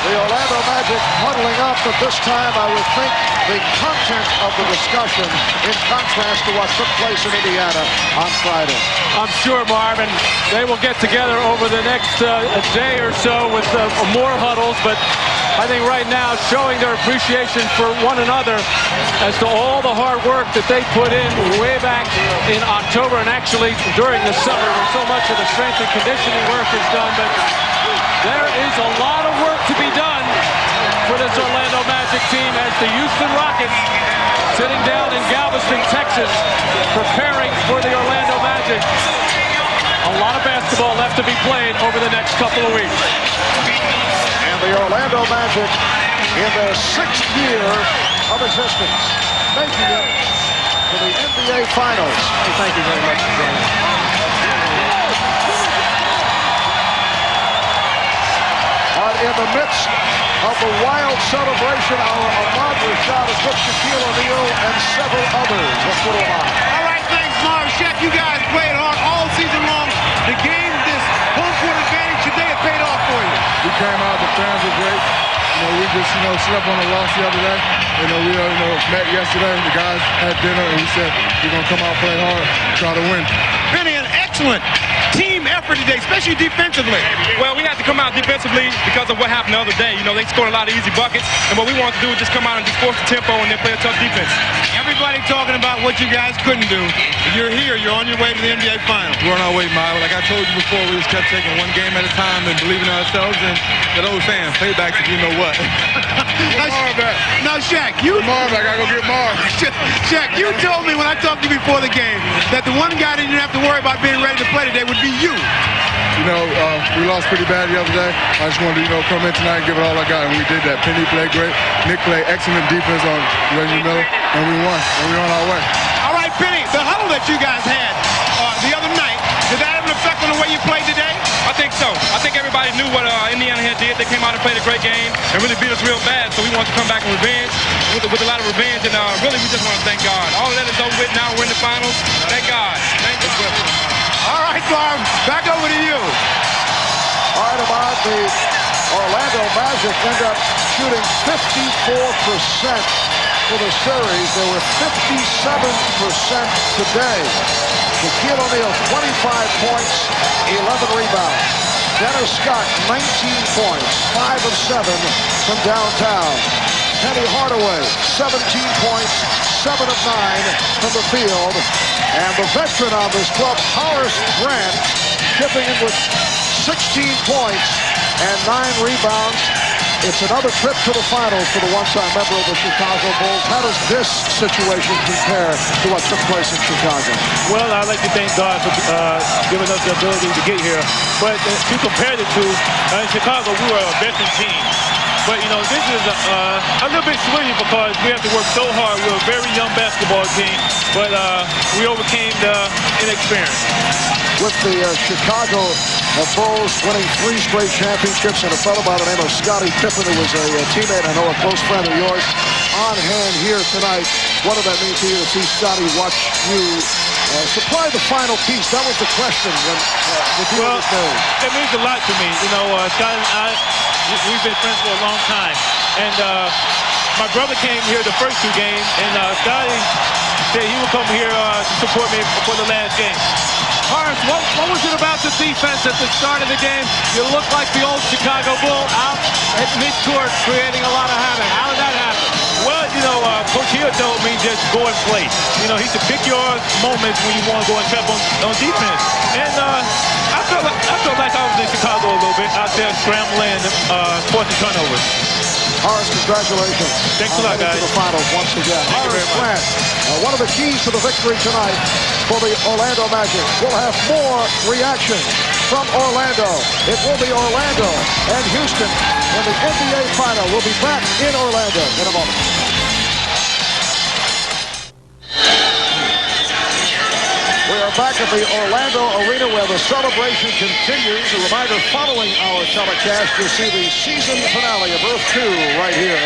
the Orlando Magic huddling up, but this time I would think the content of the discussion in contrast to what took place in Indiana on Friday. I'm sure, Marvin, they will get together over the next day or so with more huddles, but I think right now showing their appreciation for one another as to all the hard work that they put in way back in October and actually during the summer when so much of the strength and conditioning work is done. But there is a lot of work to be done for this Orlando Magic team as the Houston Rockets sitting down in Galveston, Texas, preparing for the Orlando Magic. A lot of basketball left to be played over the next couple of weeks. And the Orlando Magic in their 6th year of existence, making it to the NBA Finals. Thank you very much. But in the midst of the wild celebration, our Ahmad Rashad is with Shaquille O'Neal and several others. Let's go to Ahmad. All right, thanks, Marv. Shaq, you guys played hard all season long. The game, this home court advantage today, it paid off for you. We came out, the fans were great. We just, slept on the loss the other day. We met yesterday. The guys had dinner, and we said we're going to come out, play hard, try to win. Penny, an excellent team effort today, especially defensively. Well, we had to come out defensively because of what happened the other day. They scored a lot of easy buckets, and what we wanted to do was just come out and just force the tempo and then play a tough defense. Everybody talking about what you guys couldn't do. You're here. You're on your way to the NBA Finals. We're on our way, Miles. Like I told you before, we just kept taking one game at a time and believing in ourselves. And that old saying, paybacks if you know what. Now, Shaq, I gotta go get Marv. Shaq, you told me when I talked to you before the game that the one guy that you didn't have to worry about being ready to play today would be you. We lost pretty bad the other day. I just wanted to, come in tonight and give it all I got, and we did that. Penny played great. Nick played excellent defense on Reggie Miller, and we won, and we're on our way. All right, Penny, the huddle that you guys had the other night, did that have an effect on the way you played today? I think so. I think everybody knew what Indiana had did. They came out and played a great game and really beat us real bad, so we wanted to come back and revenge with a lot of revenge, and really we just want to thank God. All of that is over with now. We're in the finals. Thank God. Thank you. All right, Marv, back over to you. All right, Ahmad, the Orlando Magic end up shooting 54% for the series. They were 57% today. Shaquille O'Neal, 25 points, 11 rebounds. Dennis Scott, 19 points, 5 of 7 from downtown. Penny Hardaway, 17 points, 7 of 9 from the field. And the veteran on this club, Horace Grant, chipping in with 16 points and 9 rebounds. It's another trip to the finals for the one-time member of the Chicago Bulls. How does this situation compare to what took place in Chicago? Well, I'd like to thank God for giving us the ability to get here. But to compare the two, in Chicago, we were a veteran team. But, this is a little bit swinging because we have to work so hard. We're a very young basketball team, but we overcame the inexperience. With the Chicago Bulls winning 3 straight championships, and a fellow by the name of Scottie Pippen, who was a teammate, I know a close friend of yours, on hand here tonight. What did that mean to you to see Scottie watch you supply the final piece? That was the question when the deal was made. It means a lot to me. Scottie and I, we've been friends for a long time. And my brother came here the first 2 games, and Scottie said he would come here to support me for the last game. Horace, what was it about the defense at the start of the game? You looked like the old Chicago Bull out at midcourt creating a lot of havoc. How did that happen? Well, Coach Hill told me just go and play. He said pick your moments when you want to go and trap on defense. And I felt like I was in Chicago a little bit out there scrambling, forcing turnovers. Horace, congratulations. Thanks a lot, guys. To the finals once again. Horace Grant, one of the keys to the victory tonight for the Orlando Magic. We'll have more reaction from Orlando. It will be Orlando and Houston in the NBA Final. We'll be back in Orlando in a moment. We are back at the Orlando Arena where the celebration continues. A reminder, following our telecast, you'll see the season finale of Earth 2 right here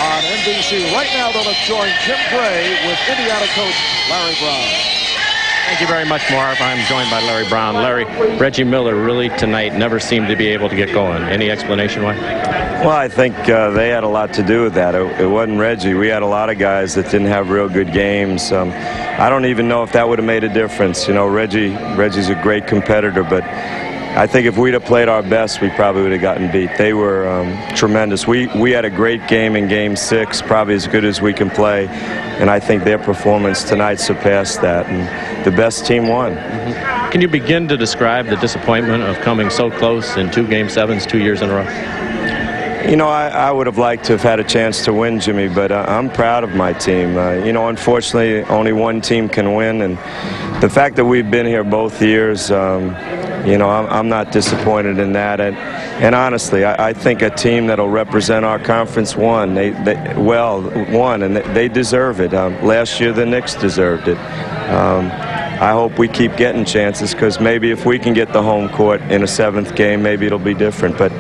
on NBC. Right now, though, let's join Jim Gray with Indiana coach Larry Brown. Thank you very much, Marv. I'm joined by Larry Brown. Larry, Reggie Miller really tonight never seemed to be able to get going. Any explanation why? Well, I think they had a lot to do with that. It wasn't Reggie. We had a lot of guys that didn't have real good games. I don't even know if that would have made a difference. You know, Reggie's a great competitor, but I think if we'd have played our best, we probably would have gotten beat. They were tremendous. We had a great game in Game 6, probably as good as we can play, and I think their performance tonight surpassed that, and the best team won. Mm-hmm. Can you begin to describe the disappointment of coming so close in 2 Game 7s 2 years in a row? You know, I would have liked to have had a chance to win, Jimmy, but I'm proud of my team. You know, unfortunately, only one team can win, and the fact that we've been here both years, you know, I'm not disappointed in that. And honestly, I think a team that'll represent our conference won. They won, and they deserve it. Last year, the Knicks deserved it. I hope we keep getting chances, because maybe if we can get the home court in a 7th game, maybe it'll be different. But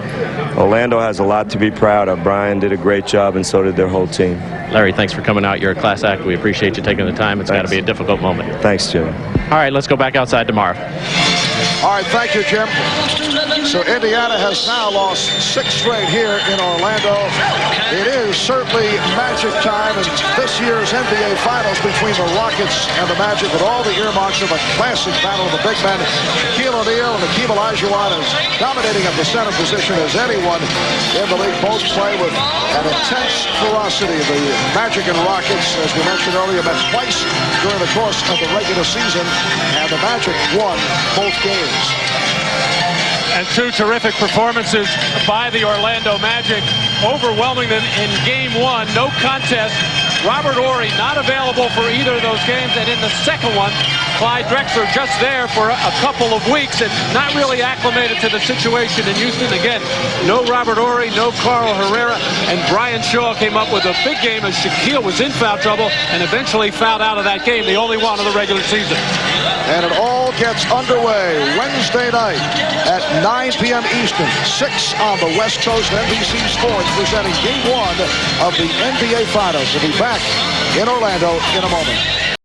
Orlando has a lot to be proud of. Brian did a great job, and so did their whole team. Larry, thanks for coming out. You're a class act. We appreciate you taking the time. It's got to be a difficult moment. Thanks, Jim. All right, let's go back outside to Marv. All right, thank you, Jim. So Indiana has now lost 6 straight here in Orlando. It is certainly Magic time in this year's NBA Finals between the Rockets and the Magic, with all the earmarks of a classic battle of the big men. Shaquille O'Neal and Hakeem Olajuwon is dominating at the center position as anyone in the league. Both play with an intense ferocity. The Magic and Rockets, as we mentioned earlier, met twice during the course of the regular season, and the Magic won both games. And 2 terrific performances by the Orlando Magic, overwhelming them in Game 1. No contest. Robert Horry not available for either of those games, and in the second one, Clyde Drexler just there for a couple of weeks and not really acclimated to the situation in Houston. Again, no Robert Horry, no Carl Herrera, and Brian Shaw came up with a big game as Shaquille was in foul trouble and eventually fouled out of that game, the only one of the regular season. And it all gets underway Wednesday night at 9 p.m. Eastern, 6 on the West Coast. NBC Sports presenting Game 1 of the NBA Finals. We'll be back in Orlando in a moment.